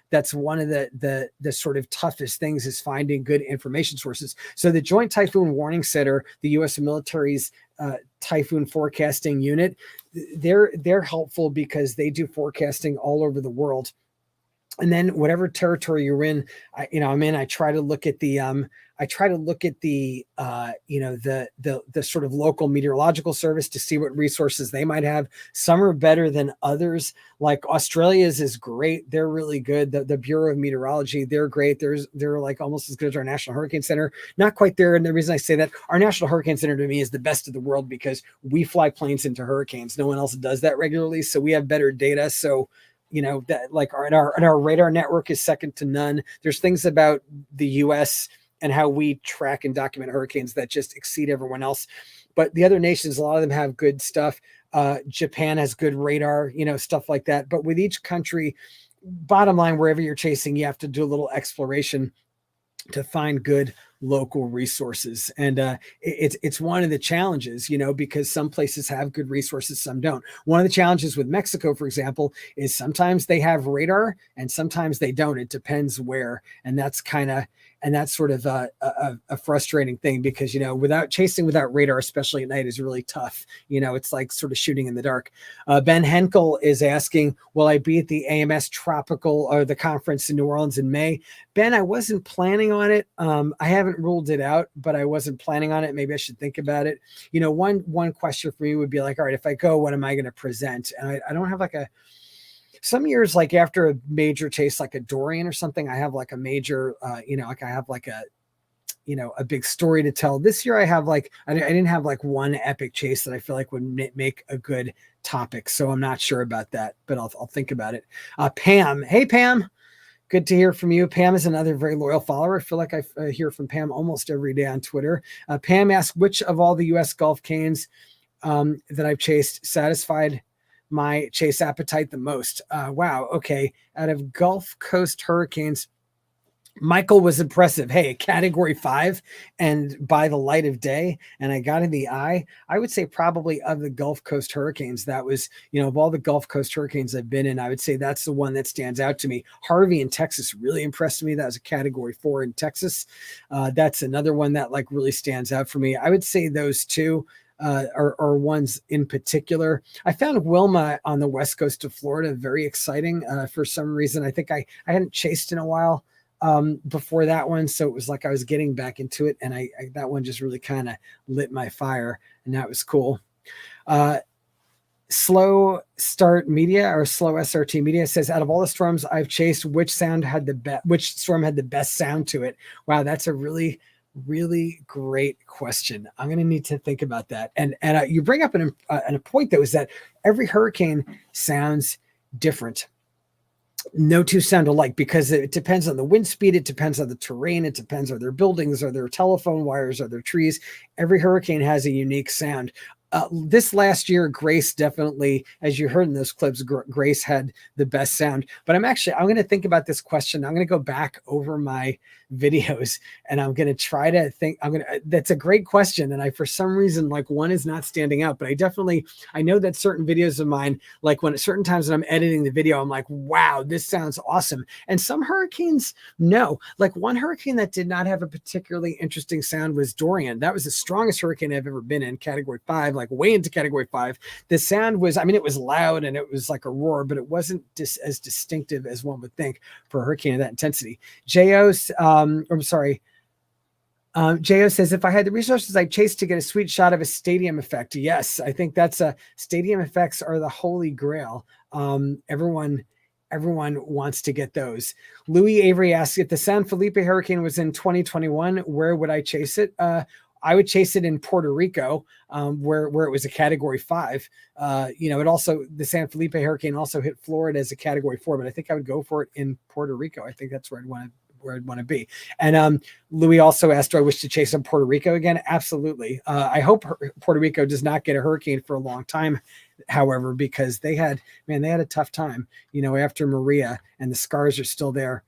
that's one of the sort of toughest things is finding good information sources. So the Joint Typhoon Warning Center, the U.S. military's typhoon forecasting unit, they're helpful because they do forecasting all over the world. And then whatever territory you're in, I try to look at the the sort of local meteorological service to see what resources they might have. Some are better than others. Like Australia's is great. They're really good. The Bureau of Meteorology, they're great. They're like almost as good as our National Hurricane Center. Not quite there. And the reason I say that, our National Hurricane Center to me is the best of the world because we fly planes into hurricanes. No one else does that regularly. So we have better data. So that like our radar network is second to none. There's things about the US and how we track and document hurricanes that just exceed everyone else. But the other nations, a lot of them have good stuff. Japan has good radar, stuff like that. But with each country, bottom line, wherever you're chasing, you have to do a little exploration to find good local resources. And it's one of the challenges, because some places have good resources, some don't. One of the challenges with Mexico, for example, is sometimes they have radar and sometimes they don't. It depends where. And that's sort of a frustrating thing because, without radar, especially at night, is really tough. It's like sort of shooting in the dark. Ben Henkel is asking, will I be at the AMS Tropical or the conference in New Orleans in May? Ben, I wasn't planning on it. I haven't ruled it out, but I wasn't planning on it. Maybe I should think about it. One question for me would be like, all right, if I go, what am I going to present? And I don't have some years, like after a major chase, like a Dorian or something, I have like a major, I have like a big story to tell. This year I have I didn't have like one epic chase that I feel like would make a good topic. So I'm not sure about that, but I'll think about it. Pam. Hey, Pam. Good to hear from you. Pam is another very loyal follower. I feel like I hear from Pam almost every day on Twitter. Pam asks, which of all the U.S. Gulf canes that I've chased satisfied my chase appetite the most? Wow. Okay. Out of Gulf Coast hurricanes, Michael was impressive. Hey, a category 5 and by the light of day, and I got in the eye. I would say probably of the Gulf Coast hurricanes, that was, of all the Gulf Coast hurricanes I've been in, I would say that's the one that stands out to me. Harvey in Texas really impressed me. That was a category 4 in Texas. That's another one that like really stands out for me. I would say those two are ones in particular. I found Wilma on the west coast of Florida very exciting for some reason. I think I hadn't chased in a while before that one, so it was like I was getting back into it, and I that one just really kind of lit my fire, and that was cool. Slow Start Media or Slow SRT Media says, out of all the storms I've chased, which storm had the best sound to it? Wow, that's a really great question. I'm going to need to think about that. And you bring up a point though, is that every hurricane sounds different. No two sound alike because it depends on the wind speed. It depends on the terrain. It depends on their buildings, are there telephone wires, are there trees. Every hurricane has a unique sound. This last year, Grace definitely, as you heard in those clips, Grace had the best sound. But I'm going to think about this question. I'm going to go back over my videos and I'm going to try to think. That's a great question. And for some reason, like one is not standing out, but I know that certain videos of mine, like when at certain times when I'm editing the video, I'm like, wow, this sounds awesome. And some hurricanes, no. Like one hurricane that did not have a particularly interesting sound was Dorian. That was the strongest hurricane I've ever been in, category 5, like way into category 5. The sound was, it was loud and it was like a roar, but it wasn't as distinctive as one would think for a hurricane of that intensity. Jo says, if I had the resources, I'd chase to get a sweet shot of a stadium effect. Yes, I think that's stadium effects are the holy grail. Everyone wants to get those. Louis Avery asks, if the San Felipe hurricane was in 2021, where would I chase it? I would chase it in Puerto Rico, where it was a category 5. It also, the San Felipe hurricane also hit Florida as a category 4, but I think I would go for it in Puerto Rico. I think that's where I'd want to be. And Louis also asked, do I wish to chase in Puerto Rico again? Absolutely. I hope Puerto Rico does not get a hurricane for a long time, however, because they had a tough time, after Maria, and the scars are still there.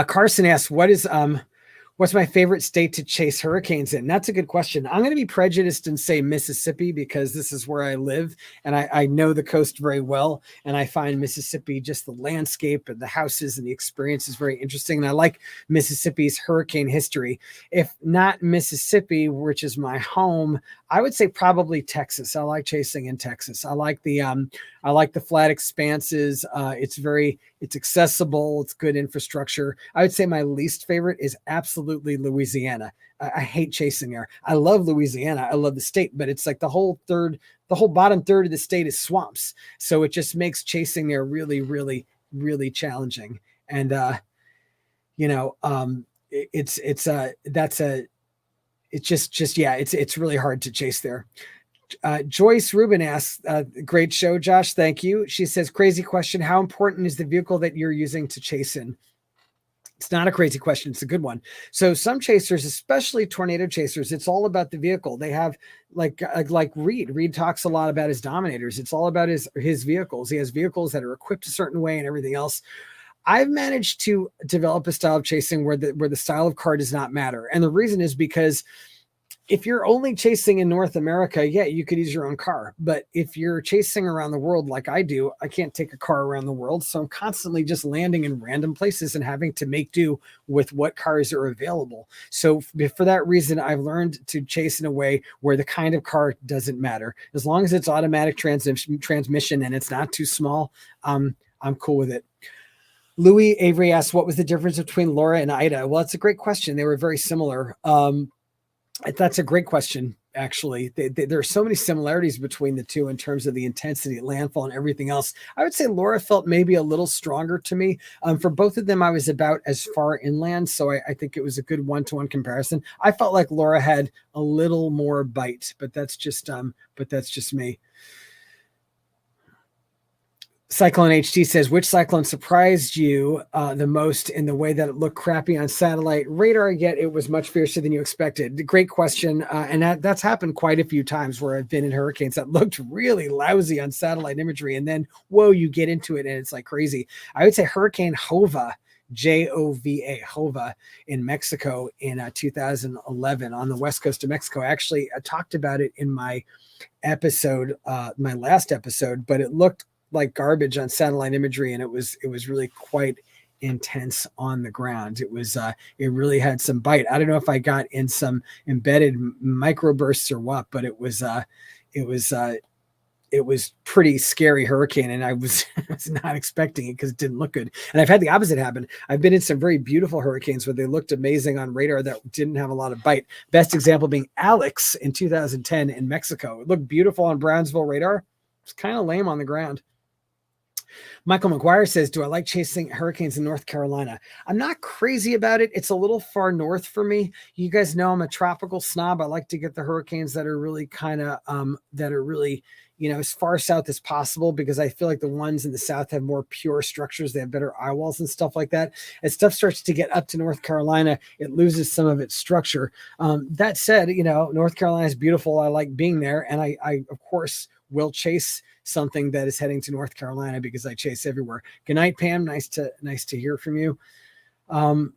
Carson asks, what's my favorite state to chase hurricanes in? That's a good question. I'm going to be prejudiced and say Mississippi because this is where I live and I know the coast very well. And I find Mississippi, just the landscape and the houses and the experience is very interesting. And I like Mississippi's hurricane history. If not Mississippi, which is my home, I would say probably Texas. I like chasing in Texas. I like the flat expanses. It's accessible. It's good infrastructure. I would say my least favorite is absolutely Louisiana. I hate chasing there. I love Louisiana. I love the state, but it's like the whole bottom third of the state is swamps. So it just makes chasing there really, really, really challenging. And, it's really hard to chase there. Joyce Rubin asks, great show, Josh. Thank you. She says, crazy question. How important is the vehicle that you're using to chase in? It's not a crazy question. It's a good one. So some chasers, especially tornado chasers, it's all about the vehicle. They have like Reed. Reed talks a lot about his dominators. It's all about his vehicles. He has vehicles that are equipped a certain way and everything else. I've managed to develop a style of chasing where the style of car does not matter. And the reason is because if you're only chasing in North America, yeah, you could use your own car. But if you're chasing around the world like I do, I can't take a car around the world. So I'm constantly just landing in random places and having to make do with what cars are available. So for that reason, I've learned to chase in a way where the kind of car doesn't matter. As long as it's automatic transmission and it's not too small, I'm cool with it. Louis Avery asks, what was the difference between Laura and Ida? Well, it's a great question. They were very similar. That's a great question, actually. There are so many similarities between the two in terms of the intensity, landfall, and everything else. I would say Laura felt maybe a little stronger to me. For both of them, I was about as far inland, so I think it was a good one-to-one comparison. I felt like Laura had a little more bite, but that's just me. Cyclone HT says, which cyclone surprised you the most in the way that it looked crappy on satellite radar, yet it was much fiercer than you expected? Great question. And that's happened quite a few times where I've been in hurricanes that looked really lousy on satellite imagery. And then, whoa, you get into it and it's like crazy. I would say Hurricane Jova, Jova, Jova in Mexico in 2011 on the west coast of Mexico. Actually, I talked about it in my episode, my last episode, but it looked like garbage on satellite imagery, and it was really quite intense on the ground. It really had some bite. I don't know if I got in some embedded microbursts or what, but it was pretty scary hurricane, and I was not expecting it because it didn't look good. And I've had the opposite happen. I've been in some very beautiful hurricanes where they looked amazing on radar that didn't have a lot of bite. Best example being Alex in 2010 in Mexico. It looked beautiful on Brownsville radar. It's kind of lame on the ground. Michael McGuire says, do I like chasing hurricanes in North Carolina? I'm not crazy about it. It's a little far north for me. You guys know I'm a tropical snob. I like to get the hurricanes that are really as far south as possible, because I feel like the ones in the south have more pure structures. They have better eye walls and stuff like that. As stuff starts to get up to North Carolina, it loses some of its structure. That said, North Carolina is beautiful. I like being there. And I of course, will chase something that is heading to North Carolina because I chase everywhere. Good night, Pam. Nice to hear from you. Let's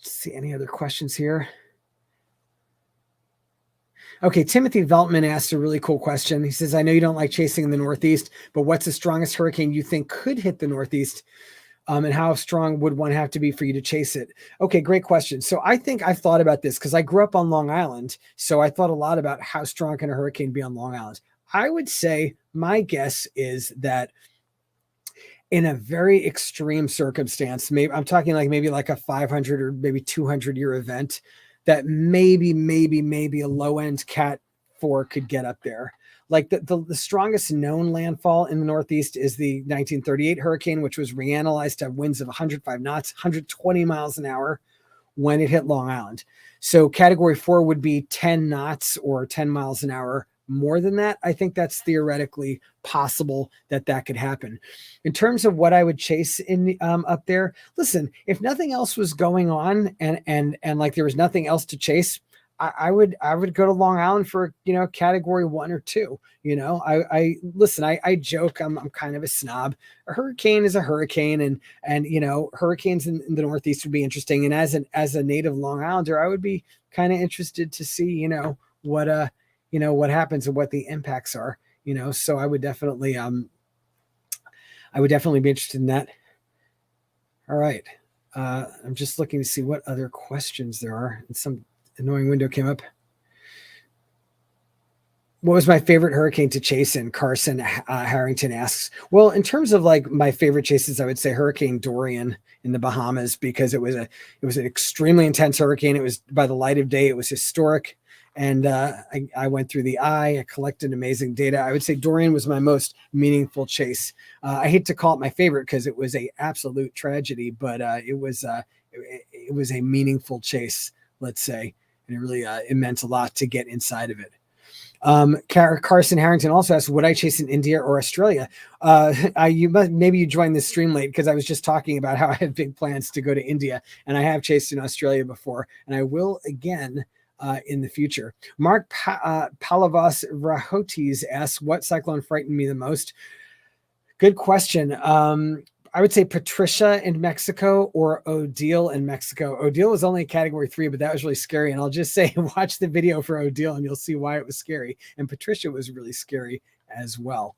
see any other questions here. Okay, Timothy Veltman asked a really cool question. He says, I know you don't like chasing in the Northeast, but what's the strongest hurricane you think could hit the Northeast? And how strong would one have to be for you to chase it? Okay, great question. So I think I've thought about this because I grew up on Long Island. So I thought a lot about how strong can a hurricane be on Long Island. I would say my guess is that in a very extreme circumstance, maybe I'm talking maybe a 500 or maybe 200 year event, that maybe a low end Cat 4 could get up there. Like the strongest known landfall in the Northeast is the 1938 hurricane, which was reanalyzed to have winds of 105 knots, 120 miles an hour when it hit Long Island. So category 4 would be 10 knots or 10 miles an hour. More than that, I think that's theoretically possible that could happen. In terms of what I would chase in up there, listen, if nothing else was going on and like there was nothing else to chase, I would go to Long Island for, category 1 or 2. I listen, I joke, I'm kind of a snob. A hurricane is a hurricane, and hurricanes in the Northeast would be interesting. And as a native Long Islander, I would be kind of interested to see, what happens and what the impacts are, so I would definitely be interested in that. All right. I'm just looking to see what other questions there are, and some annoying window came up. What was my favorite hurricane to chase in? Carson Harrington asks. Well, in terms of like my favorite chases, I would say Hurricane Dorian in the Bahamas, because it was an extremely intense hurricane. It was, by the light of day, it was historic. And I went through the eye. I collected amazing data. I would say Dorian was my most meaningful chase. I hate to call it my favorite because it was a absolute tragedy, but it was a meaningful chase, let's say. And it really it meant a lot to get inside of it. Carson Harrington also asked, would I chase in India or Australia? Maybe you joined this stream late, because I was just talking about how I have big plans to go to India, and I have chased in Australia before, and I will again in the future. Mark Palavas Rahotis asks, what cyclone frightened me the most? Good question. I would say Patricia in Mexico or Odile in Mexico. Odile was only category 3, but that was really scary. And I'll just say, watch the video for Odile and you'll see why it was scary. And Patricia was really scary as well.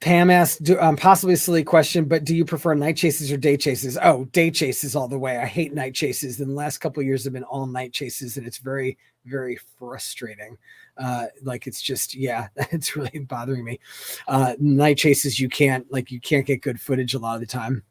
Pam asked, possibly a silly question, but do you prefer night chases or day chases? Oh, day chases all the way. I hate night chases. And the last couple of years have been all night chases, and it's very, very frustrating. It's just, it's really bothering me. Night chases, you can't get good footage a lot of the time.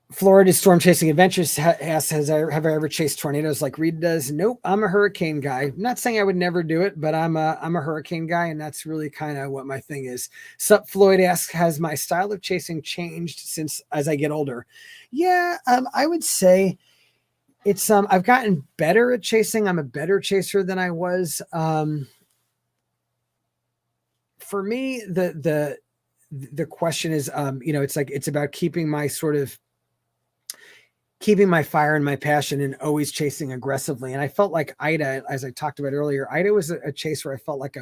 Florida Storm Chasing Adventures asks, have I ever chased tornadoes like Reed does? Nope, I'm a hurricane guy. I'm not saying I would never do it, but I'm a hurricane guy, and that's really kind of what my thing is. Sup Floyd asks, has my style of chasing changed since as I get older? Yeah, I would say it's I've gotten better at chasing. I'm a better chaser than I was. For me, the question is, it's about keeping my fire and my passion and always chasing aggressively. And I felt like Ida, as I talked about earlier, Ida was a chase where I felt like I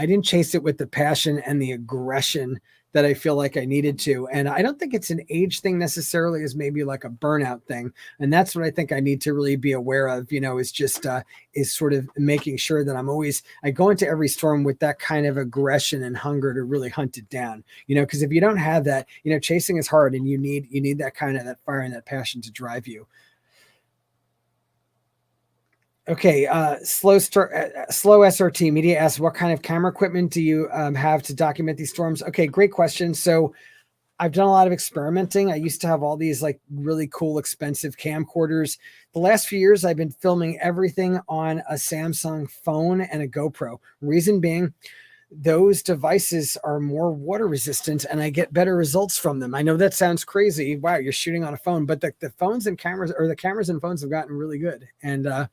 didn't chase it with the passion and the aggression that I feel like I needed to. And I don't think it's an age thing necessarily, as maybe like a burnout thing. And that's what I think I need to really be aware of, is just, is sort of making sure that I go into every storm with that kind of aggression and hunger to really hunt it down, because if you don't have that, chasing is hard, and you need that kind of that fire and that passion to drive you. Okay, slow SRT Media asks, what kind of camera equipment do you have to document these storms? Okay, great question. So I've done a lot of experimenting. I used to have all these like really cool, expensive camcorders. The last few years, I've been filming everything on a Samsung phone and a GoPro. Reason being, those devices are more water resistant, and I get better results from them. I know that sounds crazy. Wow, you're shooting on a phone, but the phones and cameras, or the cameras and phones, have gotten really good. And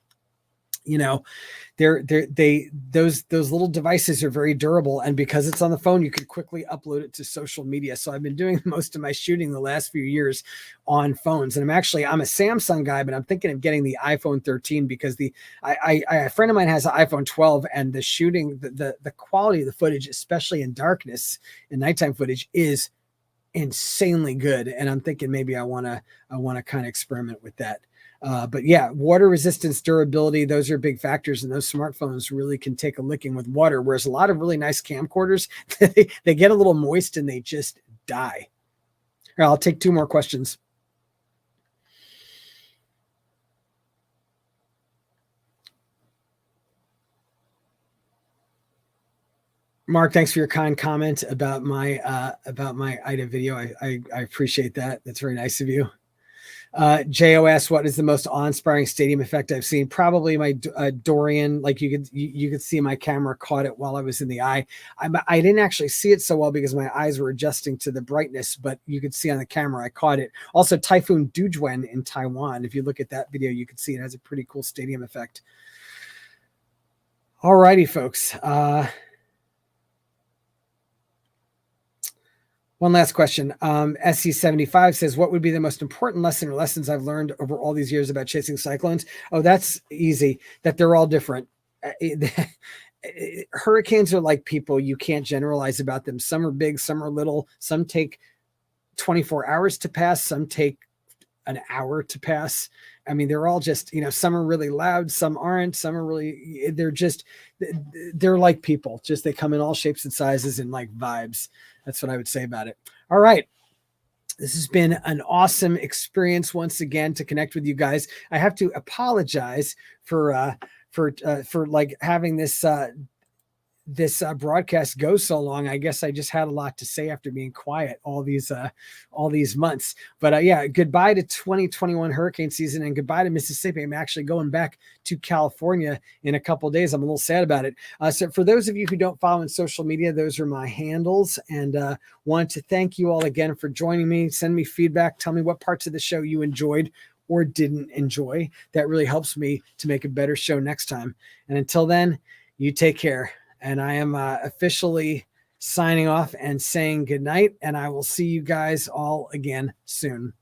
those little devices are very durable, and because it's on the phone, you can quickly upload it to social media. So I've been doing most of my shooting the last few years on phones, and I'm a Samsung guy, but I'm thinking of getting the iPhone 13 because a friend of mine has an iPhone 12, and the shooting, the quality of the footage, especially in darkness and nighttime footage, is insanely good. And I'm thinking maybe I want to kind of experiment with that. But yeah, water resistance, durability, those are big factors. And those smartphones really can take a licking with water. Whereas a lot of really nice camcorders, they get a little moist and they just die. All right, I'll take 2 more questions. Mark, thanks for your kind comment about my Ida video. I appreciate that. That's very nice of you. JOS, what is the most awe-inspiring stadium effect I've seen? Probably my Dorian. Like you could see my camera caught it while I was in the eye. I didn't actually see it so well because my eyes were adjusting to the brightness, but you could see on the camera I caught it. Also, Typhoon Dujuen in Taiwan. If you look at that video, you can see it has a pretty cool stadium effect. All righty, folks. One last question. SC75 says, what would be the most important lesson or lessons I've learned over all these years about chasing cyclones? Oh, that's easy. That they're all different. Hurricanes are like people. You can't generalize about them. Some are big, some are little. Some take 24 hours to pass. Some take an hour to pass. I mean, they're all just, some are really loud, some aren't, some are really, they're like people, just they come in all shapes and sizes and like vibes. That's what I would say about it. All right. This has been an awesome experience once again to connect with you guys. I have to apologize for like having this broadcast go so long. I guess I just had a lot to say after being quiet all these months. But yeah, goodbye to 2021 hurricane season and goodbye to Mississippi. I'm actually going back to California in a couple of days. I'm a little sad about it. So for those of you who don't follow in social media, those are my handles, and want to thank you all again for joining me. Send me feedback. Tell me what parts of the show you enjoyed or didn't enjoy. That really helps me to make a better show next time. And until then, you take care. And I am officially signing off and saying goodnight. And I will see you guys all again soon.